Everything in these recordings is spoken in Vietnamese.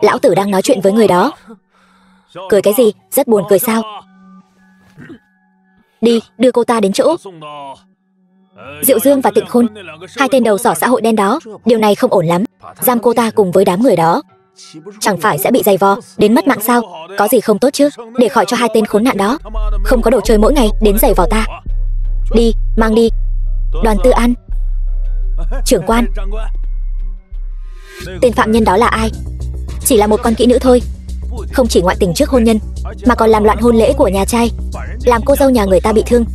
Lão tử đang nói chuyện với người đó. Cười cái gì, rất buồn cười sao? Đi, đưa cô ta đến chỗ. Diệu Dương và Tịnh Khôn, hai tên đầu sỏ xã hội đen đó, điều này không ổn lắm. Giam cô ta cùng với đám người đó, chẳng phải sẽ bị giày vò đến mất mạng sao? Có gì không tốt chứ? Để khỏi cho hai tên khốn nạn đó không có đồ chơi mỗi ngày đến giày vò ta. Đi, mang đi. Đoàn Tư An. Trưởng quan. Tên phạm nhân đó là ai? Chỉ là một con kỹ nữ thôi. Không chỉ ngoại tình trước hôn nhân, mà còn làm loạn hôn lễ của nhà trai, làm cô dâu nhà người ta bị thương.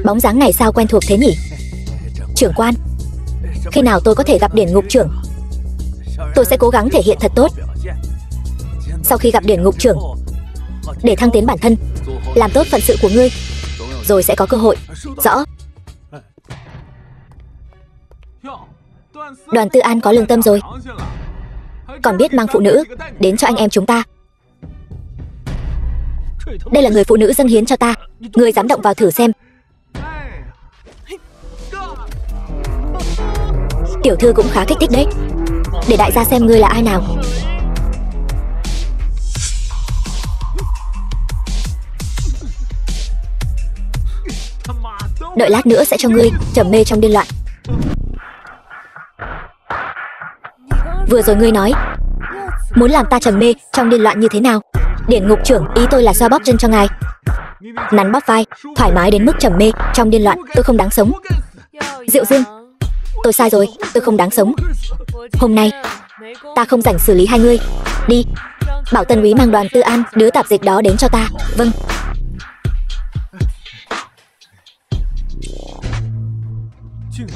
Bóng dáng này sao quen thuộc thế nhỉ? Trưởng quan, khi nào tôi có thể gặp Điển Ngục trưởng? Tôi sẽ cố gắng thể hiện thật tốt. Sau khi gặp Điển Ngục trưởng, để thăng tiến bản thân, làm tốt phận sự của ngươi, rồi sẽ có cơ hội. Rõ. Đoàn Tư An có lương tâm rồi, còn biết mang phụ nữ đến cho anh em chúng ta. Đây là người phụ nữ dâng hiến cho ta, ngươi dám động vào thử xem. Tiểu thư cũng khá kích thích đấy. Để đại gia xem ngươi là ai nào. Đợi lát nữa sẽ cho ngươi trầm mê trong điên loạn. Vừa rồi ngươi nói muốn làm ta trầm mê trong điên loạn như thế nào? Điển Ngục trưởng, ý tôi là xoa bóp chân cho ngài, nắn bóp vai, thoải mái đến mức trầm mê trong điên loạn. Tôi không đáng sống. Diệu Dương, tôi sai rồi, tôi không đáng sống. Hôm nay ta không rảnh xử lý hai ngươi. Đi, bảo Tân úy mang Đoàn Tư An, đứa tạp dịch đó đến cho ta. Vâng.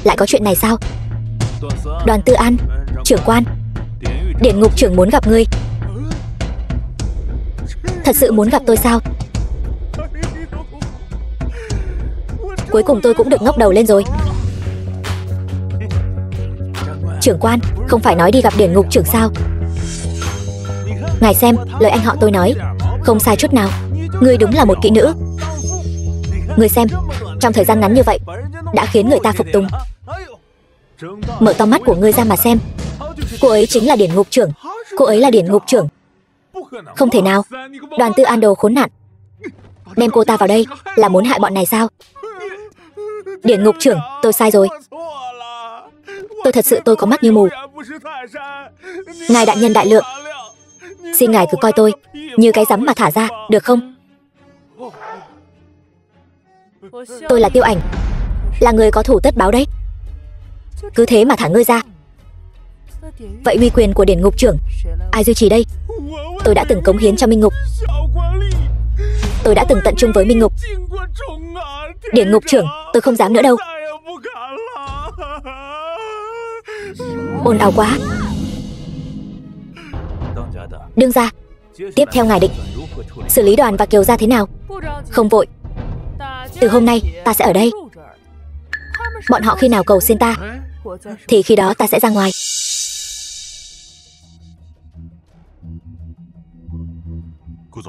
Lại có chuyện này sao? Đoàn Tư An, trưởng quan, Điển Ngục trưởng muốn gặp ngươi. Thật sự muốn gặp tôi sao? Cuối cùng tôi cũng được ngóc đầu lên rồi. Trưởng quan, không phải nói đi gặp Điển Ngục trưởng sao? Ngài xem, lời anh họ tôi nói không sai chút nào. Ngươi đúng là một kỹ nữ. Ngươi xem, trong thời gian ngắn như vậy đã khiến người ta phục tùng. Mở to mắt của ngươi ra mà xem. Cô ấy chính là Điển Ngục trưởng. Cô ấy là Điển Ngục trưởng. Không thể nào. Đoàn Tư An đồ khốn nạn, đem cô ta vào đây là muốn hại bọn này sao? Điển Ngục trưởng, tôi sai rồi. Tôi thật sự tôi có mắt như mù. Ngài đại nhân đại lượng, xin ngài cứ coi tôi như cái rắm mà thả ra, được không? Tôi là Tiêu Ảnh, là người có thủ tất báo đấy. Cứ thế mà thả ngươi ra. Vậy uy quyền của Điển Ngục trưởng ai duy trì đây? Tôi đã từng cống hiến cho Minh Ngục. Tôi đã từng tận trung với Minh Ngục. Điển Ngục trưởng, tôi không dám nữa đâu. Ồn ào quá. Đương gia, tiếp theo ngài định xử lý Đoàn và Kiều gia thế nào? Không vội. Từ hôm nay ta sẽ ở đây. Bọn họ khi nào cầu xin ta thì khi đó ta sẽ ra ngoài.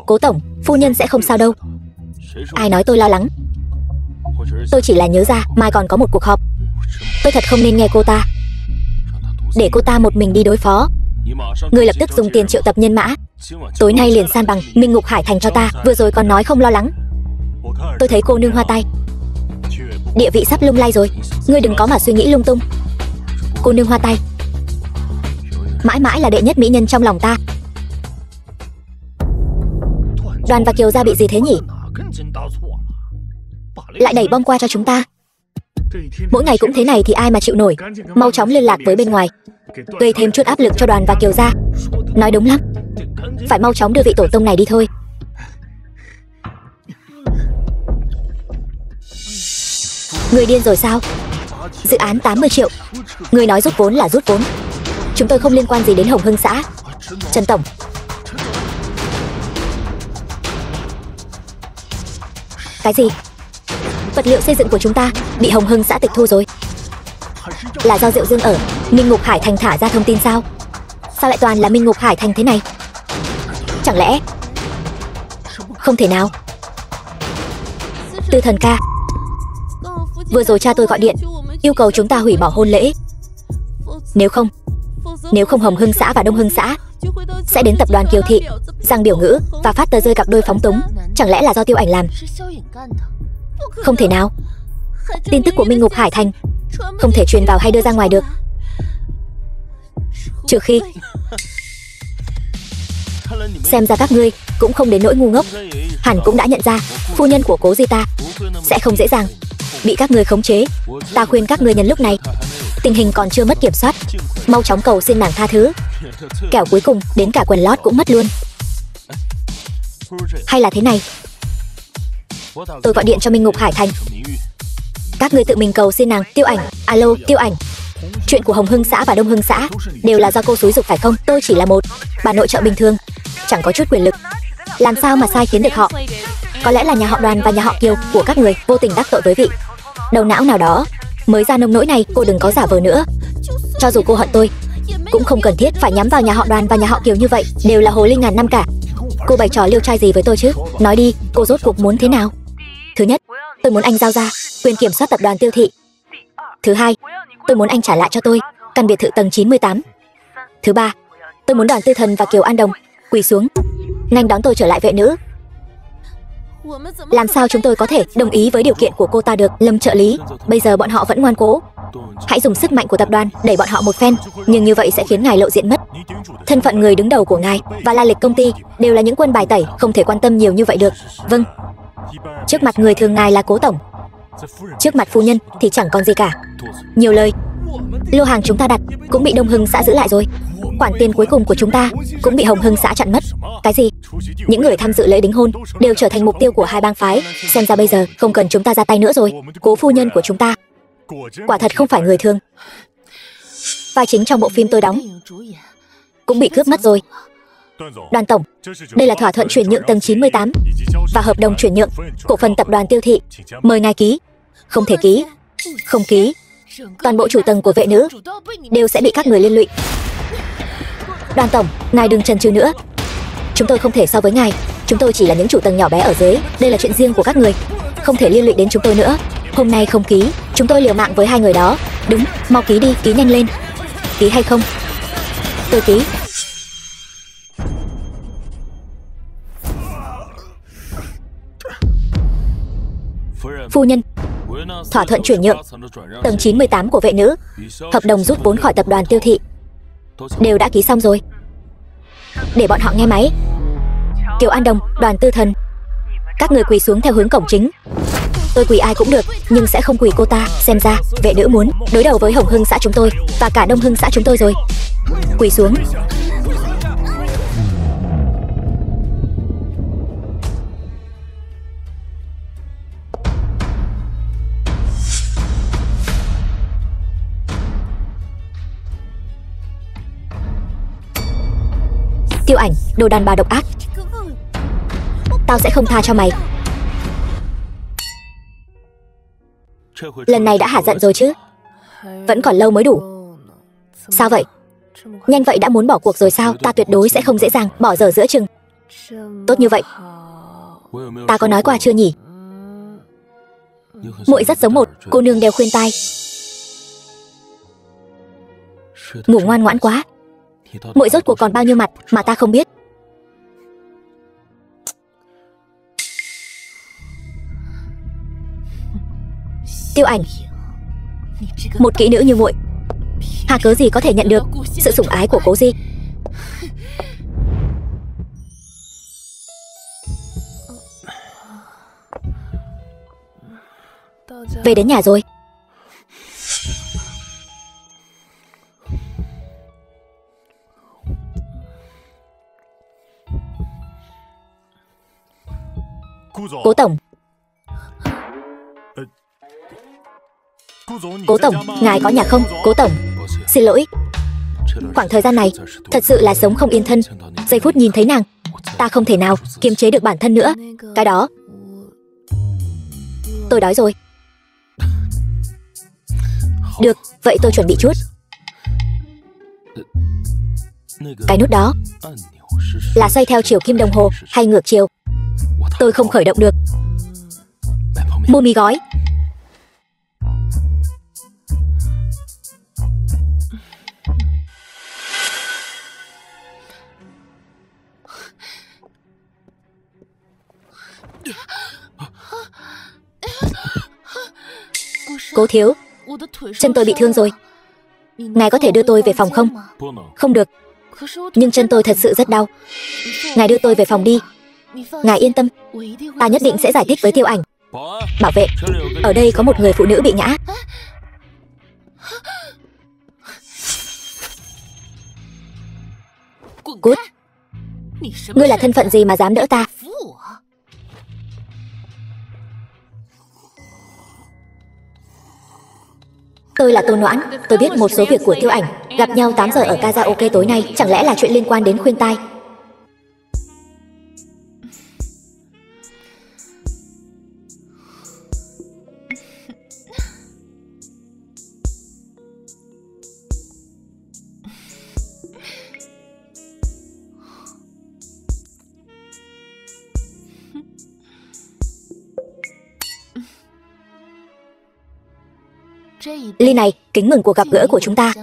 Cố tổng, phu nhân sẽ không sao đâu. Ai nói tôi lo lắng? Tôi chỉ là nhớ ra mai còn có một cuộc họp. Tôi thật không nên nghe cô ta. Để cô ta một mình đi đối phó. Người lập tức dùng tiền triệu tập nhân mã, tối nay liền san bằng Minh Ngục Hải Thành cho ta. Vừa rồi còn nói không lo lắng. Tôi thấy cô nương Hoa tay địa vị sắp lung lay rồi. Ngươi đừng có mà suy nghĩ lung tung. Cô nương Hoa tay mãi mãi là đệ nhất mỹ nhân trong lòng ta. Đoàn và Kiều gia bị gì thế nhỉ? Lại đẩy bom qua cho chúng ta. Mỗi ngày cũng thế này thì ai mà chịu nổi. Mau chóng liên lạc với bên ngoài, gây thêm chút áp lực cho Đoàn và Kiều gia. Nói đúng lắm, phải mau chóng đưa vị tổ tông này đi thôi. Người điên rồi sao? Dự án 80 triệu, người nói rút vốn là rút vốn. Chúng tôi không liên quan gì đến Hồng Hưng xã. Trần tổng, cái gì? Vật liệu xây dựng của chúng ta bị Hồng Hưng xã tịch thu rồi. Là do Diệu Dương ở Minh Ngục Hải Thành thả ra thông tin sao? Sao lại toàn là Minh Ngục Hải Thành thế này? Chẳng lẽ... Không thể nào. Tư thần ca, vừa rồi cha tôi gọi điện yêu cầu chúng ta hủy bỏ hôn lễ. Nếu không Hồng Hưng xã và Đông Hưng xã sẽ đến tập đoàn Kiều Thị, giang biểu ngữ và phát tờ rơi cặp đôi phóng túng. Chẳng lẽ là do Tiêu Ảnh làm? Không thể nào. Tin tức của Minh Ngục Hải Thành không thể truyền vào hay đưa ra ngoài được. Trừ khi... Xem ra các ngươi cũng không đến nỗi ngu ngốc. Hẳn cũng đã nhận ra phu nhân của Cố Di ta sẽ không dễ dàng bị các ngươi khống chế. Ta khuyên các ngươi nhân lúc này tình hình còn chưa mất kiểm soát, mau chóng cầu xin nàng tha thứ, kẻo cuối cùng đến cả quần lót cũng mất luôn. Hay là thế này, tôi gọi điện cho Minh Ngục Hải Thành, các ngươi tự mình cầu xin nàng. Tiêu Ảnh, alo Tiêu Ảnh, chuyện của Hồng Hưng xã và Đông Hưng xã đều là do cô xúi giục phải không? Tôi chỉ là một bà nội trợ bình thường, chẳng có chút quyền lực, làm sao mà sai khiến được họ? Có lẽ là nhà họ Đoàn và nhà họ Kiều của các người vô tình đắc tội với vị đầu não nào đó mới ra nông nỗi này. Cô đừng có giả vờ nữa. Cho dù cô hận tôi, cũng không cần thiết phải nhắm vào nhà họ Đoàn và nhà họ Kiều như vậy, đều là hồ ly ngàn năm cả. Cô bày trò liêu trai gì với tôi chứ? Nói đi, cô rốt cuộc muốn thế nào? Thứ nhất, tôi muốn anh giao ra quyền kiểm soát tập đoàn Tiêu Thị. Thứ hai, tôi muốn anh trả lại cho tôi căn biệt thự tầng 98. Thứ ba, tôi muốn Đoàn Tư Thần và Kiều An Đồng quỳ xuống nghênh đón tôi trở lại vệ nữ. Làm sao chúng tôi có thể đồng ý với điều kiện của cô ta được? Lâm trợ lý, bây giờ bọn họ vẫn ngoan cố. Hãy dùng sức mạnh của tập đoàn đẩy bọn họ một phen, nhưng như vậy sẽ khiến ngài lộ diện mất. Thân phận người đứng đầu của ngài và la lịch công ty đều là những quân bài tẩy, không thể quan tâm nhiều như vậy được. Vâng. Trước mặt người thường ngài là Cố tổng, trước mặt phu nhân thì chẳng còn gì cả. Nhiều lời. Lô hàng chúng ta đặt cũng bị Đông Hưng xã giữ lại rồi. Khoản tiền cuối cùng của chúng ta cũng bị Hồng Hưng xã chặn mất. Cái gì? Những người tham dự lễ đính hôn đều trở thành mục tiêu của hai bang phái. Xem ra bây giờ không cần chúng ta ra tay nữa rồi. Cố phu nhân của chúng ta quả thật không phải người thường. Vai chính trong bộ phim tôi đóng cũng bị cướp mất rồi. Đoàn tổng, đây là thỏa thuận chuyển nhượng tầng 98 và hợp đồng chuyển nhượng cổ phần tập đoàn Tiêu Thị. Mời ngài ký. Không thể ký. Không ký, toàn bộ chủ tầng của vệ nữ đều sẽ bị các người liên lụy. Đoàn tổng, ngài đừng chần chừ nữa. Chúng tôi không thể so với ngài. Chúng tôi chỉ là những chủ tầng nhỏ bé ở dưới. Đây là chuyện riêng của các người, không thể liên lụy đến chúng tôi nữa. Hôm nay không ký, chúng tôi liều mạng với hai người đó. Đúng, mau ký đi, ký nhanh lên. Ký hay không? Tôi ký. Phu nhân, thỏa thuận chuyển nhượng tầng 98 của vệ nữ, hợp đồng rút vốn khỏi tập đoàn Tiêu Thị đều đã ký xong rồi. Để bọn họ nghe máy. Kiều An Đồng, Đoàn Tư Thần, các người quỳ xuống theo hướng cổng chính. Tôi quỳ ai cũng được, nhưng sẽ không quỳ cô ta. Xem ra vệ nữ muốn đối đầu với Hồng Hưng xã chúng tôi và cả Đông Hưng xã chúng tôi rồi. Quỳ xuống. Tiêu Ảnh, đồ đàn bà độc ác, tao sẽ không tha cho mày. Lần này đã hả giận rồi chứ? Vẫn còn lâu mới đủ. Sao vậy? Nhanh vậy đã muốn bỏ cuộc rồi sao? Ta tuyệt đối sẽ không dễ dàng bỏ dở giữa chừng. Tốt như vậy, ta có nói qua chưa nhỉ? Muội rất giống một cô nương đeo khuyên tai. Ngủ ngoan ngoãn quá. Muội rốt cuộc còn bao nhiêu mặt mà ta không biết. Tiêu Ảnh, một kỹ nữ như muội, hà cớ gì có thể nhận được sự sủng ái của Cố Di? Về đến nhà rồi. Cố tổng. Cố tổng, ngài có nhà không? Cố tổng, xin lỗi, khoảng thời gian này thật sự là sống không yên thân. Giây phút nhìn thấy nàng, ta không thể nào kiềm chế được bản thân nữa. Cái đó, tôi đói rồi. Được, vậy tôi chuẩn bị chút. Cái nút đó là xoay theo chiều kim đồng hồ hay ngược chiều? Tôi không khởi động được. Mua mì gói. Cố thiếu, chân tôi bị thương rồi. Ngài có thể đưa tôi về phòng không? Không được. Nhưng chân tôi thật sự rất đau. Ngài đưa tôi về phòng đi. Ngài yên tâm, ta nhất định sẽ giải thích với Tiêu Ảnh. Bảo vệ, ở đây có một người phụ nữ bị ngã. Cút. Ngươi là thân phận gì mà dám đỡ ta? Tôi là Tô Noãn, tôi biết một số việc của Tiêu Ảnh. Gặp nhau 8 giờ ở karaoke tối nay, chẳng lẽ là chuyện liên quan đến khuyên tai? Ly này, kính mừng cuộc gặp gỡ của chúng ta.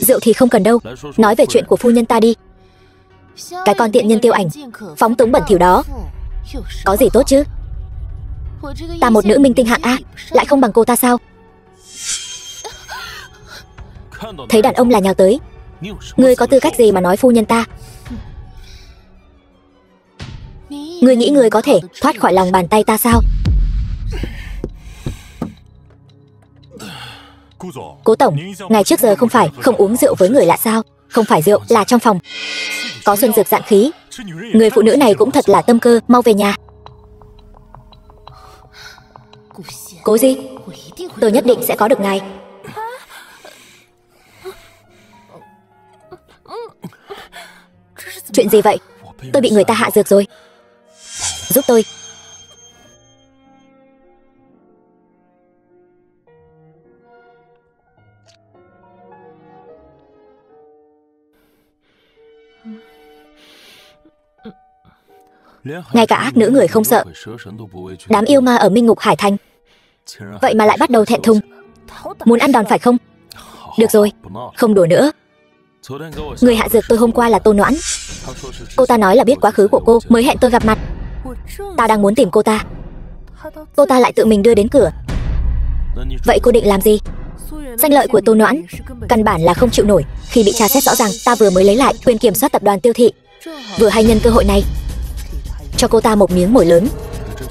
Rượu thì không cần đâu. Nói về chuyện của phu nhân ta đi. Cái con tiện nhân Tiêu Ảnh, phóng túng bẩn thỉu đó, có gì tốt chứ? Ta một nữ minh tinh hạng A, lại không bằng cô ta sao? Thấy đàn ông là nhào tới. Ngươi có tư cách gì mà nói phu nhân ta? Ngươi nghĩ ngươi có thể thoát khỏi lòng bàn tay ta sao? Cố tổng, ngày trước giờ không phải không uống rượu với người lạ sao? Không phải rượu, là trong phòng có xuân dược dạng khí. Người phụ nữ này cũng thật là tâm cơ, mau về nhà. Cố Di, tôi nhất định sẽ có được ngài. Chuyện gì vậy? Tôi bị người ta hạ dược rồi. Giúp tôi. Ngay cả ác nữ người không sợ. Đám yêu ma ở Minh Ngục Hải Thành, vậy mà lại bắt đầu thẹn thùng. Muốn ăn đòn phải không? Được rồi, không đùa nữa. Người hạ dược tôi hôm qua là Tô Noãn. Cô ta nói là biết quá khứ của cô mới hẹn tôi gặp mặt. Ta đang muốn tìm cô ta, cô ta lại tự mình đưa đến cửa. Vậy cô định làm gì? Danh lợi của Tô Noãn căn bản là không chịu nổi. Khi bị tra xét rõ ràng ta vừa mới lấy lại quyền kiểm soát tập đoàn Tiêu Thị, vừa hay nhân cơ hội này cho cô ta một miếng mồi lớn.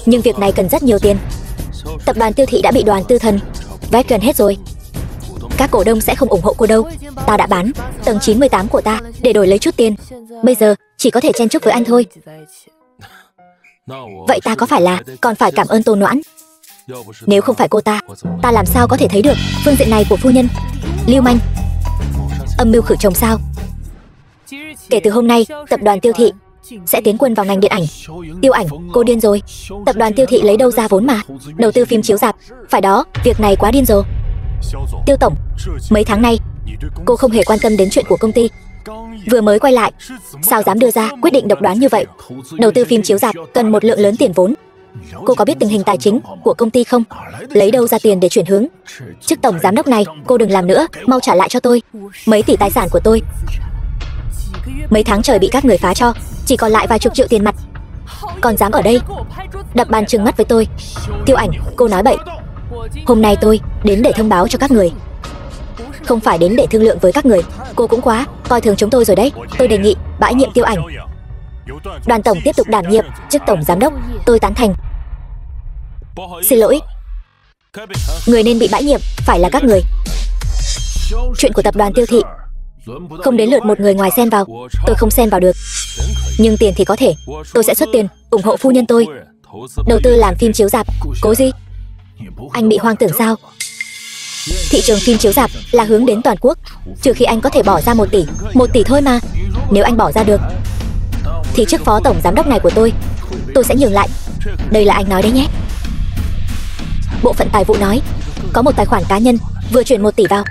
Nhưng việc này cần rất nhiều tiền. Tập đoàn Tiêu Thị đã bị Đoàn Tư Thần vét gần hết rồi. Các cổ đông sẽ không ủng hộ cô đâu. Ta đã bán tầng 98 của ta để đổi lấy chút tiền. Bây giờ chỉ có thể chen chúc với anh thôi. Vậy ta có phải là còn phải cảm ơn Tô Noãn? Nếu không phải cô ta, ta làm sao có thể thấy được phương diện này của phu nhân? Lưu manh, âm mưu khử chồng sao? Kể từ hôm nay, tập đoàn Tiêu Thị sẽ tiến quân vào ngành điện ảnh. Tiêu Ảnh, cô điên rồi. Tập đoàn Tiêu Thị lấy đâu ra vốn mà đầu tư phim chiếu rạp? Phải đó, việc này quá điên rồ. Tiêu tổng, mấy tháng nay cô không hề quan tâm đến chuyện của công ty. Vừa mới quay lại, sao dám đưa ra quyết định độc đoán như vậy? Đầu tư phim chiếu rạp cần một lượng lớn tiền vốn. Cô có biết tình hình tài chính của công ty không? Lấy đâu ra tiền để chuyển hướng? Chức tổng giám đốc này, cô đừng làm nữa, mau trả lại cho tôi mấy tỷ tài sản của tôi. Mấy tháng trời bị các người phá cho, chỉ còn lại vài chục triệu tiền mặt. Còn dám ở đây đập bàn trừng mắt với tôi. Tiêu Ảnh, cô nói bậy. Hôm nay tôi đến để thông báo cho các người, không phải đến để thương lượng với các người. Cô cũng quá coi thường chúng tôi rồi đấy. Tôi đề nghị bãi nhiệm Tiêu Ảnh. Đoàn tổng tiếp tục đảm nhiệm chức tổng giám đốc. Tôi tán thành. Xin lỗi, người nên bị bãi nhiệm phải là các người. Chuyện của tập đoàn Tiêu Thị không đến lượt một người ngoài xen vào. Tôi không xen vào được. Nhưng tiền thì có thể. Tôi sẽ xuất tiền ủng hộ phu nhân tôi đầu tư làm phim chiếu rạp. Cố Di, anh bị hoang tưởng sao? Thị trường phim chiếu rạp là hướng đến toàn quốc. Trừ khi anh có thể bỏ ra 1 tỷ. 1 tỷ thôi mà. Nếu anh bỏ ra được thì chức phó tổng giám đốc này của tôi sẽ nhường lại. Đây là anh nói đấy nhé. Bộ phận tài vụ nói có một tài khoản cá nhân vừa chuyển 1 tỷ vào.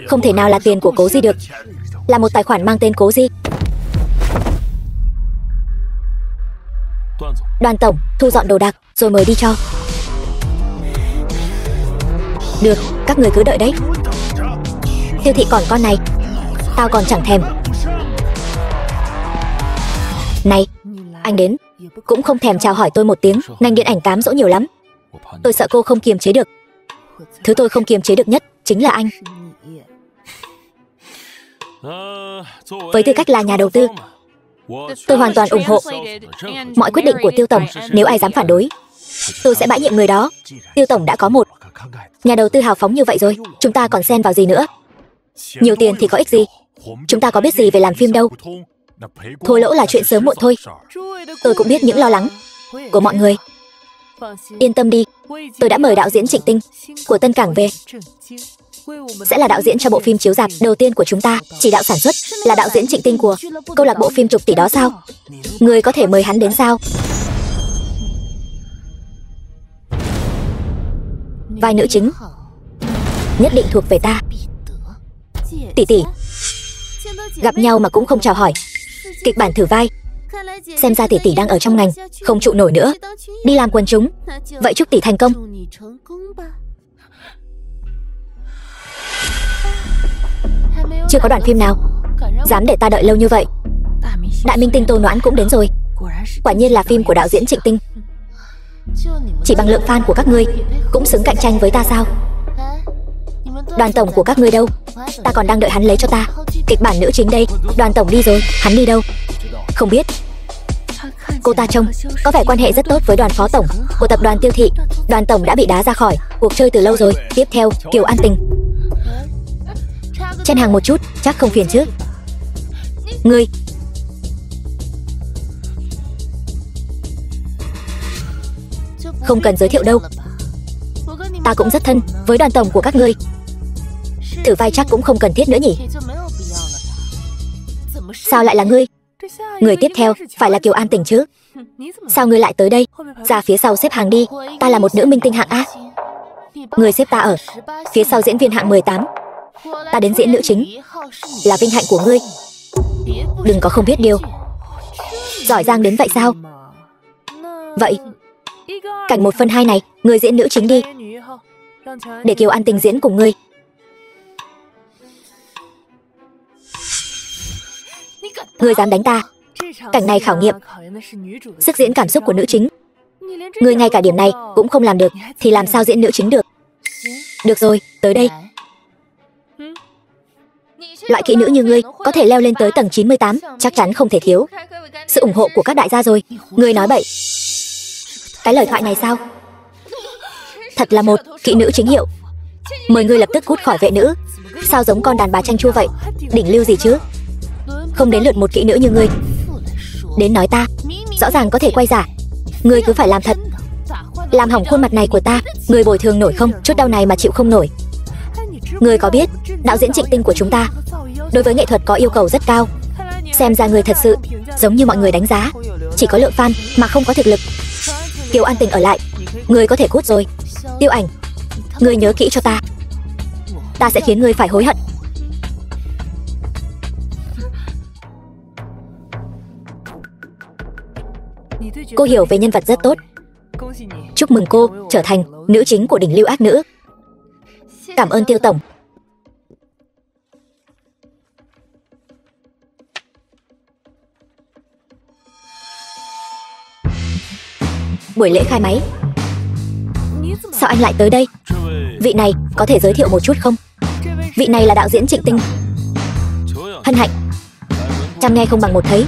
Không thể nào là tiền của Cố Di được. Là một tài khoản mang tên Cố Di. Đoàn tổng, thu dọn đồ đạc rồi mời đi cho. Được, các người cứ đợi đấy. Tiêu Thị còn con này, tao còn chẳng thèm. Này, anh đến, cũng không thèm chào hỏi tôi một tiếng. Ngành điện ảnh cám dỗ nhiều lắm. Tôi sợ cô không kiềm chế được. Thứ tôi không kiềm chế được nhất chính là anh. Với tư cách là nhà đầu tư, tôi hoàn toàn ủng hộ mọi quyết định của Tiêu tổng. Nếu ai dám phản đối, tôi sẽ bãi nhiệm người đó. Tiêu tổng đã có một nhà đầu tư hào phóng như vậy rồi, chúng ta còn xen vào gì nữa? Nhiều tiền thì có ích gì? Chúng ta có biết gì về làm phim đâu. Thua lỗ là chuyện sớm muộn thôi. Tôi cũng biết những lo lắng của mọi người. Yên tâm đi, tôi đã mời đạo diễn Trịnh Tinh của Tân Cảng về. Sẽ là đạo diễn cho bộ phim chiếu rạp đầu tiên của chúng ta. Chỉ đạo sản xuất là đạo diễn Trịnh Tinh của câu lạc bộ phim chục tỷ đó sao? Người có thể mời hắn đến sao? Vai nữ chính nhất định thuộc về ta. Tỷ tỷ, gặp nhau mà cũng không chào hỏi. Kịch bản thử vai. Xem ra tỷ tỷ đang ở trong ngành không trụ nổi nữa, đi làm quần chúng. Vậy chúc tỷ thành công. Chưa có đoạn phim nào dám để ta đợi lâu như vậy. Đại minh tinh Tô Noãn cũng đến rồi. Quả nhiên là phim của đạo diễn Trịnh Tinh. Chỉ bằng lượng fan của các ngươi cũng xứng cạnh tranh với ta sao? Đoàn tổng của các ngươi đâu? Ta còn đang đợi hắn lấy cho ta kịch bản nữ chính đây. Đoàn tổng đi rồi, hắn đi đâu? Không biết. Cô ta trông có vẻ quan hệ rất tốt với đoàn phó tổng của tập đoàn Tiêu Thị. Đoàn tổng đã bị đá ra khỏi cuộc chơi từ lâu rồi. Tiếp theo, Kiều An Tình. Chen hàng một chút, chắc không phiền chứ? Ngươi không cần giới thiệu đâu. Ta cũng rất thân với đoàn tổng của các ngươi. Thử vai chắc cũng không cần thiết nữa nhỉ? Sao lại là ngươi? Người tiếp theo phải là Kiều An Tình chứ? Sao ngươi lại tới đây? Ra phía sau xếp hàng đi. Ta là một nữ minh tinh hạng A. Ngươi xếp ta ở phía sau diễn viên hạng 18. Ta đến diễn nữ chính là vinh hạnh của ngươi. Đừng có không biết điều. Giỏi giang đến vậy sao? Vậy cảnh 1/2 này, ngươi diễn nữ chính đi, để Kiều An Tình diễn cùng ngươi. Ngươi dám đánh ta? Cảnh này khảo nghiệm sức diễn cảm xúc của nữ chính. Ngươi ngay cả điểm này cũng không làm được thì làm sao diễn nữ chính được? Được rồi, tới đây. Loại kỹ nữ như ngươi có thể leo lên tới tầng 98, chắc chắn không thể thiếu sự ủng hộ của các đại gia rồi. Ngươi nói bậy. Cái lời thoại này sao? Thật là một kỹ nữ chính hiệu. Mời ngươi lập tức cút khỏi vệ nữ. Sao giống con đàn bà chanh chua vậy? Đỉnh lưu gì chứ? Không đến lượt một kỹ nữ như ngươi đến nói ta. Rõ ràng có thể quay giả. Ngươi cứ phải làm thật. Làm hỏng khuôn mặt này của ta. Ngươi bồi thường nổi không? Chút đau này mà chịu không nổi. Ngươi có biết đạo diễn Trịnh Tinh của chúng ta đối với nghệ thuật có yêu cầu rất cao. Xem ra ngươi thật sự giống như mọi người đánh giá, chỉ có lượng fan mà không có thực lực. Kiều An Tình ở lại. Ngươi có thể cút rồi. Tiêu Ảnh, ngươi nhớ kỹ cho ta. Ta sẽ khiến ngươi phải hối hận. Cô hiểu về nhân vật rất tốt. Chúc mừng cô trở thành nữ chính của Đỉnh Lưu Ác Nữ. Cảm ơn Tiêu tổng. Buổi lễ khai máy. Sao anh lại tới đây? Vị này có thể giới thiệu một chút không? Vị này là đạo diễn Trịnh Tinh. Hân hạnh. Trăm nghe không bằng một thấy.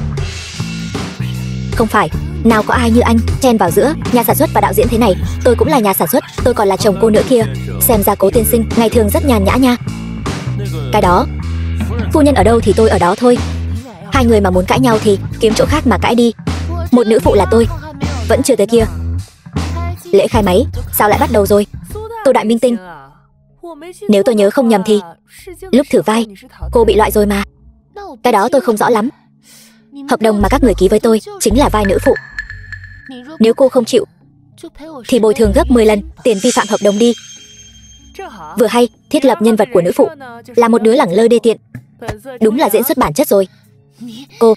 Không phải, nào có ai như anh chen vào giữa nhà sản xuất và đạo diễn thế này. Tôi cũng là nhà sản xuất, tôi còn là chồng cô nữa kia. Xem ra Cố tiên sinh ngày thường rất nhàn nhã nha. Cái đó, phu nhân ở đâu thì tôi ở đó thôi. Hai người mà muốn cãi nhau thì kiếm chỗ khác mà cãi đi. Một nữ phụ là tôi. Vẫn chưa tới kia. Lễ khai máy sao lại bắt đầu rồi? Tô Đại Minh Tinh, nếu tôi nhớ không nhầm thì lúc thử vai cô bị loại rồi mà. Cái đó tôi không rõ lắm. Hợp đồng mà các người ký với tôi chính là vai nữ phụ. Nếu cô không chịu thì bồi thường gấp 10 lần tiền vi phạm hợp đồng đi. Vừa hay thiết lập nhân vật của nữ phụ là một đứa lẳng lơ đê tiện. Đúng là diễn xuất bản chất rồi. Cô,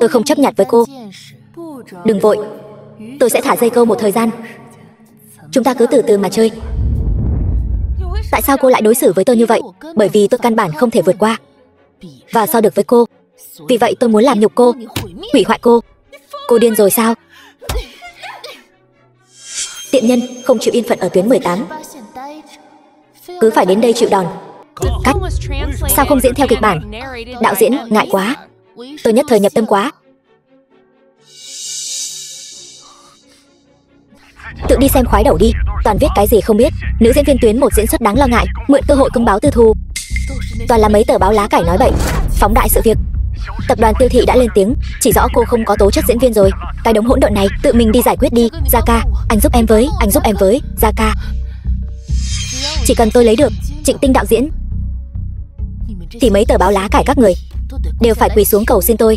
tôi không chấp nhặt với cô. Đừng vội, tôi sẽ thả dây câu một thời gian. Chúng ta cứ từ từ mà chơi. Tại sao cô lại đối xử với tôi như vậy? Bởi vì tôi căn bản không thể vượt qua và so được với cô. Vì vậy tôi muốn làm nhục cô, hủy hoại cô. Cô điên rồi sao? Tiện nhân, không chịu yên phận ở tuyến 18. Cứ phải đến đây chịu đòn. Cắt. Sao không diễn theo kịch bản? Đạo diễn, ngại quá. Tôi nhất thời nhập tâm quá. Tự đi xem khoái đầu đi. Toàn viết cái gì không biết. Nữ diễn viên tuyến 1 diễn xuất đáng lo ngại, mượn cơ hội công báo tư thù. Toàn là mấy tờ báo lá cải nói bậy, phóng đại sự việc. Tập đoàn Tiêu Thị đã lên tiếng, chỉ rõ cô không có tố chất diễn viên rồi. Cái đống hỗn độn này tự mình đi giải quyết đi. Gia ca, anh giúp em với, Gia ca. Chỉ cần tôi lấy được Trịnh Tinh đạo diễn thì mấy tờ báo lá cải các người đều phải quỳ xuống cầu xin tôi.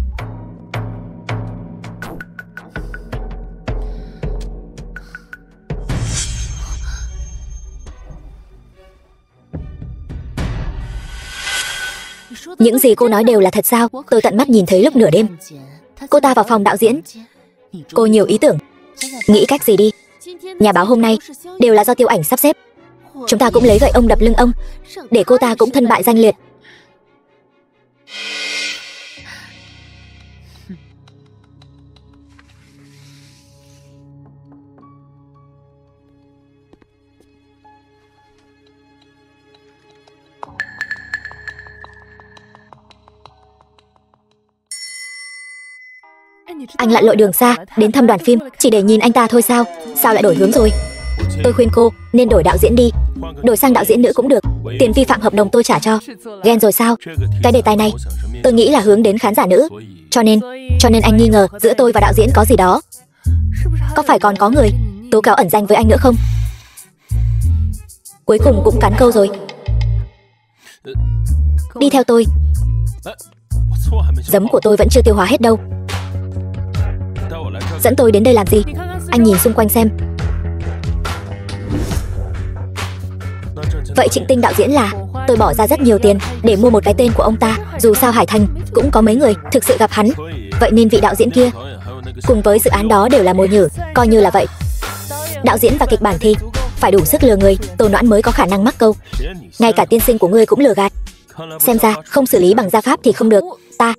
Những gì cô nói đều là thật sao? Tôi tận mắt nhìn thấy lúc nửa đêm cô ta vào phòng đạo diễn. Cô nhiều ý tưởng, nghĩ cách gì đi. Nhà báo hôm nay đều là do Tiêu Ảnh sắp xếp. Chúng ta cũng lấy gậy ông đập lưng ông, để cô ta cũng thân bại danh liệt. Anh lặn lội đường xa đến thăm đoàn phim chỉ để nhìn anh ta thôi sao? Sao lại đổi hướng rồi? Tôi khuyên cô nên đổi đạo diễn đi. Đổi sang đạo diễn nữ cũng được. Tiền vi phạm hợp đồng tôi trả cho. Ghen rồi sao? Cái đề tài này tôi nghĩ là hướng đến khán giả nữ. Cho nên anh nghi ngờ giữa tôi và đạo diễn có gì đó. Có phải còn có người tố cáo ẩn danh với anh nữa không? Cuối cùng cũng cắn câu rồi. Đi theo tôi. Giấm của tôi vẫn chưa tiêu hóa hết đâu. Dẫn tôi đến đây làm gì? Anh nhìn xung quanh xem. Vậy Trịnh Tinh đạo diễn là? Tôi bỏ ra rất nhiều tiền để mua một cái tên của ông ta. Dù sao Hải Thành cũng có mấy người thực sự gặp hắn. Vậy nên vị đạo diễn kia cùng với dự án đó đều là mồi nhử. Coi như là vậy. Đạo diễn và kịch bản thì phải đủ sức lừa người. Tô Noãn mới có khả năng mắc câu. Ngay cả tiên sinh của ngươi cũng lừa gạt. Xem ra không xử lý bằng gia pháp thì không được. Ta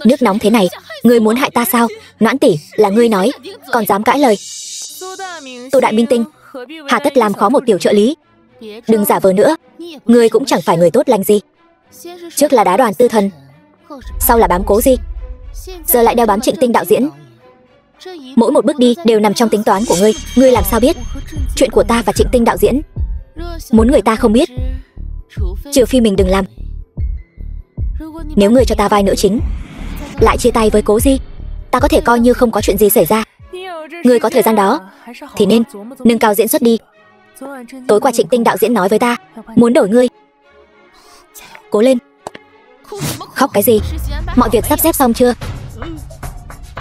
nước nóng thế này, ngươi muốn hại ta sao? Noãn tỷ, là ngươi nói, còn dám cãi lời. Tô đại minh tinh, hà tất làm khó một tiểu trợ lý. Đừng giả vờ nữa, ngươi cũng chẳng phải người tốt lành gì. Trước là đá đoàn Tư Thần, sau là bám Cố Di, giờ lại đeo bám Trịnh Tinh đạo diễn. Mỗi một bước đi đều nằm trong tính toán của ngươi. Ngươi làm sao biết chuyện của ta và Trịnh Tinh đạo diễn? Muốn người ta không biết, trừ phi mình đừng làm. Nếu ngươi cho ta vai nữ chính, lại chia tay với Cố Di, ta có thể coi như không có chuyện gì xảy ra. Ngươi có thời gian đó thì nên nâng cao diễn xuất đi. Tối qua Trịnh Tinh đạo diễn nói với ta muốn đổi ngươi. Cố lên. Khóc cái gì? Mọi việc sắp xếp xong chưa?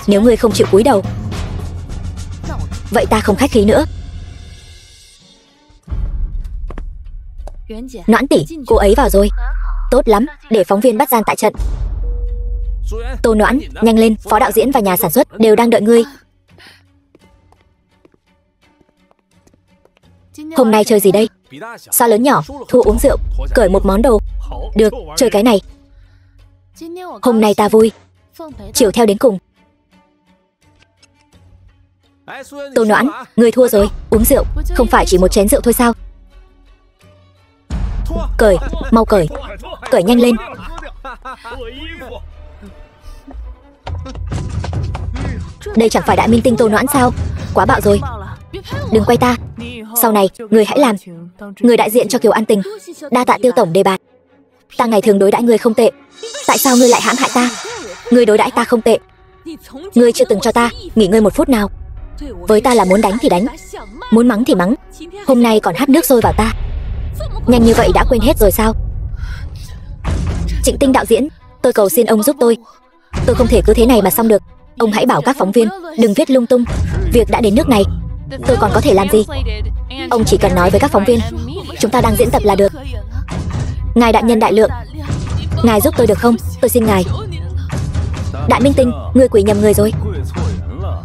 Nếu ngươi không chịu cúi đầu, vậy ta không khách khí nữa. Noãn tỷ, cô ấy vào rồi. Tốt lắm, để phóng viên bắt gian tại trận. Tô Noãn, nhanh lên, phó đạo diễn và nhà sản xuất đều đang đợi ngươi. Hôm nay chơi gì đây? So lớn nhỏ, thua uống rượu, cởi một món đồ. Được, chơi cái này. Hôm nay ta vui, chiều theo đến cùng. Tô Noãn, ngươi thua rồi. Uống rượu, không phải chỉ một chén rượu thôi sao? Cởi, mau cởi. Cởi nhanh lên. Đây chẳng phải đại minh tinh Tô Noãn sao? Quá bạo rồi. Đừng quay ta. Sau này, người hãy làm người đại diện cho Kiều An Tình. Đa tạ Tiêu tổng đề bạt. Ta ngày thường đối đãi ngươi không tệ. Tại sao ngươi lại hãm hại ta? Ngươi đối đãi ta không tệ. Ngươi chưa từng cho ta nghỉ ngơi một phút nào. Với ta là muốn đánh thì đánh, muốn mắng thì mắng. Hôm nay còn hắt nước sôi vào ta. Nhanh như vậy đã quên hết rồi sao? Trịnh Tinh đạo diễn, tôi cầu xin ông giúp tôi. Tôi không thể cứ thế này mà xong được. Ông hãy bảo các phóng viên đừng viết lung tung. Việc đã đến nước này, tôi còn có thể làm gì? Ông chỉ cần nói với các phóng viên chúng ta đang diễn tập là được. Ngài đại nhân đại lượng, ngài giúp tôi được không? Tôi xin ngài. Đại minh tinh, ngươi quỷ nhầm người rồi.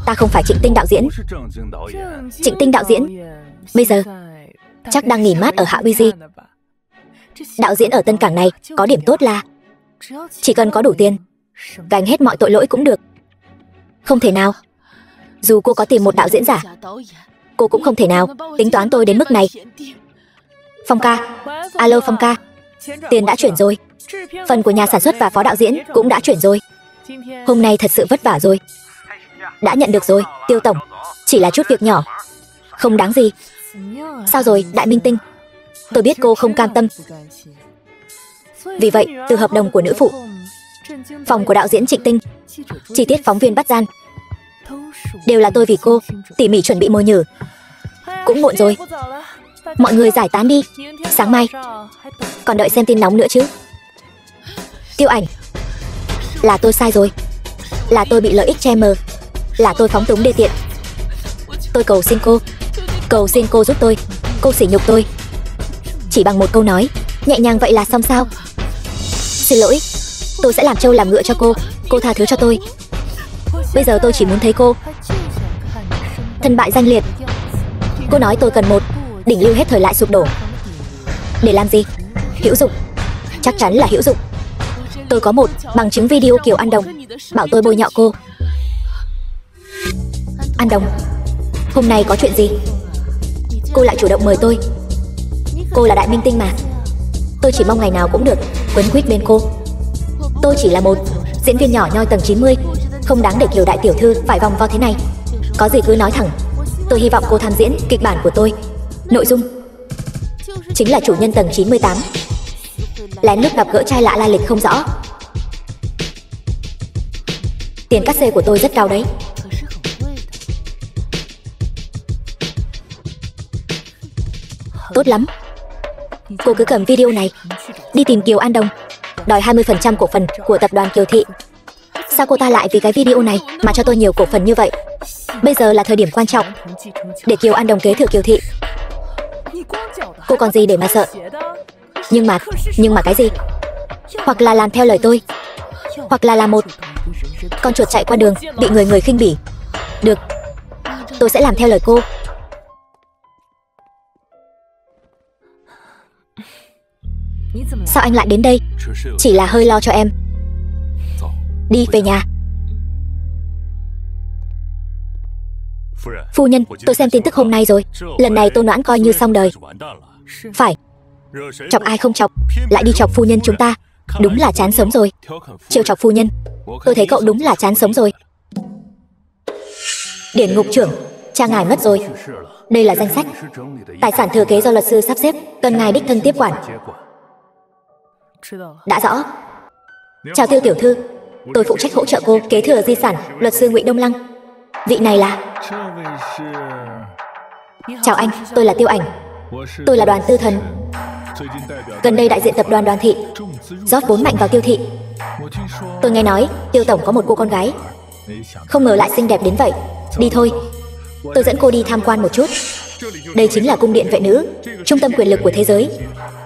Ta không phải Trịnh Tinh đạo diễn. Trịnh Tinh đạo diễn bây giờ chắc đang nghỉ mát ở Hạ Uy Di. Đạo diễn ở Tân Cảng này có điểm tốt là chỉ cần có đủ tiền, gánh hết mọi tội lỗi cũng được. Không thể nào. Dù cô có tìm một đạo diễn giả, cô cũng không thể nào tính toán tôi đến mức này. Phong ca. Alo Phong ca. Tiền đã chuyển rồi. Phần của nhà sản xuất và phó đạo diễn cũng đã chuyển rồi. Hôm nay thật sự vất vả rồi. Đã nhận được rồi, Tiêu tổng. Chỉ là chút việc nhỏ, không đáng gì. Sao rồi, Đại Minh Tinh? Tôi biết cô không cam tâm. Vì vậy, từ hợp đồng của nữ phụ, phòng của đạo diễn Trịnh Tinh, chi tiết phóng viên bắt gian, đều là tôi vì cô tỉ mỉ chuẩn bị mồi nhử. Cũng muộn rồi, mọi người giải tán đi. Sáng mai còn đợi xem tin nóng nữa chứ. Tiêu Ảnh, là tôi sai rồi. Là tôi bị lợi ích che mờ. Là tôi phóng túng đê tiện. Tôi cầu xin cô giúp tôi. Cô sỉ nhục tôi chỉ bằng một câu nói nhẹ nhàng vậy là xong sao? Xin lỗi, tôi sẽ làm trâu làm ngựa cho cô. Cô tha thứ cho tôi. Bây giờ tôi chỉ muốn thấy cô thân bại danh liệt. Cô nói tôi cần một đỉnh lưu hết thời lại sụp đổ. Để làm gì? Hữu dụng. Chắc chắn là hữu dụng. Tôi có một bằng chứng video Kiều An Đồng bảo tôi bôi nhọ cô. An Đồng, hôm nay có chuyện gì? Cô lại chủ động mời tôi. Cô là Đại Minh Tinh mà. Tôi chỉ mong ngày nào cũng được quấn quýt bên cô. Tôi chỉ là một diễn viên nhỏ nhoi tầng 90, không đáng để Kiều đại tiểu thư phải vòng vo thế này. Có gì cứ nói thẳng. Tôi hy vọng cô tham diễn kịch bản của tôi. Nội dung chính là chủ nhân tầng 98 lén lút gặp gỡ trai lạ lai lịch không rõ. Tiền cát xê của tôi rất cao đấy. Tốt lắm. Cô cứ cầm video này đi tìm Kiều An Đồng, đòi 20% cổ phần của tập đoàn Kiều Thị. Sao cô ta lại vì cái video này mà cho tôi nhiều cổ phần như vậy? Bây giờ là thời điểm quan trọng để Kiều An Đồng kế thừa Kiều Thị. Cô còn gì để mà sợ? Nhưng mà cái gì? Hoặc là làm theo lời tôi, hoặc là làm một con chuột chạy qua đường bị người khinh bỉ. Được, tôi sẽ làm theo lời cô. Sao anh lại đến đây? Chỉ là hơi lo cho em. Đi về nhà. Phu nhân, tôi xem tin tức hôm nay rồi. Lần này Tô Noãn coi như xong đời. Phải. Chọc ai không chọc, lại đi chọc phu nhân chúng ta. Đúng là chán sống rồi. Trêu chọc phu nhân, tôi thấy cậu đúng là chán sống rồi. Điển ngục trưởng, cha ngài mất rồi. Đây là danh sách tài sản thừa kế do luật sư sắp xếp, cần ngài đích thân tiếp quản. Đã rõ. Chào Tiêu tiểu thư, tôi phụ trách hỗ trợ cô kế thừa di sản luật sư Ngụy Đông Lăng. Vị này là... Chào anh, tôi là Tiêu Ảnh. Tôi là Đoàn Tư Thần. Gần đây đại diện tập đoàn Đoàn Thị rót vốn mạnh vào Tiêu Thị. Tôi nghe nói Tiêu tổng có một cô con gái, không ngờ lại xinh đẹp đến vậy. Đi thôi, tôi dẫn cô đi tham quan một chút. Đây chính là cung điện vệ nữ, trung tâm quyền lực của thế giới.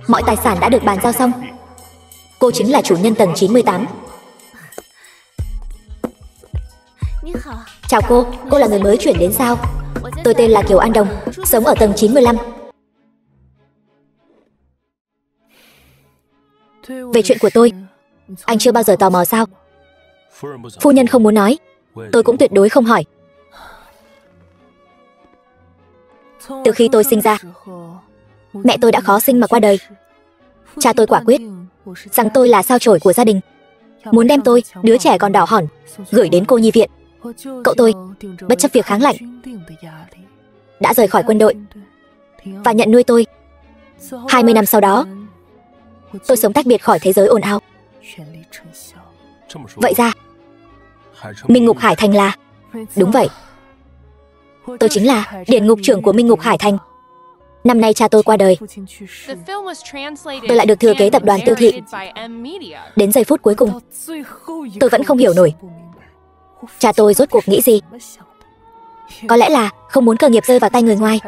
Mọi tài sản đã được bàn giao xong. Cô chính là chủ nhân tầng 98. Chào cô là người mới chuyển đến sao? Tôi tên là Kiều An Đồng, sống ở tầng 95. Về chuyện của tôi, anh chưa bao giờ tò mò sao? Phu nhân không muốn nói, tôi cũng tuyệt đối không hỏi. Từ khi tôi sinh ra, mẹ tôi đã khó sinh mà qua đời. Cha tôi quả quyết rằng tôi là sao chổi của gia đình, muốn đem tôi, đứa trẻ còn đỏ hỏn, gửi đến cô nhi viện. Cậu tôi, bất chấp việc kháng lệnh, đã rời khỏi quân đội và nhận nuôi tôi. 20 năm sau đó, tôi sống tách biệt khỏi thế giới ồn ào. Vậy ra, Minh Ngục Hải Thành là... Đúng vậy, tôi chính là điển ngục trưởng của Minh Ngục Hải Thành. Năm nay cha tôi qua đời, tôi lại được thừa kế tập đoàn Tiêu Thị. Đến giây phút cuối cùng, tôi vẫn không hiểu nổi cha tôi rốt cuộc nghĩ gì. Có lẽ là không muốn cơ nghiệp rơi vào tay người ngoài.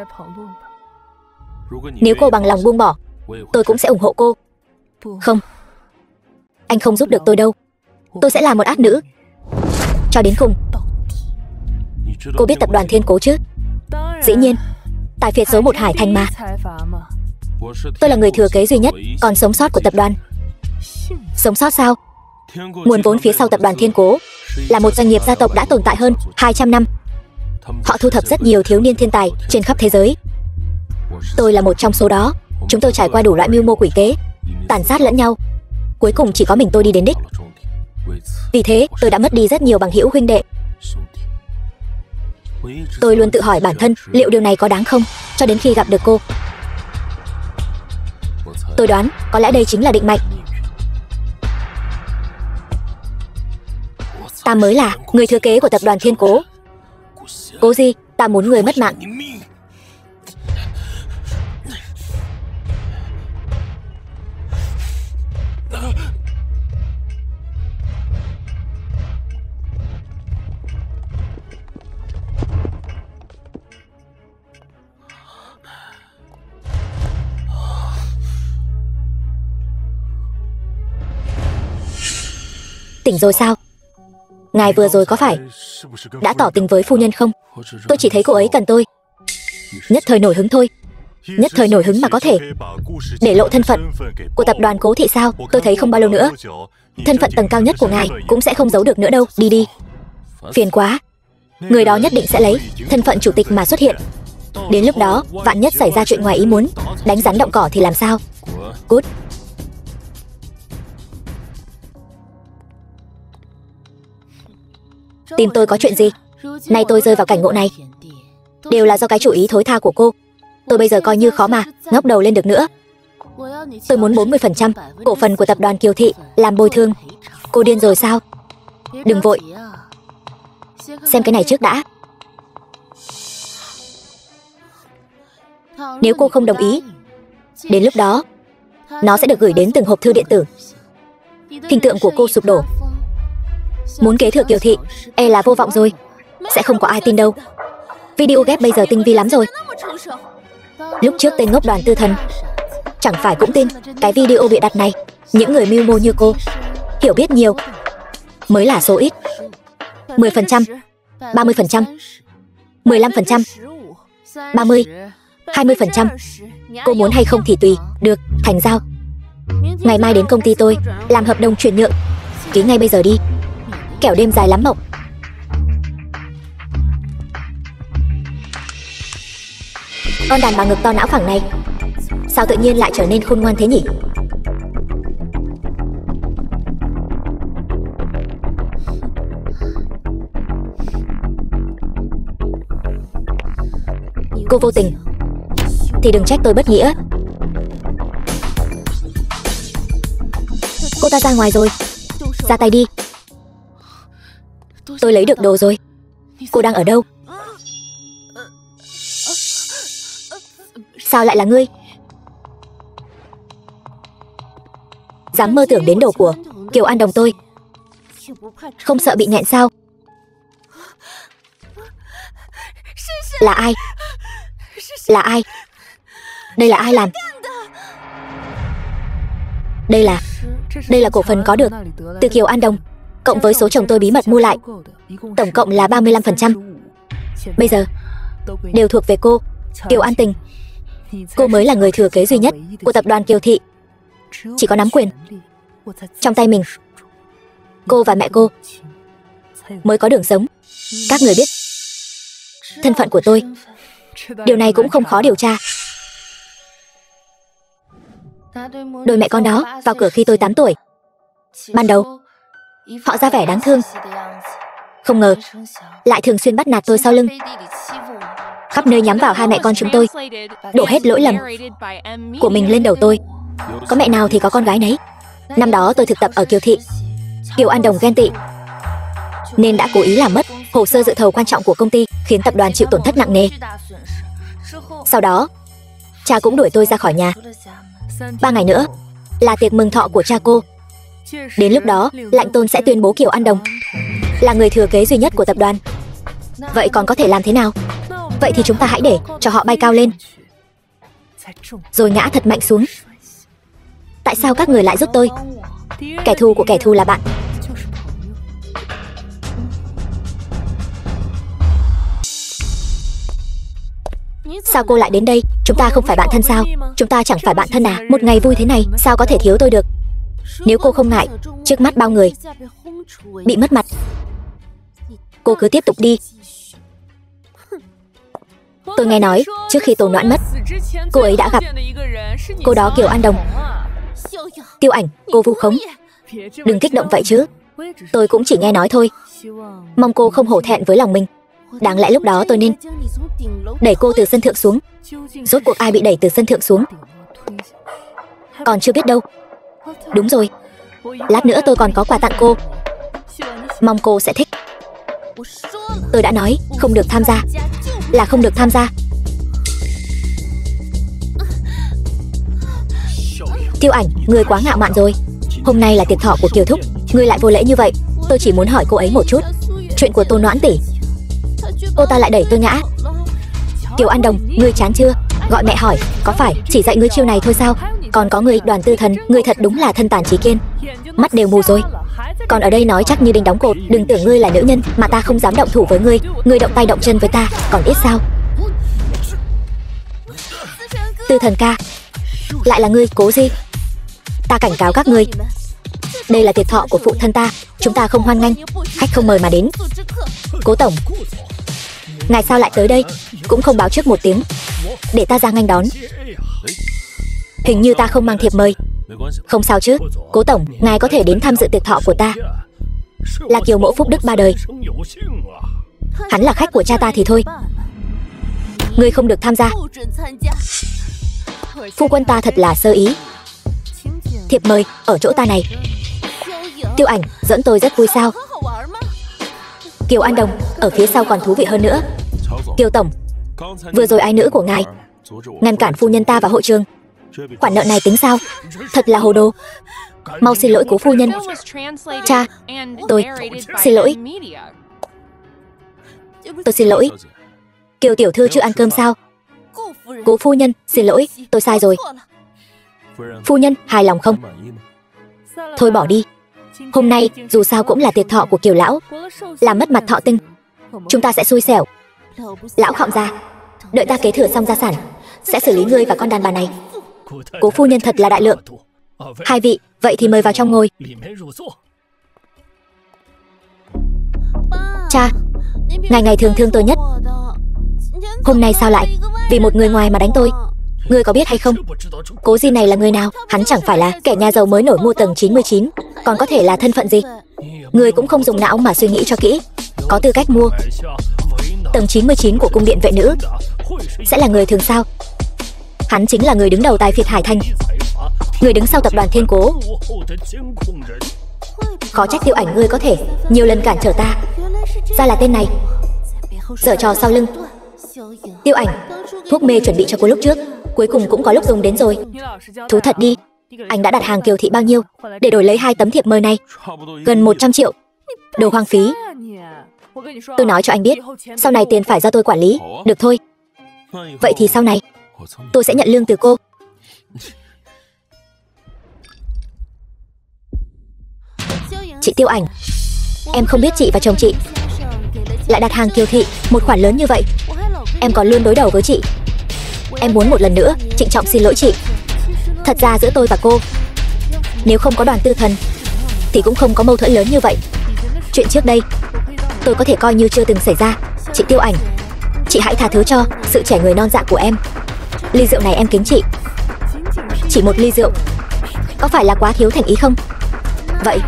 Nếu cô bằng lòng buông bỏ, tôi cũng sẽ ủng hộ cô. Không, anh không giúp được tôi đâu. Tôi sẽ là một ác nữ cho đến cùng. Cô biết tập đoàn Thiên Cố chứ? Dĩ nhiên, tài phiệt số 1 Hải Thành mà. Tôi là người thừa kế duy nhất còn sống sót của tập đoàn. Sống sót sao? Nguồn vốn phía sau tập đoàn Thiên Cố là một doanh nghiệp gia tộc đã tồn tại hơn 200 năm. Họ thu thập rất nhiều thiếu niên thiên tài trên khắp thế giới. Tôi là một trong số đó. Chúng tôi trải qua đủ loại mưu mô quỷ kế, tàn sát lẫn nhau. Cuối cùng chỉ có mình tôi đi đến đích. Vì thế tôi đã mất đi rất nhiều bằng hữu huynh đệ. Tôi luôn tự hỏi bản thân liệu điều này có đáng không, cho đến khi gặp được cô. Tôi đoán có lẽ đây chính là định mệnh. Ta mới là người thừa kế của tập đoàn Thiên Cố. Cố gì? Ta muốn người mất mạng. Tỉnh rồi sao? Ngài vừa rồi có phải đã tỏ tình với phu nhân không? Tôi chỉ thấy cô ấy cần tôi. Nhất thời nổi hứng thôi. Nhất thời nổi hứng mà có thể để lộ thân phận của tập đoàn Cố Thị sao? Tôi thấy không bao lâu nữa thân phận tầng cao nhất của ngài cũng sẽ không giấu được nữa đâu. Đi đi. Phiền quá. Người đó nhất định sẽ lấy thân phận chủ tịch mà xuất hiện. Đến lúc đó vạn nhất xảy ra chuyện ngoài ý muốn, đánh rắn động cỏ thì làm sao? Cút. Tìm tôi có chuyện gì? Nay tôi rơi vào cảnh ngộ này đều là do cái chủ ý thối tha của cô. Tôi bây giờ coi như khó mà ngóc đầu lên được nữa. Tôi muốn 40% cổ phần của tập đoàn Kiều Thị làm bồi thường. Cô điên rồi sao? Đừng vội. Xem cái này trước đã. Nếu cô không đồng ý, đến lúc đó nó sẽ được gửi đến từng hộp thư điện tử. Hình tượng của cô sụp đổ. Muốn kế thừa Kiều Thị e là vô vọng rồi. Sẽ không có ai tin đâu. Video ghép bây giờ tinh vi lắm rồi. Lúc trước tên ngốc Đoàn Tư Thần chẳng phải cũng tin cái video bịa đặt này. Những người mưu mô như cô, hiểu biết nhiều mới là số ít. 10%, 30%, 15%, 30, 20%. Cô muốn hay không thì tùy. Được, thành giao. Ngày mai đến công ty tôi làm hợp đồng chuyển nhượng. Ký ngay bây giờ đi, kẻo đêm dài lắm mộng. Con đàn bà ngực to não phẳng này sao tự nhiên lại trở nên khôn ngoan thế nhỉ? Cô vô tình thì đừng trách tôi bất nghĩa. Cô ta ra ngoài rồi. Ra tay đi. Tôi lấy được đồ rồi. Cô đang ở đâu? Sao lại là ngươi? Dám mơ tưởng đến đồ của Kiều An Đồng tôi, không sợ bị nghẹn sao? Là ai? Là ai? Đây là ai làm? Đây là cổ phần có được từ Kiều An Đồng, cộng với số chồng tôi bí mật mua lại. Tổng cộng là 35%. Bây giờ đều thuộc về cô, Kiều An Tình. Cô mới là người thừa kế duy nhất của tập đoàn Kiều Thị. Chỉ có nắm quyền trong tay mình, cô và mẹ cô mới có đường sống. Các người biết thân phận của tôi, điều này cũng không khó điều tra. Đôi mẹ con đó vào cửa khi tôi 8 tuổi. Ban đầu họ ra vẻ đáng thương, không ngờ lại thường xuyên bắt nạt tôi sau lưng, khắp nơi nhắm vào hai mẹ con chúng tôi, đổ hết lỗi lầm của mình lên đầu tôi. Có mẹ nào thì có con gái nấy. Năm đó tôi thực tập ở Kiều Thị. Kiều An Đồng ghen tị nên đã cố ý làm mất hồ sơ dự thầu quan trọng của công ty, khiến tập đoàn chịu tổn thất nặng nề. Sau đó cha cũng đuổi tôi ra khỏi nhà. 3 ngày nữa là tiệc mừng thọ của cha cô. Đến lúc đó Lạnh Tôn sẽ tuyên bố Kiều An Đồng là người thừa kế duy nhất của tập đoàn. Vậy còn có thể làm thế nào? Vậy thì chúng ta hãy để cho họ bay cao lên, rồi ngã thật mạnh xuống. Tại sao các người lại giúp tôi? Kẻ thù của kẻ thù là bạn. Sao cô lại đến đây? Chúng ta không phải bạn thân sao? Chúng ta chẳng phải bạn thân à? Một ngày vui thế này, sao có thể thiếu tôi được? Nếu cô không ngại, trước mắt bao người bị mất mặt, cô cứ tiếp tục đi. Tôi nghe nói, trước khi Tô Noãn mất, cô ấy đã gặp cô đó Kiều An Đồng. Tiêu Ảnh, cô vu khống. Đừng kích động vậy chứ. Tôi cũng chỉ nghe nói thôi. Mong cô không hổ thẹn với lòng mình. Đáng lẽ lúc đó tôi nên đẩy cô từ sân thượng xuống. Rốt cuộc ai bị đẩy từ sân thượng xuống? Còn chưa biết đâu. Đúng rồi, lát nữa tôi còn có quà tặng cô. Mong cô sẽ thích. Tôi đã nói không được tham gia là không được tham gia. Tiêu Ảnh, người quá ngạo mạn rồi. Hôm nay là tiệc thọ của Kiều Thúc, người lại vô lễ như vậy. Tôi chỉ muốn hỏi cô ấy một chút. Chuyện của Tô Noãn tỷ, cô ta lại đẩy tôi ngã. Kiều An Đồng, ngươi chán chưa? Gọi mẹ hỏi, có phải chỉ dạy ngươi chiêu này thôi sao? Còn có người Đoàn Tư Thần, ngươi thật đúng là thân tàn trí kiên. Mắt đều mù rồi. Còn ở đây nói chắc như đinh đóng cột. Đừng tưởng ngươi là nữ nhân mà ta không dám động thủ với ngươi. Ngươi động tay động chân với ta, còn ít sao? Tư Thần ca, lại là ngươi, Cố Di. Ta cảnh cáo các ngươi, đây là tiệc thọ của phụ thân ta, chúng ta không hoan nghênh, khách không mời mà đến. Cố tổng, ngài sao lại tới đây? Cũng không báo trước một tiếng, để ta ra nghênh đón. Hình như ta không mang thiệp mời. Không sao chứ, Cố tổng, ngài có thể đến tham dự tiệc thọ của ta. Là Kiều mẫu phúc đức ba đời. Hắn là khách của cha ta thì thôi. Ngươi không được tham gia. Phu quân ta thật là sơ ý. Thiệp mời ở chỗ ta này. Tiêu Ảnh, dẫn tôi rất vui sao? Kiều An Đồng, ở phía sau còn thú vị hơn nữa. Kiều tổng, vừa rồi ái nữ của ngài ngăn cản phu nhân ta vào hội trường. Khoản nợ này tính sao? Thật là hồ đồ. Mau xin lỗi Cố phu nhân. Cha, tôi xin lỗi. Tôi xin lỗi. Kiều tiểu thư chưa ăn cơm sao? Cố phu nhân, xin lỗi, tôi sai rồi. Phu nhân, hài lòng không? Thôi bỏ đi. Hôm nay, dù sao cũng là tiệc thọ của Kiều lão, làm mất mặt thọ tinh, chúng ta sẽ xui xẻo. Lão Khọng gia, đợi ta kế thừa xong gia sản, sẽ xử lý ngươi và con đàn bà này. Cố phu nhân thật là đại lượng. Hai vị, vậy thì mời vào trong ngồi. Cha, ngài ngày thường thương tôi nhất, hôm nay sao lại vì một người ngoài mà đánh tôi? Ngươi có biết hay không, Cố Di này là người nào? Hắn chẳng phải là kẻ nhà giàu mới nổi mua tầng 99, còn có thể là thân phận gì? Ngươi cũng không dùng não mà suy nghĩ cho kỹ. Có tư cách mua tầng 99 của cung điện vệ nữ sẽ là người thường sao? Hắn chính là người đứng đầu tài phiệt Hải Thành, người đứng sau tập đoàn Thiên Cố. Khó trách Tiêu Ảnh ngươi có thể nhiều lần cản trở ta. Ra là tên này giở trò sau lưng. Tiêu Ảnh, thuốc mê chuẩn bị cho cô lúc trước, cuối cùng cũng có lúc dùng đến rồi. Thú thật đi, anh đã đặt hàng Kiều thị bao nhiêu để đổi lấy 2 tấm thiệp mời này? Gần 100 triệu. Đồ hoang phí. Tôi nói cho anh biết, sau này tiền phải do tôi quản lý. Được thôi. Vậy thì sau này tôi sẽ nhận lương từ cô. Chị Tiêu Ảnh, em không biết chị và chồng chị lại đặt hàng Kiều thị một khoản lớn như vậy. Em còn luôn đối đầu với chị. Em muốn một lần nữa trịnh trọng xin lỗi chị. Thật ra giữa tôi và cô, nếu không có Đoàn Tư Thần thì cũng không có mâu thuẫn lớn như vậy. Chuyện trước đây tôi có thể coi như chưa từng xảy ra. Chị Tiêu Ảnh, chị hãy tha thứ cho sự trẻ người non dạ của em. Ly rượu này em kính chị. Chỉ một ly rượu có phải là quá thiếu thành ý không? Vậy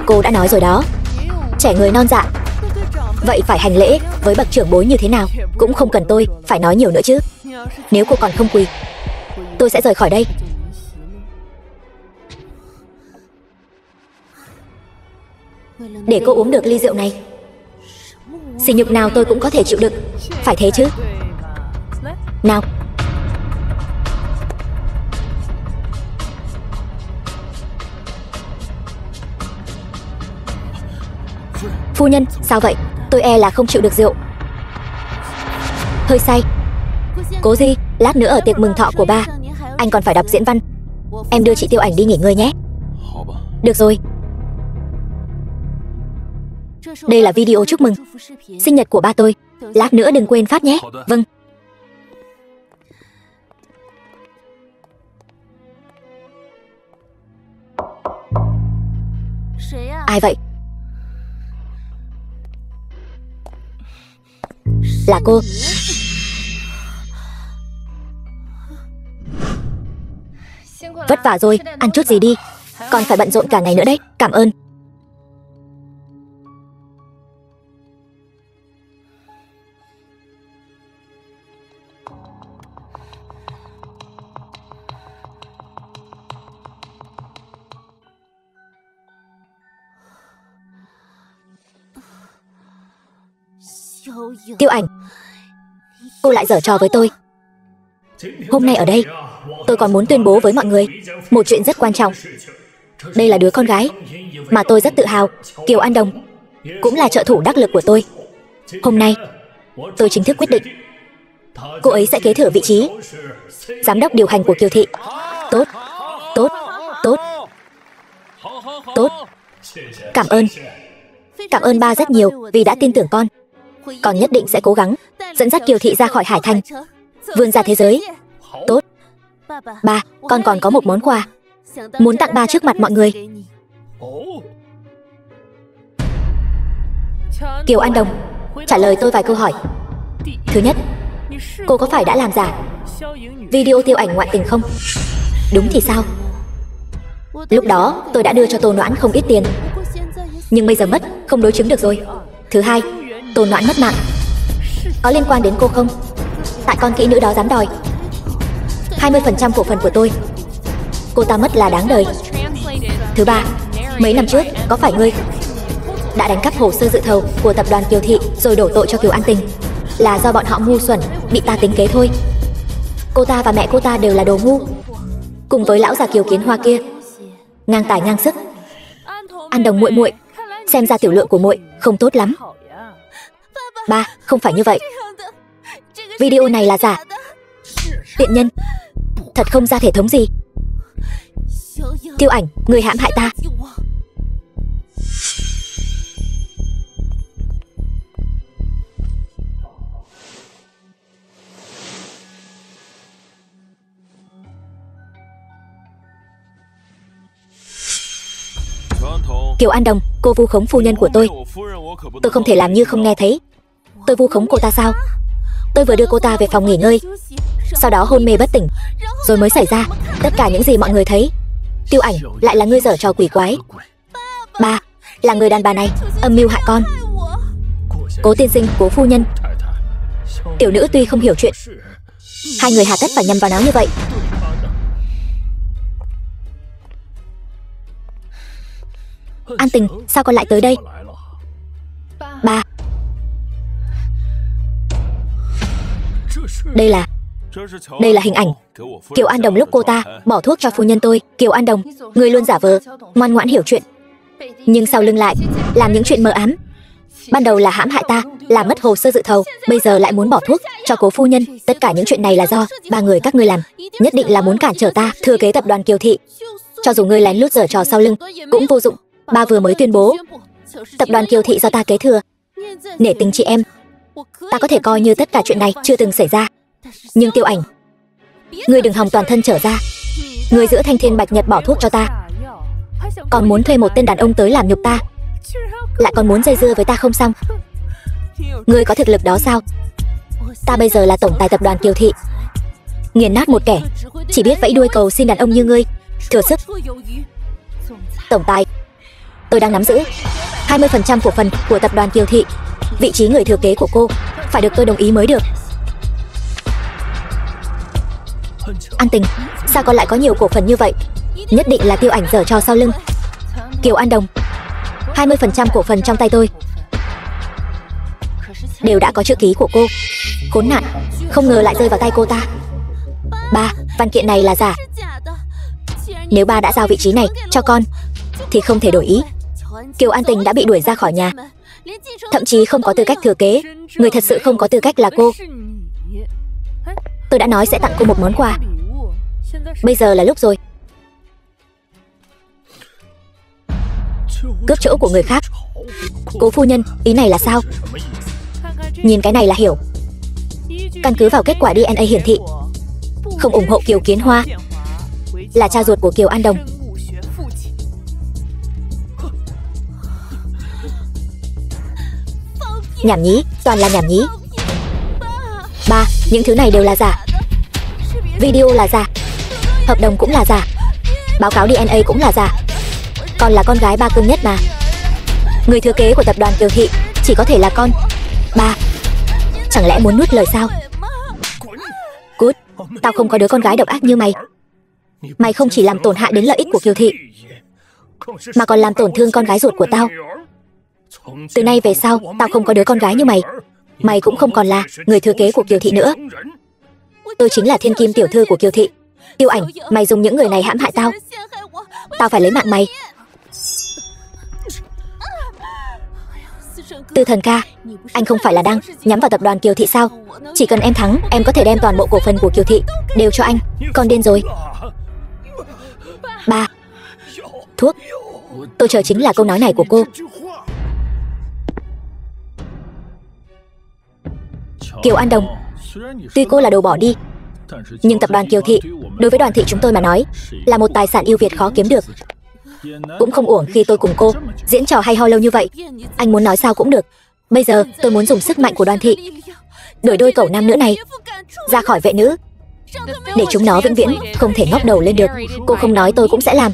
cô đã nói rồi đó, trẻ người non dạ, vậy phải hành lễ với bậc trưởng bối như thế nào? Cũng không cần tôi phải nói nhiều nữa chứ. Nếu cô còn không quỳ, tôi sẽ rời khỏi đây. Để cô uống được ly rượu này, sỉ nhục nào tôi cũng có thể chịu đựng. Phải thế chứ? Nào. Phu nhân, sao vậy? Tôi e là không chịu được rượu. Hơi say. Cố Di, lát nữa ở tiệc mừng thọ của ba, anh còn phải đọc diễn văn. Em đưa chị Tiêu Ảnh đi nghỉ ngơi nhé. Được rồi. Đây là video chúc mừng sinh nhật của ba tôi. Lát nữa đừng quên phát nhé. Vâng. Ai vậy? Là cô. Vất vả rồi, ăn chút gì đi. Còn phải bận rộn cả ngày nữa đấy. Cảm ơn. Tiêu Ảnh, cô lại giở trò với tôi. Hôm nay ở đây, tôi còn muốn tuyên bố với mọi người một chuyện rất quan trọng. Đây là đứa con gái mà tôi rất tự hào, Kiều An Đồng, cũng là trợ thủ đắc lực của tôi. Hôm nay, tôi chính thức quyết định cô ấy sẽ kế thừa vị trí giám đốc điều hành của Kiều Thị. Tốt, tốt, tốt, tốt. Cảm ơn. Cảm ơn ba rất nhiều vì đã tin tưởng con. Con nhất định sẽ cố gắng dẫn dắt Kiều Thị ra khỏi Hải Thành, vươn ra thế giới. Tốt. Ba, con còn có một món quà muốn tặng ba trước mặt mọi người. Kiều An Đồng, trả lời tôi vài câu hỏi. Thứ nhất, cô có phải đã làm giả video Tiêu Ảnh ngoại tình không? Đúng thì sao? Lúc đó tôi đã đưa cho Tô Noãn không ít tiền, nhưng bây giờ mất, không đối chứng được rồi. Thứ hai, Tô Noãn mất mạng có liên quan đến cô không? Tại con kỹ nữ đó dám đòi 20% cổ phần của tôi. Cô ta mất là đáng đời. Thứ ba, mấy năm trước có phải ngươi đã đánh cắp hồ sơ dự thầu của tập đoàn Kiều Thị rồi đổ tội cho Kiều An Tình? Là do bọn họ ngu xuẩn, bị ta tính kế thôi. Cô ta và mẹ cô ta đều là đồ ngu, cùng với lão già Kiều Kiến Hoa kia, ngang tài ngang sức. An Đồng muội muội, xem ra tiểu lượng của muội không tốt lắm. Ba, không phải như vậy. Video này là giả. Tiện nhân, thật không ra thể thống gì. Tiêu Ảnh, người hãm hại ta. Kiều An Đồng, cô vu khống phu nhân của tôi. Tôi không thể làm như không nghe thấy. Tôi vu khống cô ta sao? Tôi vừa đưa cô ta về phòng nghỉ ngơi, sau đó hôn mê bất tỉnh, rồi mới xảy ra tất cả những gì mọi người thấy. Tiêu Ảnh, lại là ngươi giở trò quỷ quái. Ba, là người đàn bà này âm mưu hại con. Cố tiên sinh, Cố phu nhân, tiểu nữ tuy không hiểu chuyện, hai người hà tất phải nhầm vào nó như vậy. An Tình, sao con lại tới đây? Ba, đây là hình ảnh Kiều An Đồng lúc cô ta bỏ thuốc cho phu nhân tôi. Kiều An Đồng, ngươi luôn giả vờ ngoan ngoãn hiểu chuyện, nhưng sau lưng lại làm những chuyện mờ ám. Ban đầu là hãm hại ta, làm mất hồ sơ dự thầu, bây giờ lại muốn bỏ thuốc cho Cố phu nhân. Tất cả những chuyện này là do ba người các ngươi làm, nhất định là muốn cản trở ta thừa kế tập đoàn Kiều Thị. Cho dù ngươi lén lút giở trò sau lưng cũng vô dụng. Ba vừa mới tuyên bố tập đoàn Kiều Thị do ta kế thừa. Nể tình chị em, ta có thể coi như tất cả chuyện này chưa từng xảy ra. Nhưng Tiêu Ảnh, ngươi đừng hòng toàn thân trở ra. Ngươi giữa thanh thiên bạch nhật bỏ thuốc cho ta, còn muốn thuê một tên đàn ông tới làm nhục ta, lại còn muốn dây dưa với ta không xong. Ngươi có thực lực đó sao? Ta bây giờ là tổng tài tập đoàn Kiều Thị, nghiền nát một kẻ chỉ biết vẫy đuôi cầu xin đàn ông như ngươi, thừa sức. Tổng tài, tôi đang nắm giữ 20% cổ phần của tập đoàn Kiều Thị. Vị trí người thừa kế của cô phải được tôi đồng ý mới được. An Tình, sao con lại có nhiều cổ phần như vậy? Nhất định là Tiêu Ảnh giở trò sau lưng. Kiều An Đồng, 20% cổ phần trong tay tôi đều đã có chữ ký của cô. Khốn nạn, không ngờ lại rơi vào tay cô ta. Ba, văn kiện này là giả. Nếu ba đã giao vị trí này cho con thì không thể đổi ý. Kiều An Tình đã bị đuổi ra khỏi nhà, thậm chí không có tư cách thừa kế. Người thật sự không có tư cách là cô. Tôi đã nói sẽ tặng cô một món quà, bây giờ là lúc rồi. Cướp chỗ của người khác. Cố phu nhân, ý này là sao? Nhìn cái này là hiểu. Căn cứ vào kết quả DNA hiển thị, không ủng hộ Kiều Kiến Hoa, là cha ruột của Kiều An Đồng. Nhảm nhí, toàn là nhảm nhí. Ba, những thứ này đều là giả. Video là giả, hợp đồng cũng là giả, báo cáo DNA cũng là giả. Con là con gái ba cưng nhất mà. Người thừa kế của tập đoàn Kiều Thị chỉ có thể là con. Ba, chẳng lẽ muốn nuốt lời sao? Cút, tao không có đứa con gái độc ác như mày. Mày không chỉ làm tổn hại đến lợi ích của Kiều Thị, mà còn làm tổn thương con gái ruột của tao. Từ nay về sau, tao không có đứa con gái như mày. Mày cũng không còn là người thừa kế của Kiều Thị nữa. Tôi chính là thiên kim tiểu thư của Kiều Thị. Tiêu Ảnh, mày dùng những người này hãm hại tao. Tao phải lấy mạng mày. Tư Thần ca, anh không phải là đang nhắm vào tập đoàn Kiều Thị sao? Chỉ cần em thắng, em có thể đem toàn bộ cổ phần của Kiều Thị đều cho anh. Con điên rồi. Ba, thuốc. Tôi chờ chính là câu nói này của cô. Kiều An Đồng, tuy cô là đồ bỏ đi, nhưng tập đoàn Kiều Thị đối với Đoàn Thị chúng tôi mà nói là một tài sản ưu việt khó kiếm được. Cũng không uổng khi tôi cùng cô diễn trò hay ho lâu như vậy. Anh muốn nói sao cũng được. Bây giờ tôi muốn dùng sức mạnh của Đoàn Thị đuổi đôi cẩu nam nữ này ra khỏi vệ nữ, để chúng nó vĩnh viễn không thể ngóc đầu lên được. Cô không nói tôi cũng sẽ làm.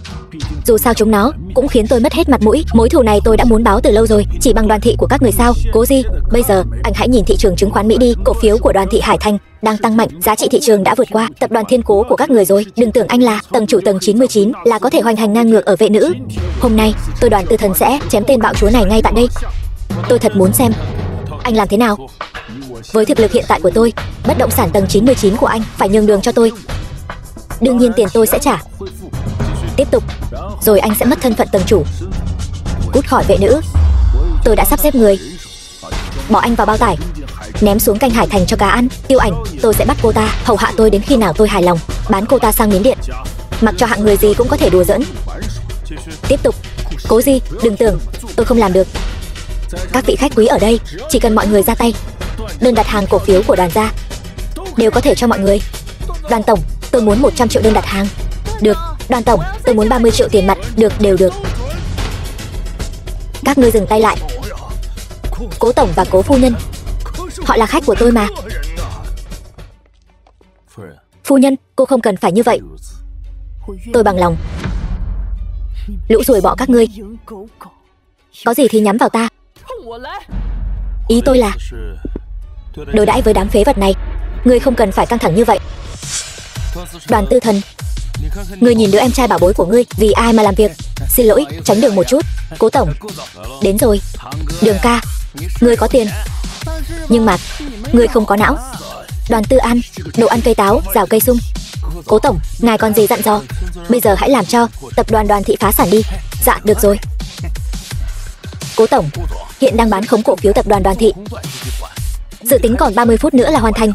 Dù sao chúng nó cũng khiến tôi mất hết mặt mũi. Mối thù này tôi đã muốn báo từ lâu rồi. Chỉ bằng Đoàn Thị của các người sao? Cố Di, bây giờ anh hãy nhìn thị trường chứng khoán Mỹ đi. Cổ phiếu của Đoàn Thị Hải Thành đang tăng mạnh, giá trị thị trường đã vượt qua tập đoàn Thiên Cố của các người rồi. Đừng tưởng anh là tầng chủ tầng 99 là có thể hoành hành ngang ngược ở vệ nữ. Hôm nay tôi Đoàn Tư Thần sẽ chém tên bạo chúa này ngay tại đây. Tôi thật muốn xem anh làm thế nào. Với thực lực hiện tại của tôi, bất động sản tầng 99 của anh phải nhường đường cho tôi. Đương nhiên tiền tôi sẽ trả. Tiếp tục, rồi anh sẽ mất thân phận tầng chủ. Cút khỏi vệ nữ. Tôi đã sắp xếp người bỏ anh vào bao tải, ném xuống canh Hải Thành cho cá ăn. Tiêu Ảnh, tôi sẽ bắt cô ta hầu hạ tôi đến khi nào tôi hài lòng, bán cô ta sang Miến Điện, mặc cho hạng người gì cũng có thể đùa giỡn. Tiếp tục. Cố Di, đừng tưởng tôi không làm được. Các vị khách quý ở đây, chỉ cần mọi người ra tay, đơn đặt hàng cổ phiếu của Đoàn gia đều có thể cho mọi người. Đoàn tổng, tôi muốn 100 triệu đơn đặt hàng. Được. Đoàn tổng, tôi muốn 30 triệu tiền mặt. Được, đều được. Các ngươi dừng tay lại. Cố tổng và cố phu nhân, họ là khách của tôi mà. Phu nhân, cô không cần phải như vậy. Tôi bằng lòng. Lũ ruồi bọ các ngươi, có gì thì nhắm vào ta. Ý tôi là đối đãi với đám phế vật này, ngươi không cần phải căng thẳng như vậy. Đoàn Tư Thần, ngươi nhìn đứa em trai bảo bối của ngươi vì ai mà làm việc. Xin lỗi, tránh đường một chút. Cố tổng, đến rồi. Đường ca, ngươi có tiền, nhưng mà ngươi không có não. Đoàn Tư An, đồ ăn cây táo, rào cây sung. Cố tổng, ngài còn gì dặn dò? Bây giờ hãy làm cho tập đoàn Đoàn Thị phá sản đi. Dạ, được rồi. Cố tổng, hiện đang bán khống cổ phiếu tập đoàn Đoàn Thị. Dự tính còn 30 phút nữa là hoàn thành.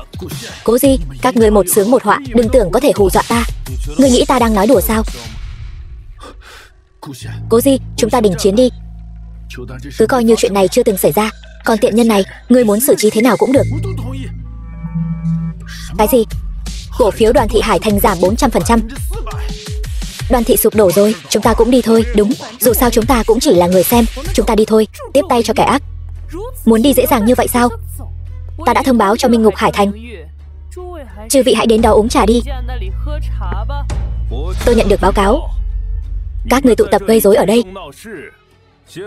Cố Di, các ngươi một sướng một họa, đừng tưởng có thể hù dọa ta. Ngươi nghĩ ta đang nói đùa sao? Cố Di, chúng ta đình chiến đi. Cứ coi như chuyện này chưa từng xảy ra. Còn tiện nhân này, ngươi muốn xử trí thế nào cũng được. Cái gì? Cổ phiếu Đoàn Thị Hải Thành giảm 400%. Đoàn Thị sụp đổ rồi, chúng ta cũng đi thôi. Đúng, dù sao chúng ta cũng chỉ là người xem. Chúng ta đi thôi, tiếp tay cho kẻ ác. Muốn đi dễ dàng như vậy sao? Ta đã thông báo cho Minh Ngục Hải Thành. Chư vị hãy đến đó uống trà đi. Tôi nhận được báo cáo các người tụ tập gây rối ở đây.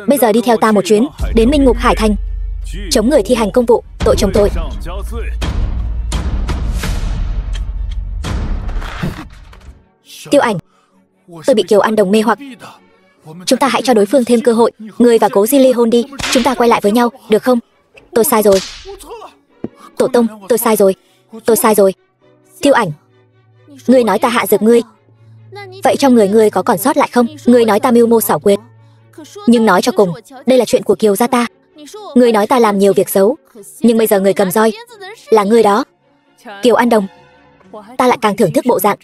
Bây giờ đi theo ta một chuyến đến Minh Ngục Hải Thành, chống người thi hành công vụ, tội chồng tội. Tiêu Ảnh, tôi bị Kiều An Đồng mê hoặc. Chúng ta hãy cho đối phương thêm cơ hội. Ngươi và Cố Di ly hôn đi, chúng ta quay lại với nhau, được không? Tôi sai rồi. Tổ tông, tôi sai rồi. Tôi sai rồi. Tiêu Ảnh, ngươi nói ta hạ dược ngươi, vậy trong người ngươi có còn sót lại không? Ngươi nói ta mưu mô xảo quyệt, nhưng nói cho cùng, đây là chuyện của Kiều gia ta. Ngươi nói ta làm nhiều việc xấu, nhưng bây giờ người cầm roi là ngươi đó. Kiều An Đồng, ta lại càng thưởng thức bộ dạng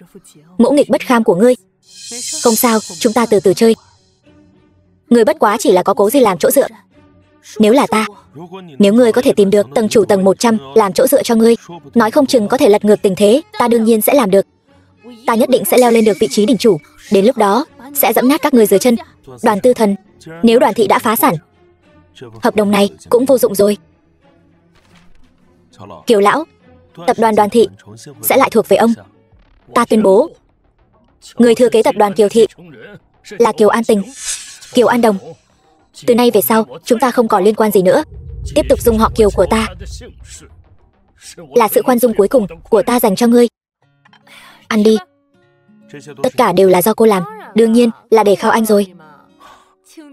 ngỗ nghịch bất kham của ngươi. Không sao, chúng ta từ từ chơi. Ngươi bất quá chỉ là có Cố Di làm chỗ dựa. Nếu là ta, nếu ngươi có thể tìm được tầng chủ tầng 100 làm chỗ dựa cho ngươi, nói không chừng có thể lật ngược tình thế. Ta đương nhiên sẽ làm được. Ta nhất định sẽ leo lên được vị trí đỉnh chủ. Đến lúc đó sẽ giẫm nát các ngươi dưới chân. Đoàn Tư Thần, nếu Đoàn Thị đã phá sản, hợp đồng này cũng vô dụng rồi. Kiều lão, tập đoàn Đoàn Thị sẽ lại thuộc về ông. Ta tuyên bố, người thừa kế tập đoàn Kiều Thị là Kiều An Tình, Kiều An Đồng. Từ nay về sau, chúng ta không còn liên quan gì nữa. Tiếp tục dùng họ Kiều của ta là sự khoan dung cuối cùng của ta dành cho ngươi. Ăn đi. Tất cả đều là do cô làm, đương nhiên là để khao anh rồi.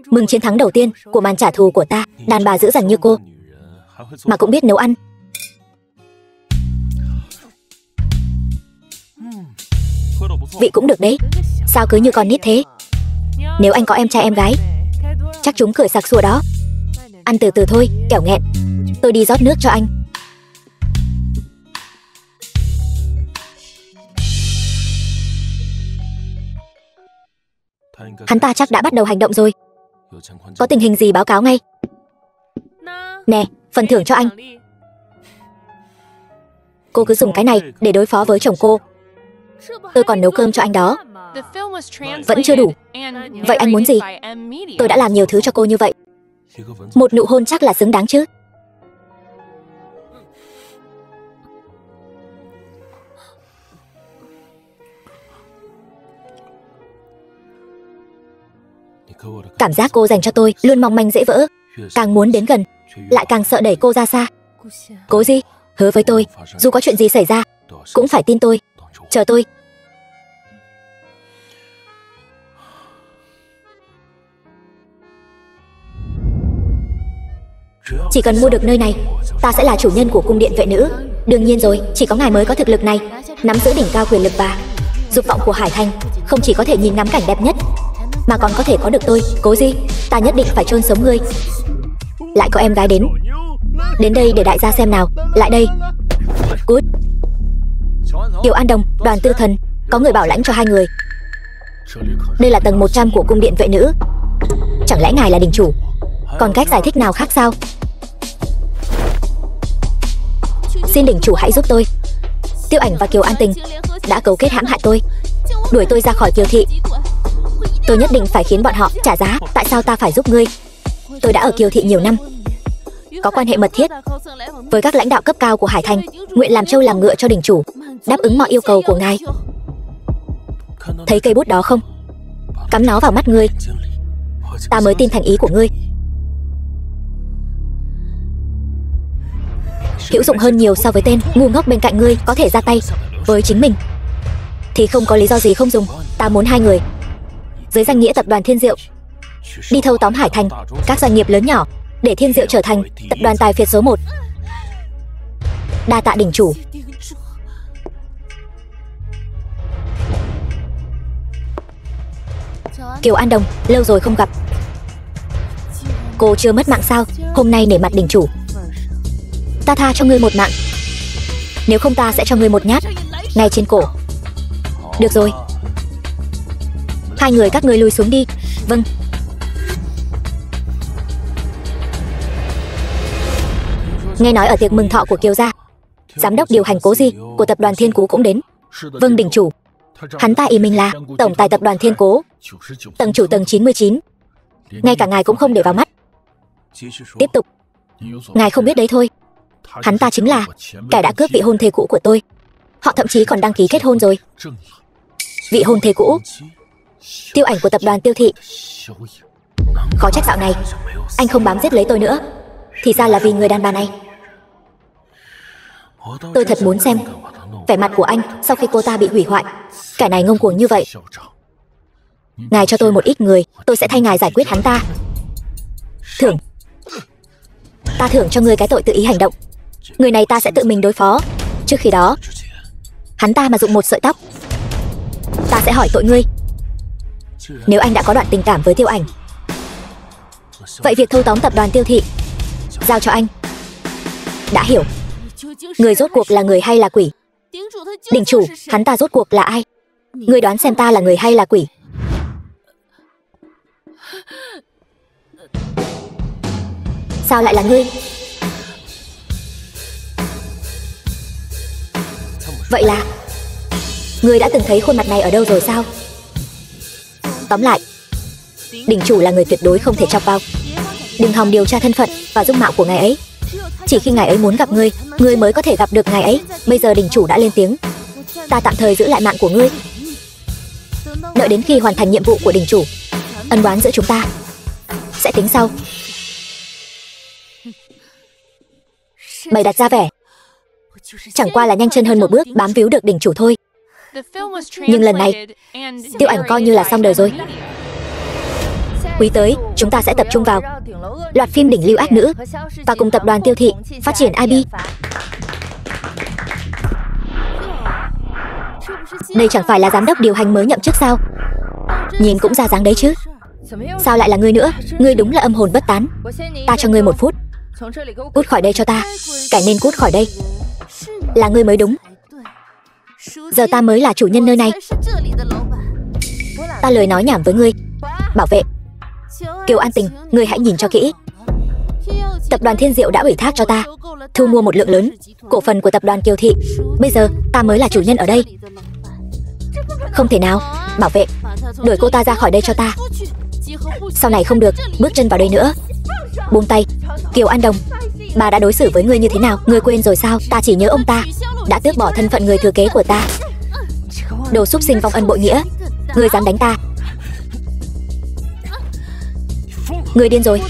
Mừng chiến thắng đầu tiên của màn trả thù của ta. Đàn bà dữ dằn như cô mà cũng biết nấu ăn. Vị cũng được đấy. Sao cứ như con nít thế? Nếu anh có em trai em gái, chắc chúng cười sặc sụa đó. Ăn từ từ thôi, kẻo nghẹn. Tôi đi rót nước cho anh. Hắn ta chắc đã bắt đầu hành động rồi. Có tình hình gì báo cáo ngay. Nè, phần thưởng cho anh. Cô cứ dùng cái này để đối phó với chồng cô. Tôi còn nấu cơm cho anh đó. Vẫn chưa đủ. Vậy anh muốn gì? Tôi đã làm nhiều thứ cho cô như vậy. Một nụ hôn chắc là xứng đáng chứ. Cảm giác cô dành cho tôi luôn mong manh dễ vỡ. Càng muốn đến gần, lại càng sợ đẩy cô ra xa. Cố Di, hứa với tôi, dù có chuyện gì xảy ra, cũng phải tin tôi. Chờ tôi. Chỉ cần mua được nơi này, ta sẽ là chủ nhân của cung điện vệ nữ. Đương nhiên rồi, chỉ có ngài mới có thực lực này, nắm giữ đỉnh cao quyền lực và dục vọng của Hải Thành. Không chỉ có thể nhìn ngắm cảnh đẹp nhất, mà còn có thể có được tôi. Cố Di, ta nhất định phải chôn sống ngươi. Lại có em gái đến. Đến đây để đại gia xem nào. Lại đây. Cút. Kiều An Đồng, Đoàn Tư Thần, có người bảo lãnh cho hai người. Đây là tầng 100 của cung điện vệ nữ. Chẳng lẽ ngài là đình chủ? Còn cách giải thích nào khác sao? Xin đình chủ hãy giúp tôi. Tiêu Ảnh và Kiều An Tình đã cấu kết hãm hại tôi, đuổi tôi ra khỏi Kiều Thị. Tôi nhất định phải khiến bọn họ trả giá. Tại sao ta phải giúp ngươi? Tôi đã ở Kiều Thị nhiều năm, có quan hệ mật thiết với các lãnh đạo cấp cao của Hải Thành, nguyện làm trâu làm ngựa cho đình chủ, đáp ứng mọi yêu cầu của ngài. Thấy cây bút đó không? Cắm nó vào mắt ngươi, ta mới tin thành ý của ngươi. Hữu dụng hơn nhiều so với tên ngu ngốc bên cạnh ngươi. Có thể ra tay với chính mình thì không có lý do gì không dùng. Ta muốn hai người dưới danh nghĩa tập đoàn Thiên Diệu đi thâu tóm Hải Thành, các doanh nghiệp lớn nhỏ, để Thiên Diệu trở thành tập đoàn tài phiệt số 1. Đa tạ đình chủ. Kiều An Đồng, lâu rồi không gặp. Cô chưa mất mạng sao? Hôm nay nể mặt đình chủ, ta tha cho ngươi một mạng. Nếu không ta sẽ cho ngươi một nhát ngay trên cổ. Được rồi, hai người các ngươi lui xuống đi. Vâng. Nghe nói ở tiệc mừng thọ của Kiều gia, giám đốc điều hành Cố Di của tập đoàn Thiên Cú cũng đến. Vâng đình chủ. Hắn ta ý mình là tổng tài tập đoàn Thiên Cố, tầng chủ tầng 99. Ngay cả ngài cũng không để vào mắt. Tiếp tục. Ngài không biết đấy thôi, hắn ta chính là kẻ đã cướp vị hôn thê cũ của tôi. Họ thậm chí còn đăng ký kết hôn rồi. Vị hôn thê cũ, Tiêu Ảnh của tập đoàn Tiêu Thị. Khó trách dạo này anh không bám giết lấy tôi nữa, thì ra là vì người đàn bà này. Tôi thật muốn xem vẻ mặt của anh sau khi cô ta bị hủy hoại. Kẻ này ngông cuồng như vậy. Ngài cho tôi một ít người, tôi sẽ thay ngài giải quyết hắn ta. Thưởng. Ta thưởng cho ngươi cái tội tự ý hành động. Người này ta sẽ tự mình đối phó. Trước khi đó, hắn ta mà dụng một sợi tóc, ta sẽ hỏi tội ngươi. Nếu anh đã có đoạn tình cảm với Tiêu Ảnh, vậy việc thâu tóm tập đoàn Tiêu Thị giao cho anh. Đã hiểu. Người rốt cuộc là người hay là quỷ? Đình chủ, hắn ta rốt cuộc là ai? Ngươi đoán xem ta là người hay là quỷ? Sao lại là ngươi? Vậy là ngươi đã từng thấy khuôn mặt này ở đâu rồi sao? Tóm lại, đình chủ là người tuyệt đối không thể chọc vào. Đừng hòng điều tra thân phận và dung mạo của ngài ấy. Chỉ khi ngài ấy muốn gặp ngươi mới có thể gặp được ngài ấy. Bây giờ đình chủ đã lên tiếng, ta tạm thời giữ lại mạng của ngươi. Đợi đến khi hoàn thành nhiệm vụ của đình chủ, ân oán giữa chúng ta sẽ tính sau. Bày đặt ra vẻ chẳng qua là nhanh chân hơn một bước bám víu được đình chủ thôi. Nhưng lần này Tiêu Ảnh coi như là xong đời rồi. Quý tới, chúng ta sẽ tập trung vào loạt phim đỉnh lưu ác nữ và cùng tập đoàn Tiêu Thị phát triển IP. Đây chẳng phải là giám đốc điều hành mới nhậm chức sao? Nhìn cũng ra dáng đấy chứ. Sao lại là ngươi nữa? Ngươi đúng là âm hồn bất tán. Ta cho ngươi 1 phút. Cút khỏi đây cho ta. Kẻ nên cút khỏi đây là ngươi mới đúng. Giờ ta mới là chủ nhân nơi này. Ta lười nói nhảm với ngươi. Bảo vệ Kiều An Tình, ngươi hãy nhìn cho kỹ. Tập đoàn Thiên Diệu đã ủy thác cho ta thu mua một lượng lớn cổ phần của tập đoàn Kiều Thị. Bây giờ ta mới là chủ nhân ở đây. Không thể nào. Bảo vệ, đuổi cô ta ra khỏi đây cho ta. Sau này không được bước chân vào đây nữa. Buông tay. Kiều An Đồng, bà đã đối xử với ngươi như thế nào? Ngươi quên rồi sao? Ta chỉ nhớ ông ta đã tước bỏ thân phận người thừa kế của ta. Đồ súc sinh vong ân bội nghĩa. Ngươi dám đánh ta? Ngươi điên rồi.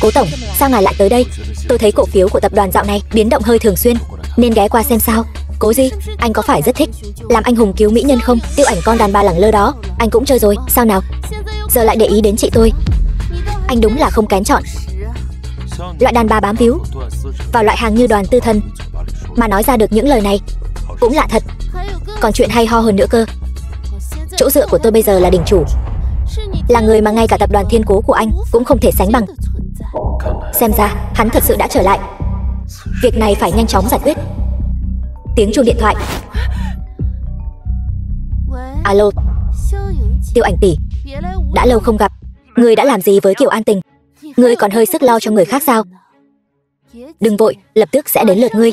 Cố tổng, sao ngài lại tới đây? Tôi thấy cổ phiếu của tập đoàn dạo này biến động hơi thường xuyên, nên ghé qua xem sao. Cố gì? Anh có phải rất thích làm anh hùng cứu mỹ nhân không? Tiêu Ảnh con đàn bà lẳng lơ đó anh cũng chơi rồi. Sao nào? Giờ lại để ý đến chị tôi. Anh đúng là không kén chọn. Loại đàn bà bám víu vào loại hàng như Đoàn Tư Thần mà nói ra được những lời này cũng lạ thật. Còn chuyện hay ho hơn nữa cơ. Chỗ dựa của tôi bây giờ là đình chủ, là người mà ngay cả tập đoàn Thiên Cố của anh cũng không thể sánh bằng. Xem ra hắn thật sự đã trở lại. Việc này phải nhanh chóng giải quyết. Tiếng chuông điện thoại. Alo, Tiêu Ảnh tỷ, đã lâu không gặp. Ngươi đã làm gì với Kiều An Tình? Ngươi còn hơi sức lo cho người khác sao? Đừng vội, lập tức sẽ đến lượt ngươi.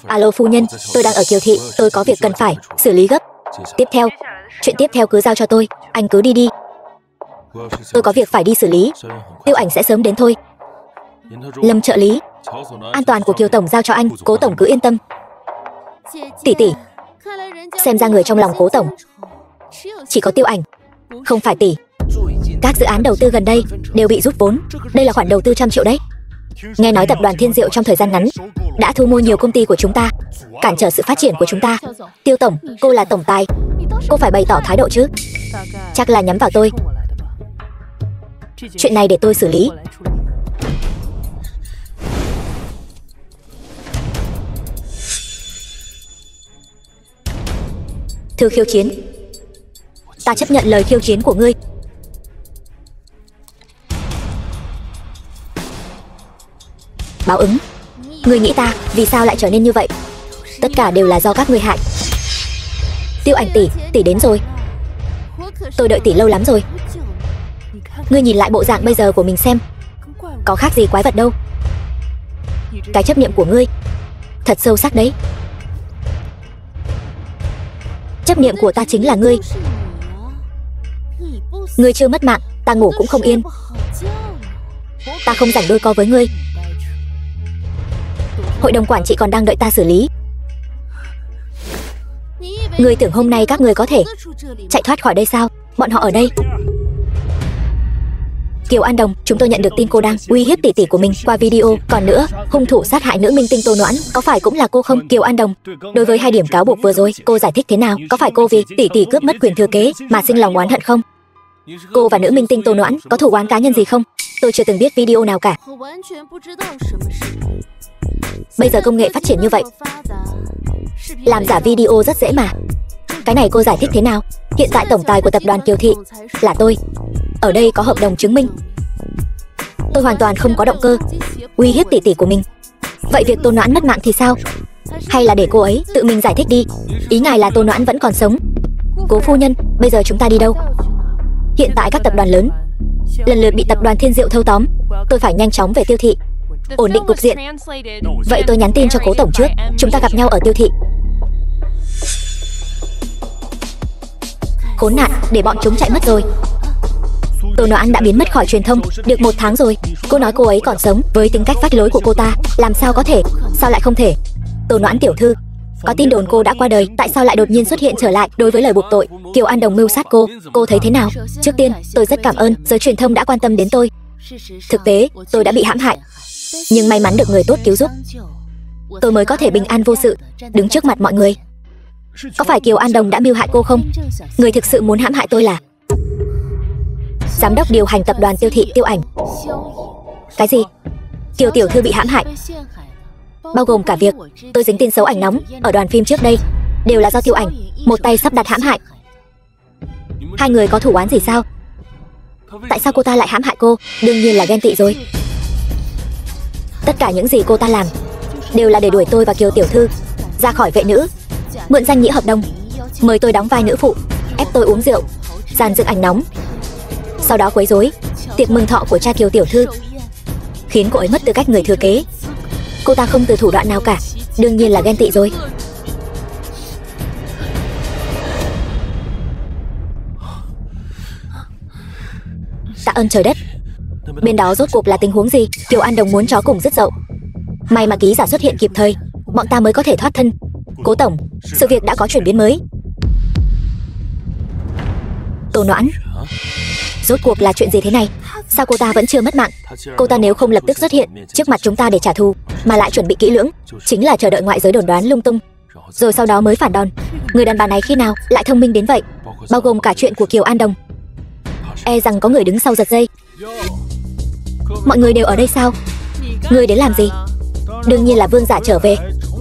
Alo phu nhân, tôi đang ở Kiều Thị, tôi có việc cần phải xử lý gấp. Chuyện tiếp theo cứ giao cho tôi, anh cứ đi đi. Tôi có việc phải đi xử lý. Tiêu Ảnh sẽ sớm đến thôi. Lâm trợ lý, an toàn của Kiều tổng giao cho anh, Cố tổng cứ yên tâm. Tỷ tỷ, xem ra người trong lòng Cố tổng chỉ có Tiêu Ảnh, không phải tỷ. Các dự án đầu tư gần đây đều bị rút vốn. Đây là khoản đầu tư 100 triệu đấy. Nghe nói tập đoàn Thiên Diệu trong thời gian ngắn đã thu mua nhiều công ty của chúng ta, cản trở sự phát triển của chúng ta. Tiêu tổng, cô là tổng tài, cô phải bày tỏ thái độ chứ. Chắc là nhắm vào tôi. Chuyện này để tôi xử lý. Thư khiêu chiến. Ta chấp nhận lời khiêu chiến của ngươi. Báo ứng. Ngươi nghĩ ta vì sao lại trở nên như vậy? Tất cả đều là do các ngươi hại. Tiêu Ảnh tỷ, tỷ đến rồi. Tôi đợi tỷ lâu lắm rồi. Ngươi nhìn lại bộ dạng bây giờ của mình xem, có khác gì quái vật đâu. Cái chấp niệm của ngươi thật sâu sắc đấy. Chấp niệm của ta chính là ngươi. Ngươi chưa mất mạng, ta ngủ cũng không yên. Ta không rảnh đôi co với ngươi. Hội đồng quản trị còn đang đợi ta xử lý. Ngươi tưởng hôm nay các ngươi có thể chạy thoát khỏi đây sao? Bọn họ ở đây. Kiều An Đồng, chúng tôi nhận được tin cô đang uy hiếp tỷ tỷ của mình qua video. Còn nữa, hung thủ sát hại nữ minh tinh Tô Noãn có phải cũng là cô không? Kiều An Đồng, đối với 2 điểm cáo buộc vừa rồi, cô giải thích thế nào? Có phải cô vì tỷ tỷ cướp mất quyền thừa kế mà sinh lòng oán hận không? Cô và nữ minh tinh Tô Noãn có thù oán cá nhân gì không? Tôi chưa từng biết video nào cả. Bây giờ công nghệ phát triển như vậy, làm giả video rất dễ mà. Cái này cô giải thích thế nào? Hiện tại tổng tài của tập đoàn Kiều Thị là tôi. Ở đây có hợp đồng chứng minh. Tôi hoàn toàn không có động cơ uy hiếp tỷ tỷ của mình. Vậy việc Tô Noãn mất mạng thì sao? Hay là để cô ấy tự mình giải thích đi. Ý ngài là Tô Noãn vẫn còn sống. Cố phu nhân, bây giờ chúng ta đi đâu? Hiện tại các tập đoàn lớn lần lượt bị tập đoàn Thiên Diệu thâu tóm. Tôi phải nhanh chóng về Tiêu Thị, ổn định cục diện. Vậy tôi nhắn tin cho Cố tổng trước. Chúng ta gặp nhau ở Tiêu Thị. Khốn nạn, để bọn chúng chạy mất rồi. Tô Noãn đã biến mất khỏi truyền thông được 1 tháng rồi. Cô nói cô ấy còn sống. Với tính cách phách lối của cô ta, làm sao có thể? Sao lại không thể? Tô Noãn tiểu thư, có tin đồn cô đã qua đời, tại sao lại đột nhiên xuất hiện trở lại? Đối với lời buộc tội Kiều An Đồng mưu sát cô thấy thế nào? Trước tiên, tôi rất cảm ơn giới truyền thông đã quan tâm đến tôi. Thực tế, tôi đã bị hãm hại, nhưng may mắn được người tốt cứu giúp, tôi mới có thể bình an vô sự đứng trước mặt mọi người. Có phải Kiều An Đồng đã mưu hại cô không? Người thực sự muốn hãm hại tôi là giám đốc điều hành tập đoàn Tiêu Thị Tiêu Ảnh. Cái gì? Kiều tiểu thư bị hãm hại, bao gồm cả việc tôi dính tin xấu ảnh nóng ở đoàn phim trước đây, đều là do Tiêu Ảnh một tay sắp đặt hãm hại. Hai người có thủ oán gì sao? Tại sao cô ta lại hãm hại cô? Đương nhiên là ghen tị rồi. Tất cả những gì cô ta làm đều là để đuổi tôi và Kiều tiểu thư ra khỏi vệ nữ, mượn danh nghĩa hợp đồng mời tôi đóng vai nữ phụ, ép tôi uống rượu, dàn dựng ảnh nóng, sau đó quấy rối tiệc mừng thọ của cha Kiều tiểu thư, khiến cô ấy mất tư cách người thừa kế. Cô ta không từ thủ đoạn nào cả, đương nhiên là ghen tị rồi. Tạ ơn trời đất. Bên đó rốt cuộc là tình huống gì? Kiều An Đồng muốn chó cùng rứt dậu. May mà ký giả xuất hiện kịp thời, bọn ta mới có thể thoát thân. Cố tổng, sự việc đã có chuyển biến mới. Tô Noãn, rốt cuộc là chuyện gì thế này? Sao cô ta vẫn chưa mất mạng? Cô ta nếu không lập tức xuất hiện trước mặt chúng ta để trả thù, mà lại chuẩn bị kỹ lưỡng, chính là chờ đợi ngoại giới đồn đoán lung tung, rồi sau đó mới phản đòn. Người đàn bà này khi nào lại thông minh đến vậy? Bao gồm cả chuyện của Kiều An Đồng. E rằng có người đứng sau giật dây. Mọi người đều ở đây sao? Ngươi đến làm gì? Đương nhiên là vương giả trở về,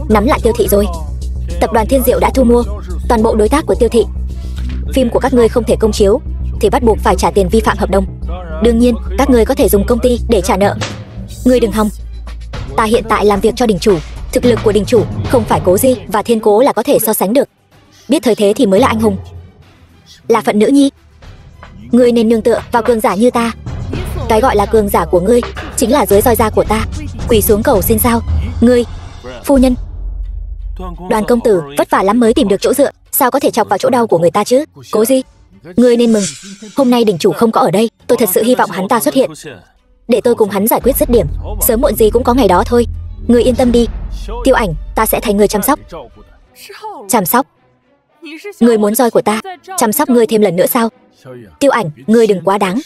nắm lại Tiêu Thị rồi. Tập đoàn Thiên Diệu đã thu mua toàn bộ đối tác của Tiêu Thị. Phim của các ngươi không thể công chiếu thì bắt buộc phải trả tiền vi phạm hợp đồng. Đương nhiên, các ngươi có thể dùng công ty để trả nợ. Ngươi đừng hòng. Ta hiện tại làm việc cho đình chủ, thực lực của đình chủ không phải Cố Di và Thiên Cố là có thể so sánh được. Biết thời thế thì mới là anh hùng, là phận nữ nhi. Ngươi nên nương tựa vào cường giả như ta. Cái gọi là cường giả của ngươi chính là dưới roi da của ta, quỳ xuống cầu xin sao? Ngươi, phu nhân, Đoàn công tử vất vả lắm mới tìm được chỗ dựa, sao có thể chọc vào chỗ đau của người ta chứ? Cố Di, ngươi nên mừng. Hôm nay đình chủ không có ở đây, tôi thật sự hy vọng hắn ta xuất hiện, để tôi cùng hắn giải quyết dứt điểm. Sớm muộn gì cũng có ngày đó thôi. Ngươi yên tâm đi, Tiêu Ảnh, ta sẽ thay ngươi chăm sóc. Chăm sóc? Ngươi muốn roi của ta chăm sóc ngươi thêm lần nữa sao? Tiêu Ảnh, ngươi đừng quá đáng.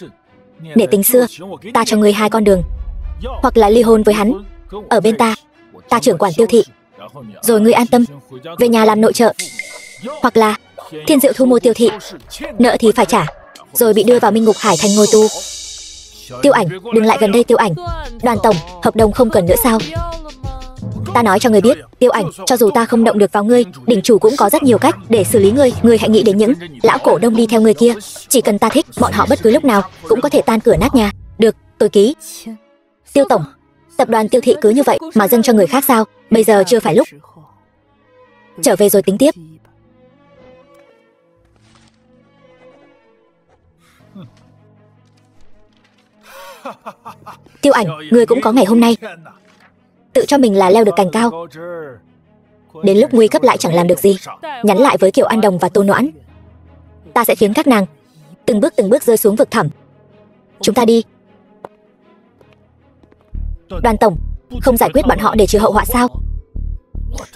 Nể tình xưa, ta cho ngươi 2 con đường. Hoặc là ly hôn với hắn, ở bên ta trưởng quản Tiêu Thị, rồi ngươi an tâm về nhà làm nội trợ. Hoặc là Thiên Diệu thu mua Tiêu Thị, nợ thì phải trả, rồi bị đưa vào Minh Ngục Hải thành ngồi tù. Tiêu Ảnh, đừng lại gần đây. Tiêu Ảnh, Đoàn tổng, hợp đồng không cần nữa sao? Ta nói cho ngươi biết, Tiêu Ảnh, cho dù ta không động được vào ngươi, đỉnh chủ cũng có rất nhiều cách để xử lý ngươi. Ngươi hãy nghĩ đến những lão cổ đông đi theo ngươi kia, chỉ cần ta thích, bọn họ bất cứ lúc nào cũng có thể tan cửa nát nhà. Được, tôi ký. Tiêu tổng, tập đoàn Tiêu Thị cứ như vậy mà dâng cho người khác sao? Bây giờ chưa phải lúc. Trở về rồi tính tiếp. Tiêu Ảnh, ngươi cũng có ngày hôm nay. Tự cho mình là leo được cành cao, đến lúc nguy cấp lại chẳng làm được gì. Nhắn lại với Kiều An Đồng và Tô Noãn, ta sẽ khiến các nàng từng bước rơi xuống vực thẳm. Chúng ta đi. Đoàn tổng, không giải quyết bọn họ để trừ hậu họa sao?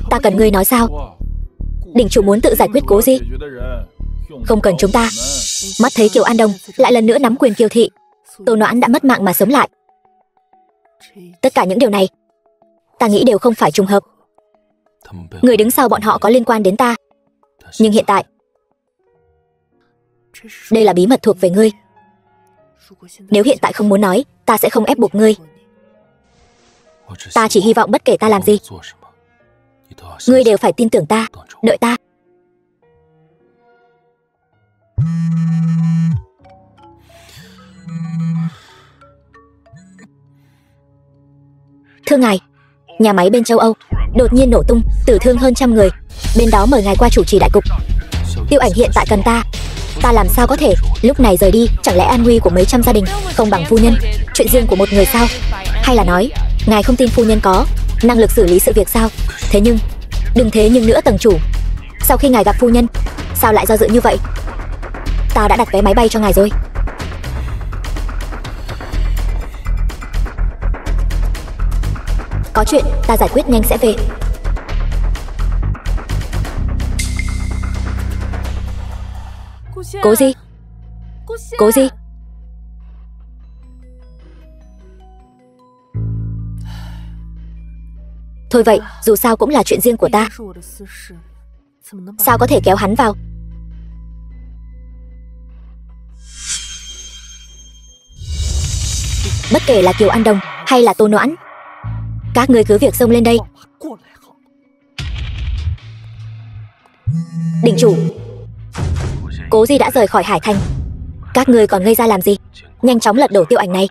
Ta cần ngươi nói sao? Đỉnh chủ muốn tự giải quyết Cố Di, không cần chúng ta. Mắt thấy Kiều An Đồng lại lần nữa nắm quyền Kiều Thị, Tô Noãn đã mất mạng mà sống lại. Tất cả những điều này ta nghĩ đều không phải trùng hợp. Người đứng sau bọn họ có liên quan đến ta, nhưng hiện tại đây là bí mật thuộc về ngươi. Nếu hiện tại không muốn nói, ta sẽ không ép buộc ngươi. Ta chỉ hy vọng bất kể ta làm gì, ngươi đều phải tin tưởng ta, đợi ta. Thưa ngài, nhà máy bên châu Âu đột nhiên nổ tung, tử thương hơn 100 người. Bên đó mời ngài qua chủ trì đại cục. Tiêu Ảnh hiện tại cần ta làm sao có thể lúc này rời đi? Chẳng lẽ an nguy của mấy trăm gia đình không bằng phu nhân chuyện riêng của một người sao? Hay là nói ngài không tin phu nhân có năng lực xử lý sự việc sao? Thế nhưng đừng thế nhưng nữa, tầng chủ, sau khi ngài gặp phu nhân sao lại do dự như vậy? Ta đã đặt vé máy bay cho ngài rồi. Có chuyện ta giải quyết nhanh sẽ về. Cố Di. Cố Di. Thôi vậy, dù sao cũng là chuyện riêng của ta. Sao có thể kéo hắn vào? Bất kể là Kiều An Đồng hay là Tô Noãn, các ngươi cứ việc xông lên đây. Đỉnh chủ, Cố Di đã rời khỏi Hải Thành. Các ngươi còn ngây ra làm gì? Nhanh chóng lật đổ Tiêu Ảnh này.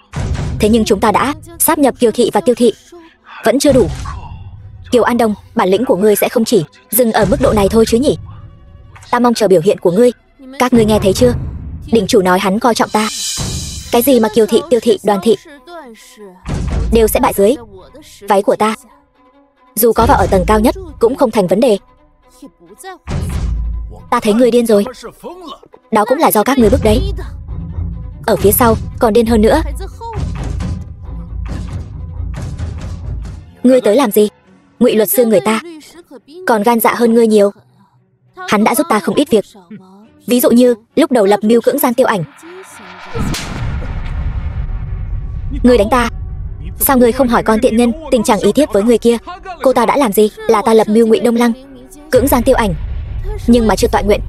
Thế nhưng chúng ta đã sáp nhập Kiều thị và Tiêu thị, vẫn chưa đủ. Kiều An Đồng, bản lĩnh của ngươi sẽ không chỉ dừng ở mức độ này thôi chứ nhỉ? Ta mong chờ biểu hiện của ngươi. Các ngươi nghe thấy chưa? Đỉnh chủ nói hắn coi trọng ta. Cái gì mà Kiều thị, Tiêu thị, Đoàn thị đều sẽ bại dưới váy của ta. Dù có vào ở tầng cao nhất cũng không thành vấn đề. Ta thấy ngươi điên rồi. Đó cũng là do các ngươi bức đấy. Ở phía sau còn điên hơn nữa. Ngươi tới làm gì? Ngụy luật sư người ta còn gan dạ hơn ngươi nhiều. Hắn đã giúp ta không ít việc. Ví dụ như lúc đầu lập mưu cưỡng gian Tiêu Ảnh. Ngươi đánh ta. Sao ngươi không hỏi con tiện nhân tình trạng ý thiếp với người kia? Cô ta đã làm gì? Là ta lập mưu Ngụy Đông Lăng cưỡng gian Tiêu Ảnh, nhưng mà chưa tọa nguyện.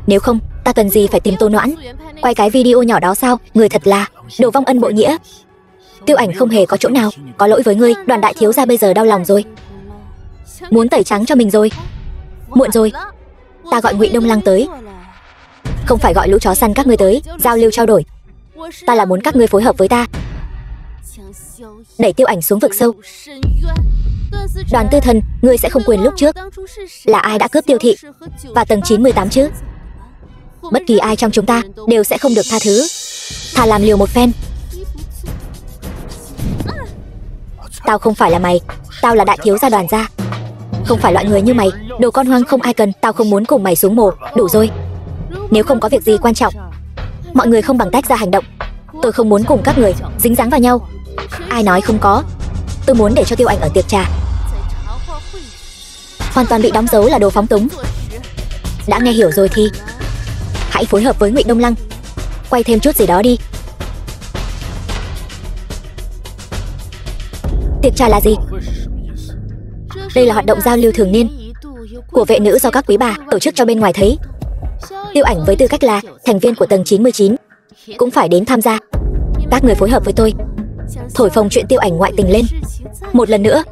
Nếu không, ta cần gì phải tìm Tô Noãn quay cái video nhỏ đó sao? Người thật là đồ vong ân bội nghĩa. Tiêu Ảnh không hề có chỗ nào có lỗi với ngươi. Đoàn đại thiếu gia bây giờ đau lòng rồi, muốn tẩy trắng cho mình rồi. Muộn rồi. Ta gọi Ngụy Đông Lăng tới, không phải gọi lũ chó săn các ngươi tới giao lưu trao đổi. Ta là muốn các ngươi phối hợp với ta, đẩy Tiêu Ảnh xuống vực sâu. Đoàn Tư Thần, ngươi sẽ không quên lúc trước là ai đã cướp Tiêu thị và tầng 918 chứ? Bất kỳ ai trong chúng ta đều sẽ không được tha thứ. Thà làm liều một phen. Tao không phải là mày. Tao là đại thiếu gia Đoàn gia, không phải loại người như mày. Đồ con hoang không ai cần. Tao không muốn cùng mày xuống mồ. Đủ rồi. Nếu không có việc gì quan trọng, mọi người không bằng tách ra hành động. Tôi không muốn cùng các người dính dáng vào nhau. Ai nói không có. Tôi muốn để cho Tiêu Ảnh ở tiệc trà hoàn toàn bị đóng dấu là đồ phóng túng. Đã nghe hiểu rồi thì hãy phối hợp với Ngụy Đông Lăng, quay thêm chút gì đó đi. Tiệc trà là gì? Đây là hoạt động giao lưu thường niên của vệ nữ do các quý bà tổ chức cho bên ngoài thấy. Tiêu Ảnh với tư cách là thành viên của tầng 99 cũng phải đến tham gia. Các người phối hợp với tôi, thổi phồng chuyện Tiêu Ảnh ngoại tình lên một lần nữa.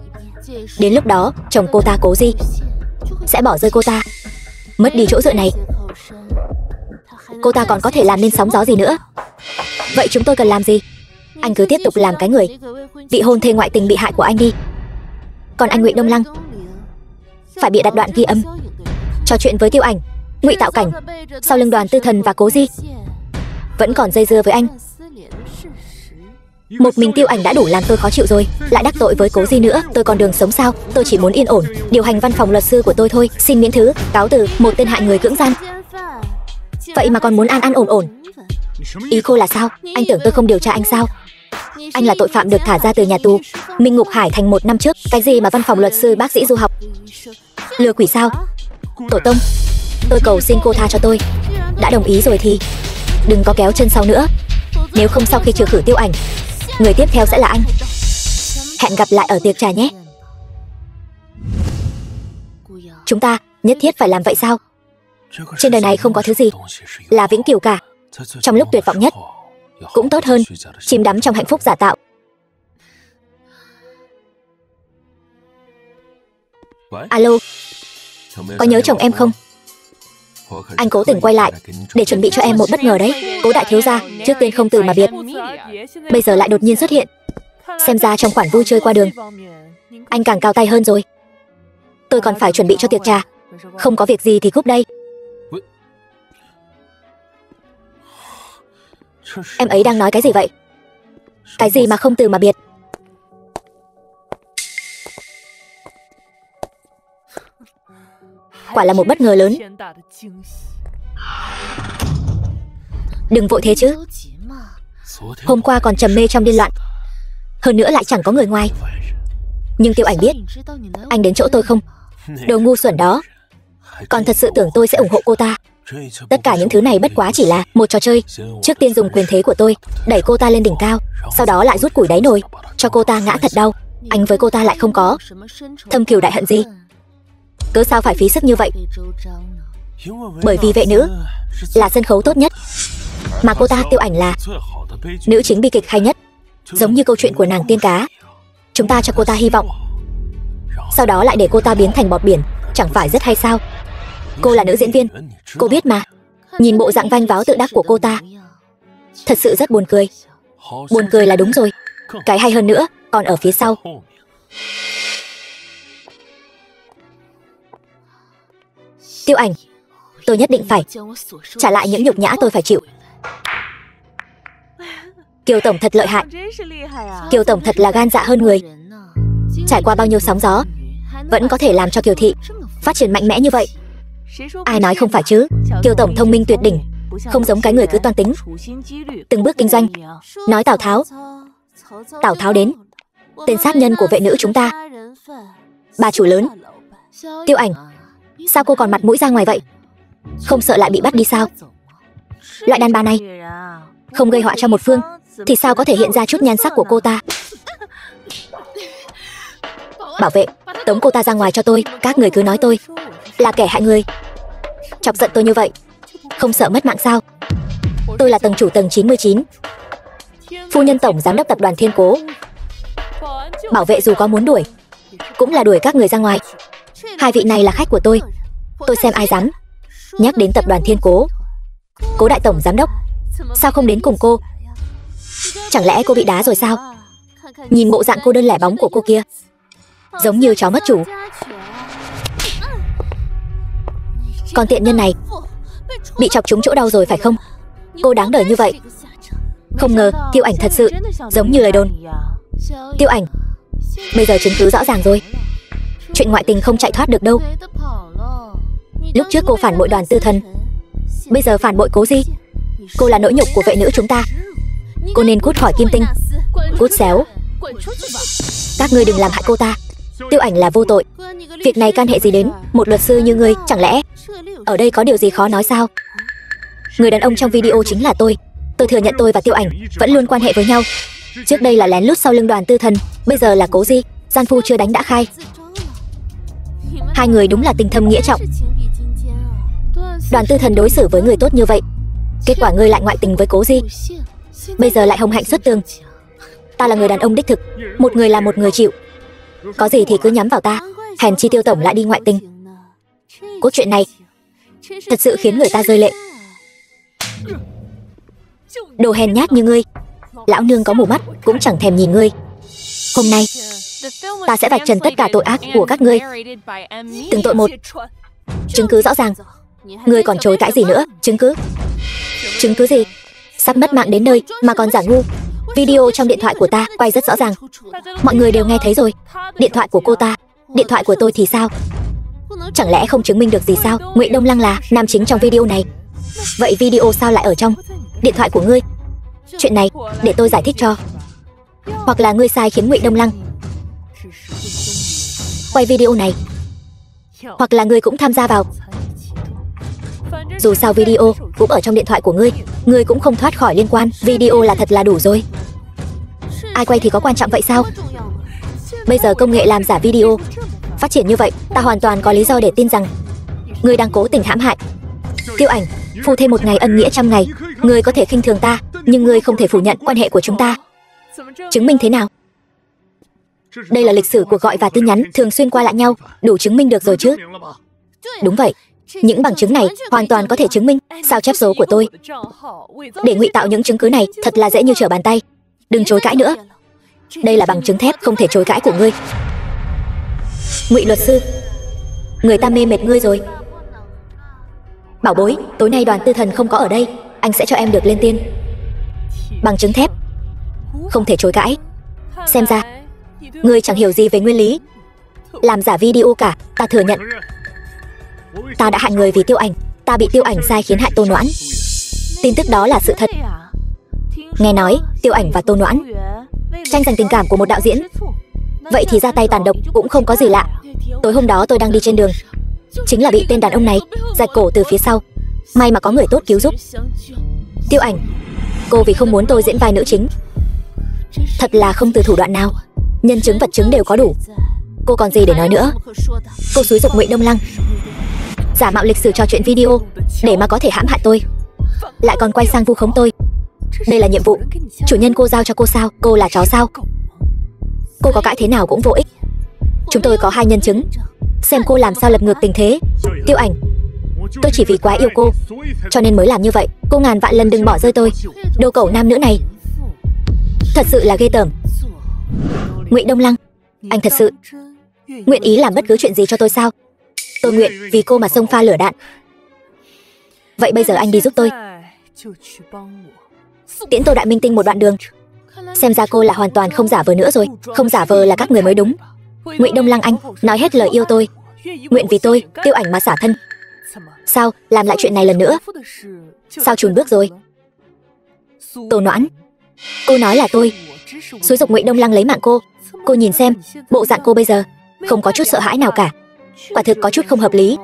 Đến lúc đó chồng cô ta Cố Di sẽ bỏ rơi cô ta, mất đi chỗ dựa này. Cô ta còn có thể làm nên sóng gió gì nữa. Vậy chúng tôi cần làm gì? Anh cứ tiếp tục làm cái người vị hôn thê ngoại tình bị hại của anh đi. Còn anh Ngụy Đông Lăng phải bịa đặt đoạn ghi âm trò chuyện với Tiêu Ảnh, ngụy tạo cảnh sau lưng Đoàn Tư Thần và Cố Di vẫn còn dây dưa với anh. Một mình Tiêu Ảnh đã đủ làm tôi khó chịu rồi, lại đắc tội với Cố Di nữa. Tôi còn đường sống sao? Tôi chỉ muốn yên ổn điều hành văn phòng luật sư của tôi thôi. Xin miễn thứ, cáo từ. Một tên hại người cưỡng gian, vậy mà còn muốn an ổn ổn. Ý cô là sao? Anh tưởng tôi không điều tra anh sao? Anh là tội phạm được thả ra từ nhà tù Minh Ngục Hải Thành 1 năm trước. Cái gì mà văn phòng luật sư bác sĩ du học? Lừa quỷ sao? Tổ tông, tôi cầu xin cô tha cho tôi. Đã đồng ý rồi thì đừng có kéo chân sau nữa. Nếu không sau khi trừ khử Tiêu Ảnh, người tiếp theo sẽ là anh. Hẹn gặp lại ở tiệc trà nhé. Chúng ta nhất thiết phải làm vậy sao? Trên đời này không có thứ gì là vĩnh cửu cả. Trong lúc tuyệt vọng nhất cũng tốt hơn chìm đắm trong hạnh phúc giả tạo. Alo, có nhớ chồng em không? Anh cố tình quay lại để chuẩn bị cho em một bất ngờ đấy. Cố đại thiếu gia trước tiên không từ mà biệt, bây giờ lại đột nhiên xuất hiện. Xem ra trong khoản vui chơi qua đường anh càng cao tay hơn rồi. Tôi còn phải chuẩn bị cho tiệc trà. Không có việc gì thì cúp đây. Em ấy đang nói cái gì vậy? Cái gì mà không từ mà biệt? Quả là một bất ngờ lớn. Đừng vội thế chứ. Hôm qua còn trầm mê trong điên loạn, hơn nữa lại chẳng có người ngoài. Nhưng Tiêu Ảnh biết anh đến chỗ tôi không? Đồ ngu xuẩn đó. Còn thật sự tưởng tôi sẽ ủng hộ cô ta. Tất cả những thứ này bất quá chỉ là một trò chơi. Trước tiên dùng quyền thế của tôi đẩy cô ta lên đỉnh cao, sau đó lại rút củi đáy nồi, cho cô ta ngã thật đau. Anh với cô ta lại không có thâm cừu đại hận gì. Cớ sao phải phí sức như vậy? Bởi vì Vệ Nữ là sân khấu tốt nhất, mà cô ta Tiêu Ảnh là nữ chính bi kịch hay nhất. Giống như câu chuyện của nàng tiên cá. Chúng ta cho cô ta hy vọng, sau đó lại để cô ta biến thành bọt biển, chẳng phải rất hay sao? Cô là nữ diễn viên, cô biết mà. Nhìn bộ dạng vanh váo tự đắc của cô ta, thật sự rất buồn cười. Buồn cười là đúng rồi, cái hay hơn nữa còn ở phía sau. Tiêu Ảnh, tôi nhất định phải trả lại những nhục nhã tôi phải chịu. Kiều tổng thật lợi hại. Kiều tổng thật là gan dạ hơn người. Trải qua bao nhiêu sóng gió, vẫn có thể làm cho Kiều thị phát triển mạnh mẽ như vậy. Ai nói không phải chứ? Kiều tổng thông minh tuyệt đỉnh, không giống cái người cứ toan tính, từng bước kinh doanh. Nói Tào Tháo, Tào Tháo đến, tên sát nhân của Vệ Nữ chúng ta. Bà chủ lớn. Tiêu Ảnh, sao cô còn mặt mũi ra ngoài vậy? Không sợ lại bị bắt đi sao? Loại đàn bà này không gây họa cho một phương thì sao có thể hiện ra chút nhan sắc của cô ta? Bảo vệ, tống cô ta ra ngoài cho tôi. Các người cứ nói tôi là kẻ hại người, chọc giận tôi như vậy, không sợ mất mạng sao? Tôi là tầng chủ tầng 99, phu nhân tổng giám đốc tập đoàn Thiên Cố. Bảo vệ dù có muốn đuổi cũng là đuổi các người ra ngoài. Hai vị này là khách của tôi xem ai dám nhắc đến tập đoàn Thiên Cố. Cố đại tổng giám đốc sao không đến cùng cô? Chẳng lẽ cô bị đá rồi sao? Nhìn bộ dạng cô đơn lẻ bóng của cô kia, giống như chó mất chủ. Còn tiện nhân này bị chọc trúng chỗ đau rồi phải không? Cô đáng đời như vậy. Không ngờ Tiêu Ảnh thật sự giống như lời đồn. Tiêu Ảnh, bây giờ chứng cứ rõ ràng rồi. Chuyện ngoại tình không chạy thoát được đâu. Lúc trước cô phản bội Đoàn Tư Thần, bây giờ phản bội Cố Di. Cô là nỗi nhục của Vệ Nữ chúng ta. Cô nên cút khỏi Kim Tinh. Cút xéo. Các ngươi đừng làm hại cô ta. Tiêu Ảnh là vô tội. Việc này can hệ gì đến một luật sư như ngươi? Chẳng lẽ ở đây có điều gì khó nói sao? Người đàn ông trong video chính là tôi. Tôi thừa nhận tôi và Tiêu Ảnh vẫn luôn quan hệ với nhau. Trước đây là lén lút sau lưng Đoàn Tư Thần, bây giờ là Cố Di. Gian phu chưa đánh đã khai. Hai người đúng là tình thâm nghĩa trọng. Đoàn Tư Thần đối xử với người tốt như vậy, kết quả ngươi lại ngoại tình với Cố Di, bây giờ lại hồng hạnh xuất tường. Ta là người đàn ông đích thực, một người làm một người chịu. Có gì thì cứ nhắm vào ta. Hèn chi Tiêu tổng lại đi ngoại tình. Cốt chuyện này thật sự khiến người ta rơi lệ. Đồ hèn nhát như ngươi, lão nương có mù mắt cũng chẳng thèm nhìn ngươi. Hôm nay ta sẽ vạch trần tất cả tội ác của các ngươi, từng tội một. Chứng cứ rõ ràng. Ngươi còn chối cãi gì nữa? Chứng cứ? Chứng cứ gì? Sắp mất mạng đến nơi mà còn giả ngu. Video trong điện thoại của ta quay rất rõ ràng, mọi người đều nghe thấy rồi. Điện thoại của cô ta, điện thoại của tôi thì sao? Chẳng lẽ không chứng minh được gì sao? Ngụy Đông Lăng là nam chính trong video này. Vậy video sao lại ở trong điện thoại của ngươi? Chuyện này để tôi giải thích cho. Hoặc là ngươi sai khiến Ngụy Đông Lăng quay video này, hoặc là ngươi cũng tham gia vào. Dù sao video cũng ở trong điện thoại của ngươi, ngươi cũng không thoát khỏi liên quan. Video là thật là đủ rồi. Ai quay thì có quan trọng vậy sao? Bây giờ công nghệ làm giả video phát triển như vậy, ta hoàn toàn có lý do để tin rằng ngươi đang cố tình hãm hại Tiêu Ảnh. Phu thêm một ngày ân nghĩa trăm ngày. Ngươi có thể khinh thường ta, nhưng ngươi không thể phủ nhận quan hệ của chúng ta. Chứng minh thế nào? Đây là lịch sử cuộc gọi và tin nhắn thường xuyên qua lại nhau, đủ chứng minh được rồi chứ? Đúng vậy, những bằng chứng này hoàn toàn có thể chứng minh sao chép số của tôi. Để ngụy tạo những chứng cứ này thật là dễ như trở bàn tay. Đừng chối cãi nữa. Đây là bằng chứng thép không thể chối cãi của ngươi. Ngụy luật sư, người ta mê mệt ngươi rồi. Bảo bối, tối nay Đoàn Tư Thần không có ở đây, anh sẽ cho em được lên tiên. Bằng chứng thép không thể chối cãi. Xem ra ngươi chẳng hiểu gì về nguyên lý làm giả video cả. Ta thừa nhận ta đã hại người vì Tiêu Ảnh. Ta bị Tiêu Ảnh sai khiến hại Tô Noãn. Tin tức đó là sự thật. Nghe nói Tiêu Ảnh và Tô Noãn tranh giành tình cảm của một đạo diễn. Vậy thì ra tay tàn độc cũng không có gì lạ. Tối hôm đó tôi đang đi trên đường, chính là bị tên đàn ông này rạch cổ từ phía sau. May mà có người tốt cứu giúp. Tiêu Ảnh, cô vì không muốn tôi diễn vai nữ chính, thật là không từ thủ đoạn nào. Nhân chứng vật chứng đều có đủ, cô còn gì để nói nữa. Cô xúi giục Ngụy Đông Lăng giả mạo lịch sử trò chuyện video để mà có thể hãm hại tôi, lại còn quay sang vu khống tôi. Đây là nhiệm vụ chủ nhân cô giao cho cô sao? Cô là chó sao? Cô có cãi thế nào cũng vô ích. Chúng tôi có 2 nhân chứng, xem cô làm sao lật ngược tình thế. Tiêu Ảnh, tôi chỉ vì quá yêu cô cho nên mới làm như vậy. Cô ngàn vạn lần đừng bỏ rơi tôi. Đồ cẩu nam nữ này thật sự là ghê tởm. Ngụy Đông Lăng, anh thật sự nguyện ý làm bất cứ chuyện gì cho tôi sao? Tôi nguyện vì cô mà xông pha lửa đạn. Vậy bây giờ anh đi giúp tôi, tiễn Tô Đại Minh Tinh một đoạn đường. Xem ra cô là hoàn toàn không giả vờ nữa rồi. Không giả vờ là các người mới đúng. Ngụy Đông Lăng anh nói hết lời yêu tôi, nguyện vì tôi, Tiêu Ảnh mà xả thân. Sao làm lại chuyện này lần nữa? Sao chùn bước rồi? Tô Noãn, cô nói là tôi xúi giục Ngụy Đông Lăng lấy mạng cô. Cô nhìn xem bộ dạng cô bây giờ, không có chút sợ hãi nào cả. Quả thực có chút không hợp lý.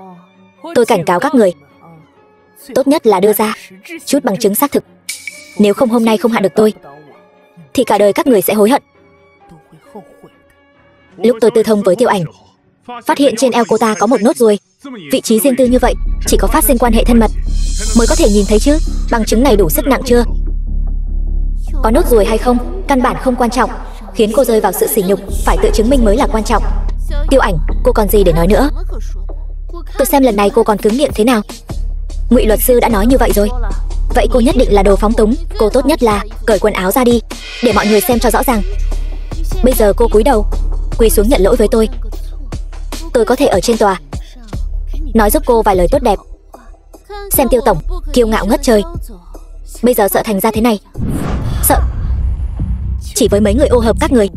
Tôi cảnh cáo các người, tốt nhất là đưa ra chút bằng chứng xác thực. Nếu không hôm nay không hạ được tôi thì cả đời các người sẽ hối hận. Lúc tôi tư thông với Tiêu Ảnh, phát hiện trên eo cô ta có một nốt ruồi. Vị trí riêng tư như vậy chỉ có phát sinh quan hệ thân mật mới có thể nhìn thấy chứ. Bằng chứng này đủ sức nặng chưa? Có nốt ruồi hay không căn bản không quan trọng, khiến cô rơi vào sự sỉ nhục phải tự chứng minh mới là quan trọng. Tiêu Ảnh, cô còn gì để nói nữa? Tôi xem lần này cô còn cứng miệng thế nào. Ngụy luật sư đã nói như vậy rồi, vậy cô nhất định là đồ phóng túng. Cô tốt nhất là cởi quần áo ra đi để mọi người xem cho rõ ràng. Bây giờ cô cúi đầu quỳ xuống nhận lỗi với tôi. Tôi có thể ở trên tòa nói giúp cô vài lời tốt đẹp. Xem Tiêu tổng kiêu ngạo ngất trời, bây giờ sợ thành ra thế này. Sợ chỉ với mấy người ô hợp các người.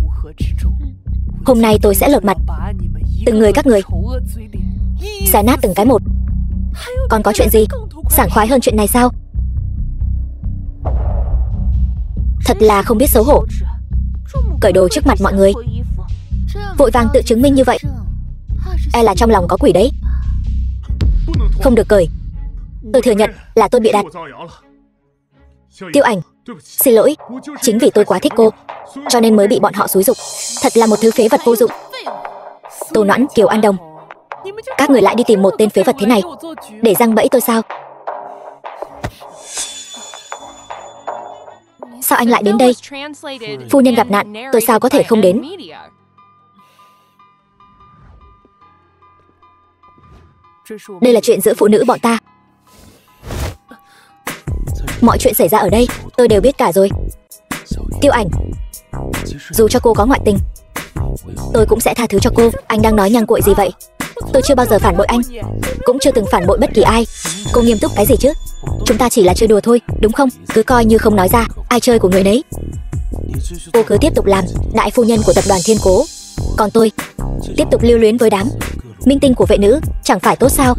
Hôm nay tôi sẽ lột mặt từng người các người, xé nát từng cái một. Còn có chuyện gì sảng khoái hơn chuyện này sao? Thật là không biết xấu hổ, cởi đồ trước mặt mọi người, vội vàng tự chứng minh như vậy. E là trong lòng có quỷ đấy. Không được cởi. Tôi thừa nhận là tôi bịa đặt. Tiêu Ảnh, xin lỗi, chính vì tôi quá thích cô cho nên mới bị bọn họ xúi giục. Thật là một thứ phế vật vô dụng. Tô Noãn, Kiều An Đồng, các người lại đi tìm một tên phế vật thế này để giăng bẫy tôi sao? Sao anh lại đến đây? Phu nhân gặp nạn, tôi sao có thể không đến? Đây là chuyện giữa phụ nữ bọn ta. Mọi chuyện xảy ra ở đây tôi đều biết cả rồi. Tiêu Ảnh, dù cho cô có ngoại tình, tôi cũng sẽ tha thứ cho cô. Anh đang nói nhăng cuội gì vậy? Tôi chưa bao giờ phản bội anh, cũng chưa từng phản bội bất kỳ ai. Cô nghiêm túc cái gì chứ? Chúng ta chỉ là chơi đùa thôi, đúng không? Cứ coi như không nói ra, ai chơi của người nấy. Cô cứ tiếp tục làm đại phu nhân của tập đoàn Thiên Cố, còn tôi tiếp tục lưu luyến với đám minh tinh của vệ nữ, chẳng phải tốt sao?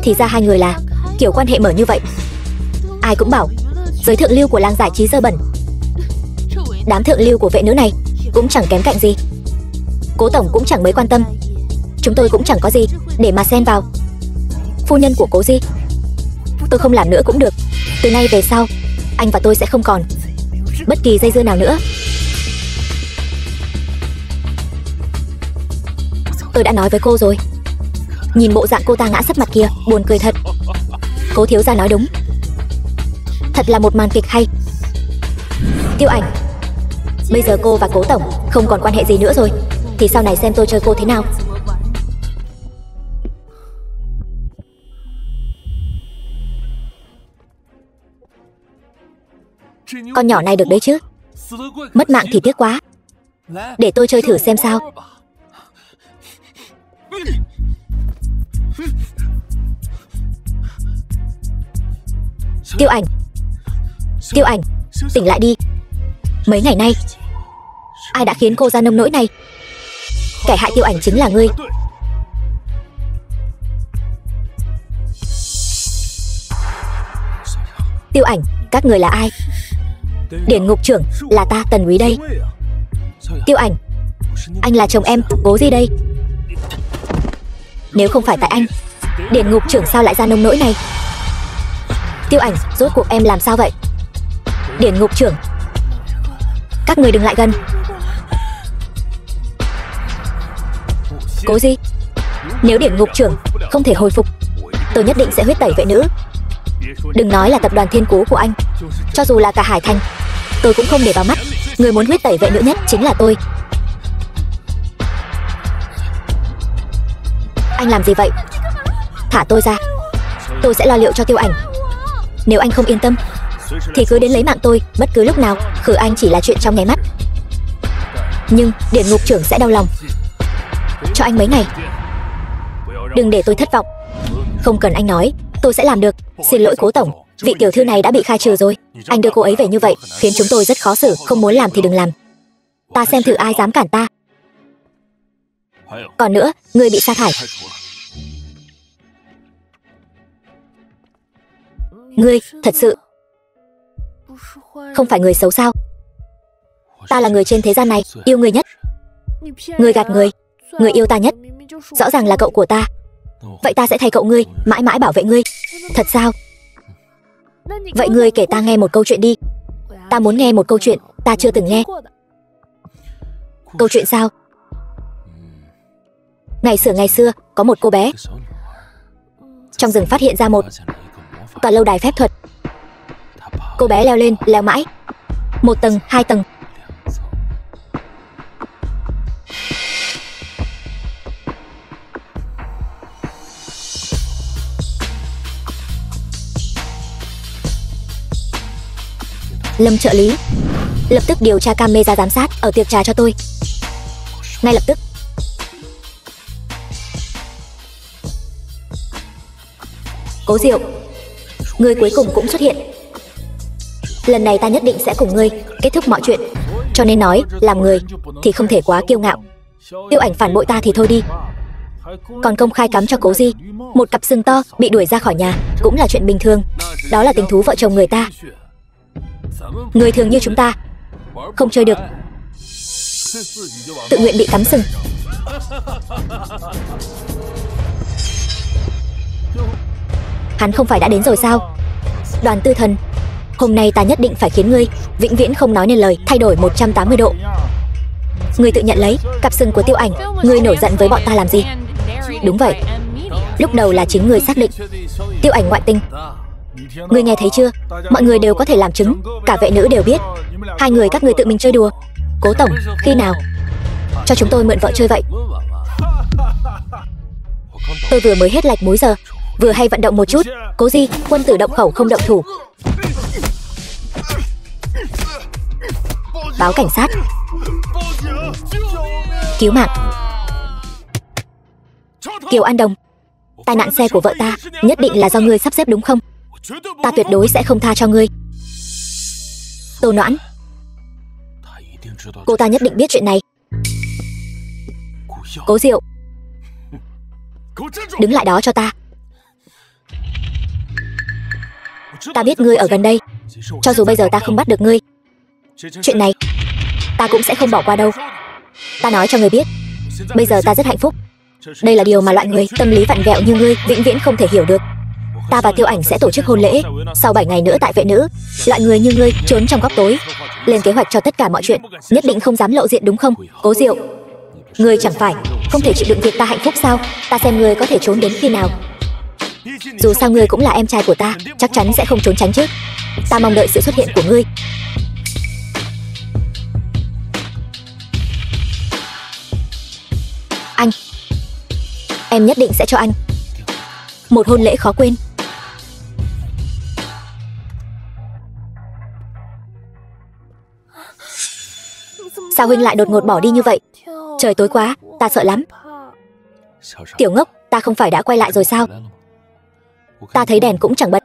Thì ra hai người là kiểu quan hệ mở như vậy. Ai cũng bảo giới thượng lưu của làng giải trí dơ bẩn. Đám thượng lưu của vệ nữ này cũng chẳng kém cạnh gì. Cố tổng cũng chẳng mấy quan tâm. Chúng tôi cũng chẳng có gì để mà xen vào. Phu nhân của Cố Di, tôi không làm nữa cũng được. Từ nay về sau, anh và tôi sẽ không còn bất kỳ dây dưa nào nữa. Tôi đã nói với cô rồi. Nhìn bộ dạng cô ta ngã sấp mặt kia, buồn cười thật. Cố thiếu gia nói đúng, thật là một màn kịch hay. Tiêu Ảnh, bây giờ cô và Cố tổng không còn quan hệ gì nữa rồi, thì sau này xem tôi chơi cô thế nào. Con nhỏ này được đấy chứ. Mất mạng thì tiếc quá. Để tôi chơi thử xem sao. Tiêu Ảnh, Tiêu Ảnh, tỉnh lại đi. Mấy ngày nay ai đã khiến cô ra nông nỗi này? Kẻ hại Tiêu Ảnh chính là ngươi. Tiêu Ảnh, các người là ai? Điển ngục trưởng là ta, Tần Úy đây. Tiêu Ảnh, Anh là chồng em, Cố gì đây? Nếu không phải tại anh, Điển Ngục trưởng sao lại ra nông nỗi này? Tiêu Ảnh, rốt cuộc em làm sao vậy? Điển Ngục trưởng, các người đừng lại gần. Cố gì? Nếu Điển Ngục trưởng không thể hồi phục, tôi nhất định sẽ huyết tẩy vệ nữ. Đừng nói là tập đoàn Thiên Cú của anh, cho dù là cả Hải Thành, tôi cũng không để vào mắt. Người muốn huyết tẩy vệ nữ nhất chính là tôi. Anh làm gì vậy? Thả tôi ra, tôi sẽ lo liệu cho Tiêu Ảnh. Nếu anh không yên tâm thì cứ đến lấy mạng tôi bất cứ lúc nào. Khử anh chỉ là chuyện trong nháy mắt, nhưng Điển Ngục trưởng sẽ đau lòng. Cho anh mấy ngày, đừng để tôi thất vọng. Không cần anh nói, tôi sẽ làm được. Xin lỗi Cố tổng, vị tiểu thư này đã bị khai trừ rồi. Anh đưa cô ấy về như vậy khiến chúng tôi rất khó xử. Không muốn làm thì đừng làm. Ta xem thử ai dám cản ta. Còn nữa, người bị sa thải. Ngươi thật sự không phải người xấu sao? Ta là người trên thế gian này yêu người nhất. Ngươi gạt người. Người yêu ta nhất rõ ràng là cậu của ta. Vậy ta sẽ thay cậu ngươi, mãi mãi bảo vệ ngươi. Thật sao? Vậy ngươi kể ta nghe một câu chuyện đi. Ta muốn nghe một câu chuyện ta chưa từng nghe. Câu chuyện sao? Ngày xưa có một cô bé trong rừng phát hiện ra một tòa lâu đài phép thuật. Cô bé leo lên, leo mãi, 1 tầng, 2 tầng. Lâm trợ lý, lập tức điều tra camera giám sát ở tiệc trà cho tôi. Ngay lập tức. Cố Diệu, ngươi cuối cùng cũng xuất hiện. Lần này ta nhất định sẽ cùng ngươi kết thúc mọi chuyện. Cho nên nói, làm người thì không thể quá kiêu ngạo. Tiêu Ảnh phản bội ta thì thôi đi, còn công khai cắm cho Cố Di một cặp sừng to, bị đuổi ra khỏi nhà cũng là chuyện bình thường. Đó là tình thú vợ chồng người ta. Người thường như chúng ta không chơi được. Tự nguyện bị cắm sừng. Hắn không phải đã đến rồi sao? Đoàn Tư Thần, hôm nay ta nhất định phải khiến ngươi vĩnh viễn không nói nên lời, thay đổi 180 độ. Ngươi tự nhận lấy cặp sừng của Tiêu Ảnh. Ngươi nổi giận với bọn ta làm gì? Đúng vậy, lúc đầu là chính ngươi xác định Tiêu Ảnh ngoại tình. Ngươi nghe thấy chưa? Mọi người đều có thể làm chứng, cả vệ nữ đều biết. Hai người các ngươi tự mình chơi đùa. Cố tổng, khi nào cho chúng tôi mượn vợ chơi vậy? Tôi vừa mới hết lạch múi giờ, vừa hay vận động một chút. Cố Di, quân tử động khẩu không động thủ. Báo cảnh sát. Cứu mạng. Kiều An Đồng, tai nạn xe của vợ ta nhất định là do ngươi sắp xếp đúng không? Ta tuyệt đối sẽ không tha cho ngươi. Tô Noãn, cô ta nhất định biết chuyện này. Cố Diệu, đứng lại đó cho ta. Ta biết ngươi ở gần đây. Cho dù bây giờ ta không bắt được ngươi, chuyện này ta cũng sẽ không bỏ qua đâu. Ta nói cho ngươi biết, bây giờ ta rất hạnh phúc. Đây là điều mà loại người tâm lý vặn vẹo như ngươi vĩnh viễn không thể hiểu được. Ta và Tiêu Ảnh sẽ tổ chức hôn lễ sau 7 ngày nữa tại vệ nữ. Loại người như ngươi trốn trong góc tối, lên kế hoạch cho tất cả mọi chuyện, nhất định không dám lộ diện đúng không? Cố Diệu, ngươi chẳng phải không thể chịu đựng việc ta hạnh phúc sao? Ta xem ngươi có thể trốn đến khi nào. Dù sao ngươi cũng là em trai của ta, chắc chắn sẽ không trốn tránh chứ. Ta mong đợi sự xuất hiện của ngươi. Anh, em nhất định sẽ cho anh một hôn lễ khó quên. Sao huynh lại đột ngột bỏ đi như vậy? Trời tối quá, ta sợ lắm. Tiểu ngốc, ta không phải đã quay lại rồi sao? Ta thấy đèn cũng chẳng bật.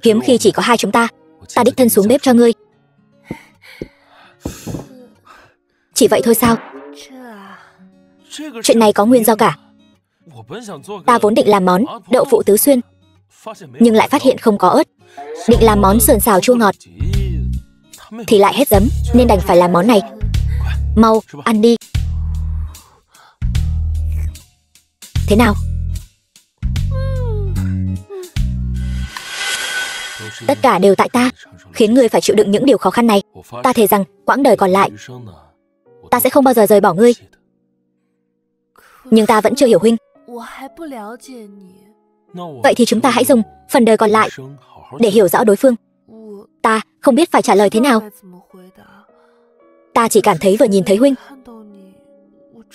Hiếm khi chỉ có hai chúng ta. Ta đích thân xuống bếp cho ngươi. Chỉ vậy thôi sao? Chuyện này có nguyên do cả. Ta vốn định làm món đậu phụ tứ xuyên, nhưng lại phát hiện không có ớt. Định làm món sườn xào chua ngọt thì lại hết giấm, nên đành phải làm món này. Mau, ăn đi. Thế nào? Tất cả đều tại ta, khiến ngươi phải chịu đựng những điều khó khăn này. Ta thề rằng, quãng đời còn lại, ta sẽ không bao giờ rời bỏ ngươi. Nhưng ta vẫn chưa hiểu huynh. Vậy thì chúng ta hãy dùng phần đời còn lại để hiểu rõ đối phương. Ta không biết phải trả lời thế nào. Ta chỉ cảm thấy vừa nhìn thấy huynh,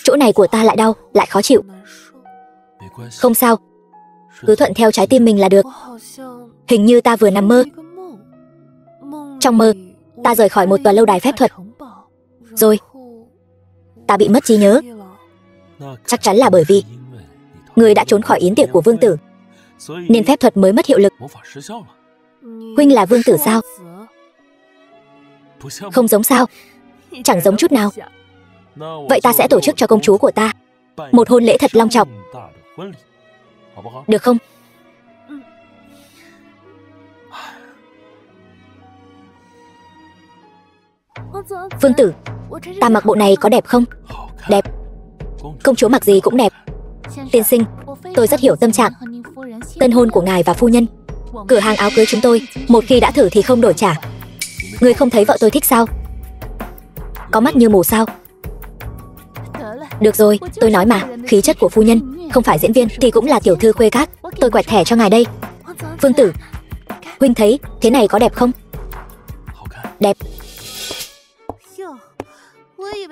chỗ này của ta lại đau, lại khó chịu. Không sao, cứ thuận theo trái tim mình là được. Hình như ta vừa nằm mơ. Trong mơ, ta rời khỏi một tòa lâu đài phép thuật. Rồi, ta bị mất trí nhớ. Chắc chắn là bởi vì người đã trốn khỏi yến tiệc của vương tử, nên phép thuật mới mất hiệu lực. Huynh là vương tử sao? Không giống sao? Chẳng giống chút nào. Vậy ta sẽ tổ chức cho công chúa của ta một hôn lễ thật long trọng, được không? Vương tử, ta mặc bộ này có đẹp không? Đẹp. Công chúa mặc gì cũng đẹp. Tiên sinh, tôi rất hiểu tâm trạng tân hôn của ngài và phu nhân. Cửa hàng áo cưới chúng tôi, một khi đã thử thì không đổi trả. Ngươi không thấy vợ tôi thích sao? Có mắt như mù sao? Được rồi, tôi nói mà, khí chất của phu nhân, không phải diễn viên thì cũng là tiểu thư khuê các. Tôi quẹt thẻ cho ngài đây. Vương tử, huynh thấy thế này có đẹp không? Đẹp.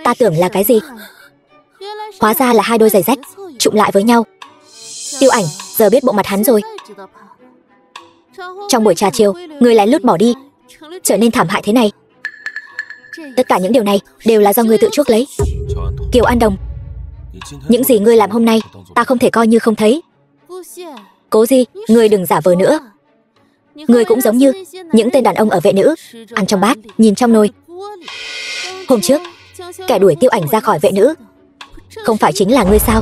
Ta tưởng là cái gì? Hóa ra là hai đôi giày rách trụm lại với nhau. Tiêu Ảnh, giờ biết bộ mặt hắn rồi. Trong buổi trà chiều, người lén lút bỏ đi, trở nên thảm hại thế này. Tất cả những điều này đều là do ngươi tự chuốc lấy. Kiều An Đồng, những gì ngươi làm hôm nay, ta không thể coi như không thấy. Cố Di, ngươi đừng giả vờ nữa. Ngươi cũng giống như những tên đàn ông ở vệ nữ, ăn trong bát, nhìn trong nồi. Hôm trước, kẻ đuổi Tiêu Ảnh ra khỏi vệ nữ, không phải chính là ngươi sao?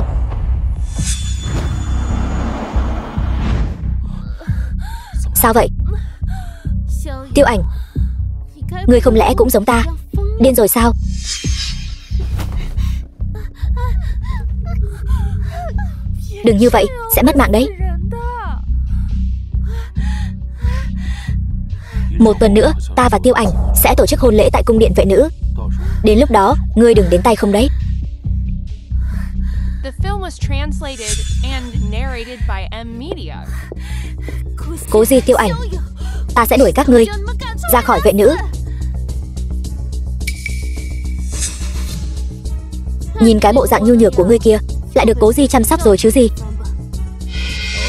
Sao vậy? Tiêu Ảnh, ngươi không lẽ cũng giống ta, điên rồi sao? Đừng như vậy, sẽ mất mạng đấy. Một tuần nữa, ta và Tiêu Ảnh sẽ tổ chức hôn lễ tại cung điện vệ nữ. Đến lúc đó, ngươi đừng đến tay không đấy. Cố Di, Tiêu Ảnh, ta sẽ đuổi các ngươi ra khỏi vệ nữ. Nhìn cái bộ dạng nhu nhược của ngươi kia, lại được Cố Di chăm sóc rồi chứ gì.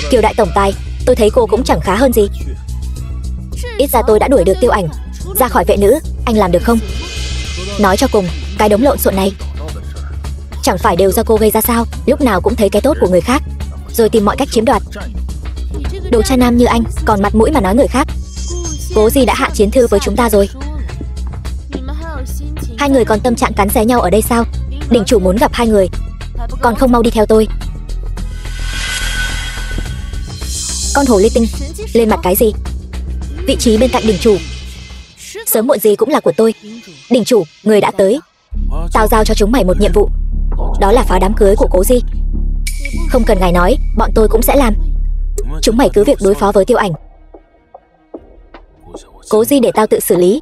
Kiều đại tổng tài, tôi thấy cô cũng chẳng khá hơn gì. Ít ra tôi đã đuổi được Tiêu Ảnh ra khỏi vệ nữ, anh làm được không? Nói cho cùng, cái đống lộn xộn này chẳng phải đều do cô gây ra sao? Lúc nào cũng thấy cái tốt của người khác, rồi tìm mọi cách chiếm đoạt. Đồ cha nam như anh, còn mặt mũi mà nói người khác. Cố Di đã hạ chiến thư với chúng ta rồi. Hai người còn tâm trạng cắn xé nhau ở đây sao? Đỉnh chủ muốn gặp hai người, còn không mau đi theo tôi. Con hồ ly tinh, lên mặt cái gì? Vị trí bên cạnh đỉnh chủ sớm muộn gì cũng là của tôi. Đỉnh chủ, người đã tới. Tao giao cho chúng mày một nhiệm vụ, đó là phá đám cưới của Cố Di. Không cần ngài nói, bọn tôi cũng sẽ làm. Chúng mày cứ việc đối phó với Tiêu Ảnh. Cố Di để tao tự xử lý.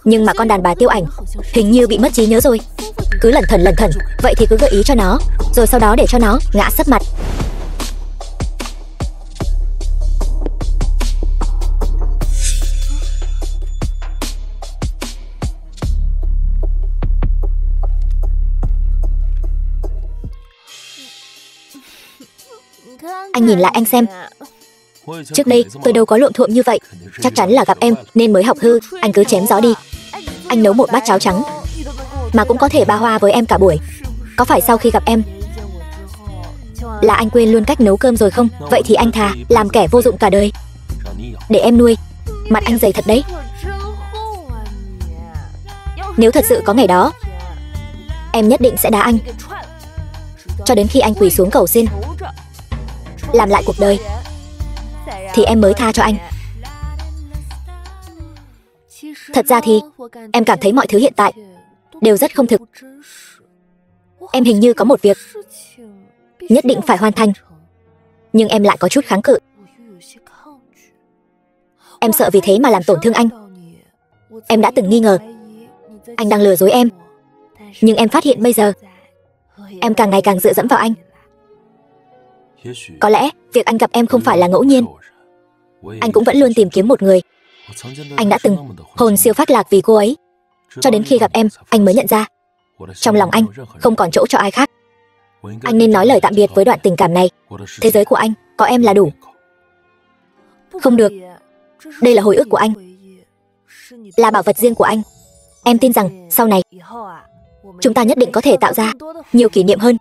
Nhưng mà con đàn bà Tiêu Ảnh hình như bị mất trí nhớ rồi, cứ lẩn thẩn. Vậy thì cứ gợi ý cho nó, rồi sau đó để cho nó ngã sấp mặt. Anh nhìn lại anh xem. Trước đây tôi đâu có lộn thuộm như vậy. Chắc chắn là gặp em nên mới học hư. Anh cứ chém gió đi. Anh nấu một bát cháo trắng mà cũng có thể ba hoa với em cả buổi. Có phải sau khi gặp em là anh quên luôn cách nấu cơm rồi không? Vậy thì anh thà làm kẻ vô dụng cả đời để em nuôi. Mặt anh dày thật đấy. Nếu thật sự có ngày đó, em nhất định sẽ đá anh cho đến khi anh quỳ xuống cầu xin làm lại cuộc đời. thì em mới tha cho anh. Thật ra thì em cảm thấy mọi thứ hiện tại đều rất không thực. Em hình như có một việc nhất định phải hoàn thành, nhưng em lại có chút kháng cự. Em sợ vì thế mà làm tổn thương anh. Em đã từng nghi ngờ anh đang lừa dối em, nhưng em phát hiện bây giờ em càng ngày càng dựa dẫm vào anh. Có lẽ việc anh gặp em không phải là ngẫu nhiên. Anh cũng vẫn luôn tìm kiếm một người. Anh đã từng hồn siêu phách lạc vì cô ấy, cho đến khi gặp em, anh mới nhận ra trong lòng anh không còn chỗ cho ai khác. Anh nên nói lời tạm biệt với đoạn tình cảm này. Thế giới của anh có em là đủ. Không được. Đây là hồi ức của anh, là bảo vật riêng của anh. Em tin rằng sau này chúng ta nhất định có thể tạo ra nhiều kỷ niệm hơn.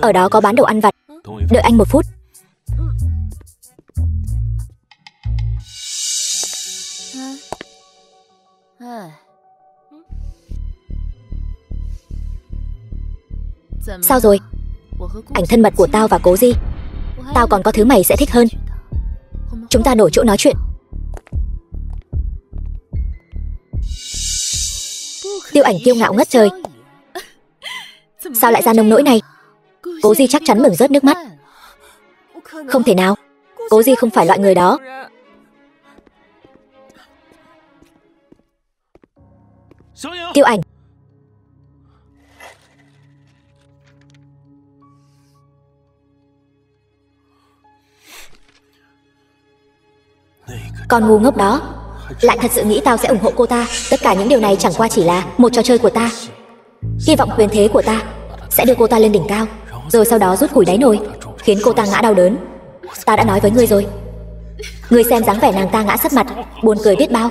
Ở đó có bán đồ ăn vặt. Đợi anh một phút. Sao rồi? Ảnh thân mật của tao và Cố Di. Tao còn có thứ mày sẽ thích hơn. Chúng ta đổi chỗ nói chuyện. Tiêu Ảnh kiêu ngạo ngất trời. Sao lại ra nông nỗi này? Cố Di chắc chắn mừng rớt nước mắt. Không thể nào. Cố Di không phải loại người đó. Tiêu Ảnh. Con ngu ngốc đó lại thật sự nghĩ tao sẽ ủng hộ cô ta. Tất cả những điều này chẳng qua chỉ là một trò chơi của ta. Hy vọng quyền thế của ta sẽ đưa cô ta lên đỉnh cao, rồi sau đó rút củi đáy nồi, khiến cô ta ngã đau đớn. Ta đã nói với ngươi rồi. Ngươi xem dáng vẻ nàng ta ngã sấp mặt, buồn cười biết bao.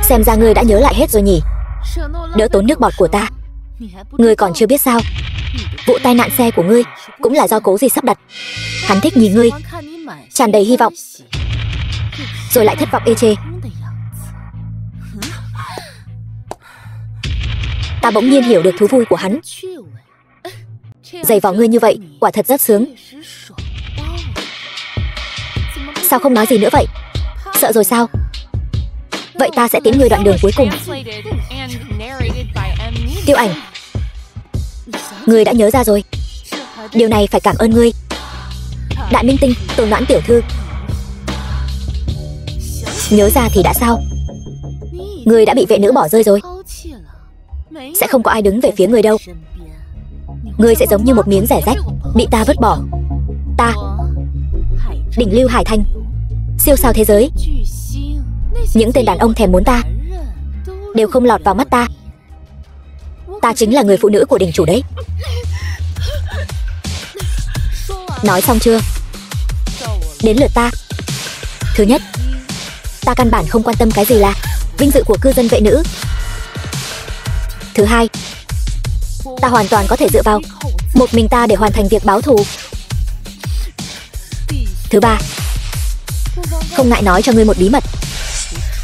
Xem ra ngươi đã nhớ lại hết rồi nhỉ. Đỡ tốn nước bọt của ta. Ngươi còn chưa biết sao, vụ tai nạn xe của ngươi cũng là do Cố Di sắp đặt. Hắn thích nhìn ngươi tràn đầy hy vọng, rồi lại thất vọng ê chề. Ta bỗng nhiên hiểu được thú vui của hắn. Giày vò ngươi như vậy quả thật rất sướng. Sao không nói gì nữa vậy? Sợ rồi sao? Vậy ta sẽ tiến ngươi đoạn đường cuối cùng. Tiêu Ảnh, ngươi đã nhớ ra rồi. Điều này phải cảm ơn ngươi. Đại minh tinh Tôn Noãn tiểu thư. Nhớ ra thì đã sao? Ngươi đã bị vệ nữ bỏ rơi rồi. Sẽ không có ai đứng về phía ngươi đâu. Ngươi sẽ giống như một miếng rẻ rách bị ta vứt bỏ. Ta, đỉnh lưu hải thanh, siêu sao thế giới, những tên đàn ông thèm muốn ta đều không lọt vào mắt ta. Ta chính là người phụ nữ của đình chủ đấy. Nói xong chưa? Đến lượt ta. Thứ nhất, ta căn bản không quan tâm cái gì là vinh dự của cư dân vệ nữ. Thứ hai, ta hoàn toàn có thể dựa vào một mình ta để hoàn thành việc báo thù. Thứ ba, không ngại nói cho ngươi một bí mật.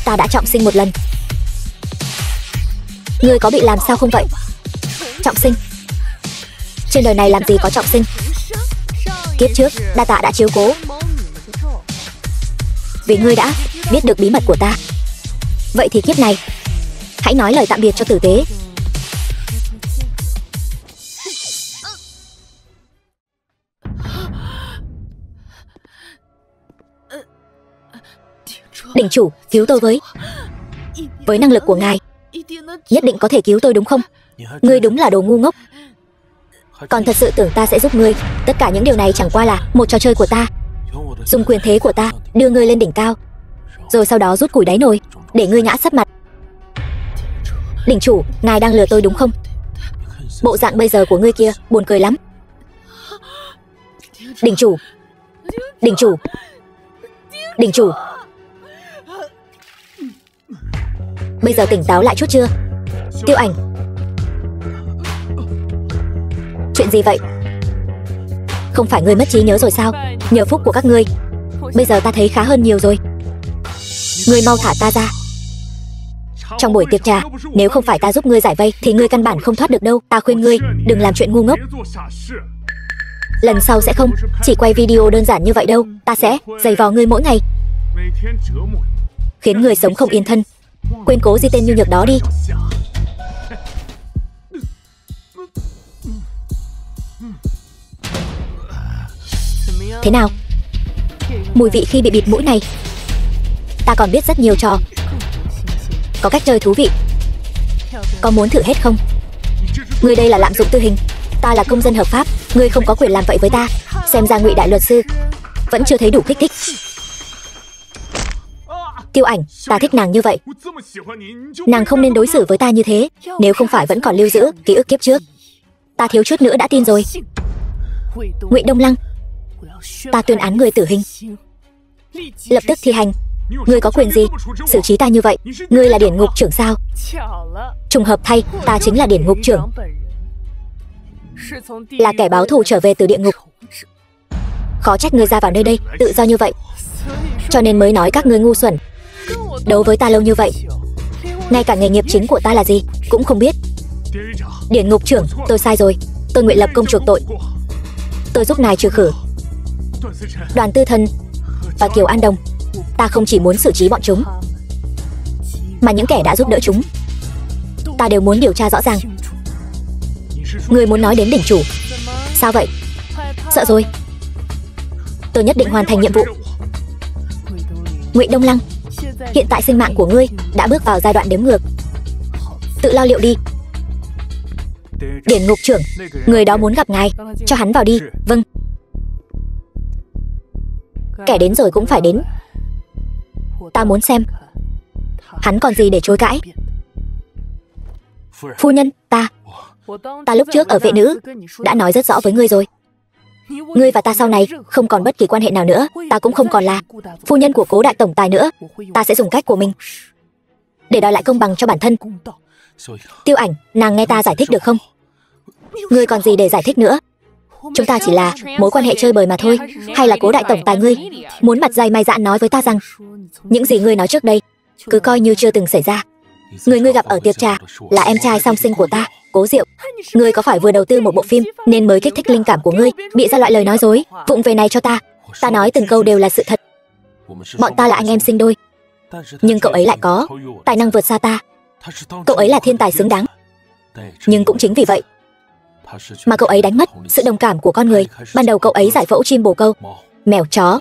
Ta đã trọng sinh một lần. Ngươi có bị làm sao không vậy? Trọng sinh? Trên đời này làm gì có trọng sinh. Kiếp trước đa tạ đã chiếu cố, vì ngươi đã biết được bí mật của ta. Vậy thì kiếp này hãy nói lời tạm biệt cho tử tế. Đỉnh chủ, cứu tôi với. Với năng lực của ngài, nhất định có thể cứu tôi đúng không? Ngươi đúng là đồ ngu ngốc. Còn thật sự tưởng ta sẽ giúp ngươi. Tất cả những điều này chẳng qua là một trò chơi của ta. Dùng quyền thế của ta đưa ngươi lên đỉnh cao, rồi sau đó rút củi đáy nồi để ngươi ngã sấp mặt. Đỉnh chủ, ngài đang lừa tôi đúng không? Bộ dạng bây giờ của ngươi kia buồn cười lắm. Đỉnh chủ, đỉnh chủ, đỉnh chủ. Bây giờ tỉnh táo lại chút chưa? Tiêu Ảnh. Chuyện gì vậy? Không phải ngươi mất trí nhớ rồi sao? Nhờ phúc của các ngươi, bây giờ ta thấy khá hơn nhiều rồi. Ngươi mau thả ta ra. trong buổi tiệc trà. Nếu không phải ta giúp ngươi giải vây thì ngươi căn bản không thoát được đâu. Ta khuyên ngươi đừng làm chuyện ngu ngốc. Lần sau sẽ không chỉ quay video đơn giản như vậy đâu. Ta sẽ giày vò ngươi mỗi ngày, khiến người sống không yên thân. Quên cố Di tên nhu nhược đó đi. Thế nào? Mùi vị khi bị bịt mũi này. Ta còn biết rất nhiều trò, có cách chơi thú vị. Có muốn thử hết không? Ngươi đây là lạm dụng tư hình. Ta là công dân hợp pháp, ngươi không có quyền làm vậy với ta. Xem ra Ngụy đại luật sư vẫn chưa thấy đủ kích thích. Tiêu Ảnh, ta thích nàng như vậy. Nàng không nên đối xử với ta như thế. Nếu không phải vẫn còn lưu giữ ký ức kiếp trước, ta thiếu chút nữa đã tin rồi. Ngụy Đông Lăng, ta tuyên án người tử hình, lập tức thi hành. Ngươi có quyền gì xử trí ta như vậy? Ngươi là điển ngục trưởng sao? Trùng hợp thay, ta chính là điển ngục trưởng, là kẻ báo thù trở về từ địa ngục. Khó trách ngươi ra vào nơi đây tự do như vậy, cho nên mới nói các ngươi ngu xuẩn. Đấu với ta lâu như vậy, ngay cả nghề nghiệp chính của ta là gì cũng không biết. Điển ngục trưởng, tôi sai rồi. Tôi nguyện lập công chuộc tội. Tôi giúp ngài trừ khử Đoàn Tư Thần và Kiều An Đồng. Ta không chỉ muốn xử trí bọn chúng, mà những kẻ đã giúp đỡ chúng, ta đều muốn điều tra rõ ràng. Ngươi muốn nói đến đỉnh chủ? Sao vậy? Sợ rồi. Tôi nhất định hoàn thành nhiệm vụ. Ngụy Đông Lăng, hiện tại sinh mạng của ngươi đã bước vào giai đoạn đếm ngược. Tự lo liệu đi. Điển ngục trưởng, người đó muốn gặp ngài, cho hắn vào đi. Vâng. Kẻ đến rồi cũng phải đến. Ta muốn xem hắn còn gì để chối cãi. Phu nhân, ta lúc trước ở vệ nữ đã nói rất rõ với ngươi rồi. Ngươi và ta sau này không còn bất kỳ quan hệ nào nữa. Ta cũng không còn là phu nhân của Cố đại tổng tài nữa. Ta sẽ dùng cách của mình để đòi lại công bằng cho bản thân. Tiêu Ảnh, nàng nghe ta giải thích được không? Ngươi còn gì để giải thích nữa? Chúng ta chỉ là mối quan hệ chơi bời mà thôi. Hay là Cố đại tổng tài ngươi muốn mặt dày mày dạn nói với ta rằng những gì ngươi nói trước đây cứ coi như chưa từng xảy ra? Người ngươi gặp ở tiệc trà là em trai song sinh của ta, Cố Diệu. Ngươi có phải vừa đầu tư một bộ phim nên mới kích thích linh cảm của ngươi bịa ra loại lời nói dối vụng về này cho ta? Ta nói từng câu đều là sự thật. Bọn ta là anh em sinh đôi, nhưng cậu ấy lại có tài năng vượt xa ta. Cậu ấy là thiên tài xứng đáng, nhưng cũng chính vì vậy mà cậu ấy đánh mất sự đồng cảm của con người. Ban đầu cậu ấy giải phẫu chim bồ câu, mèo chó,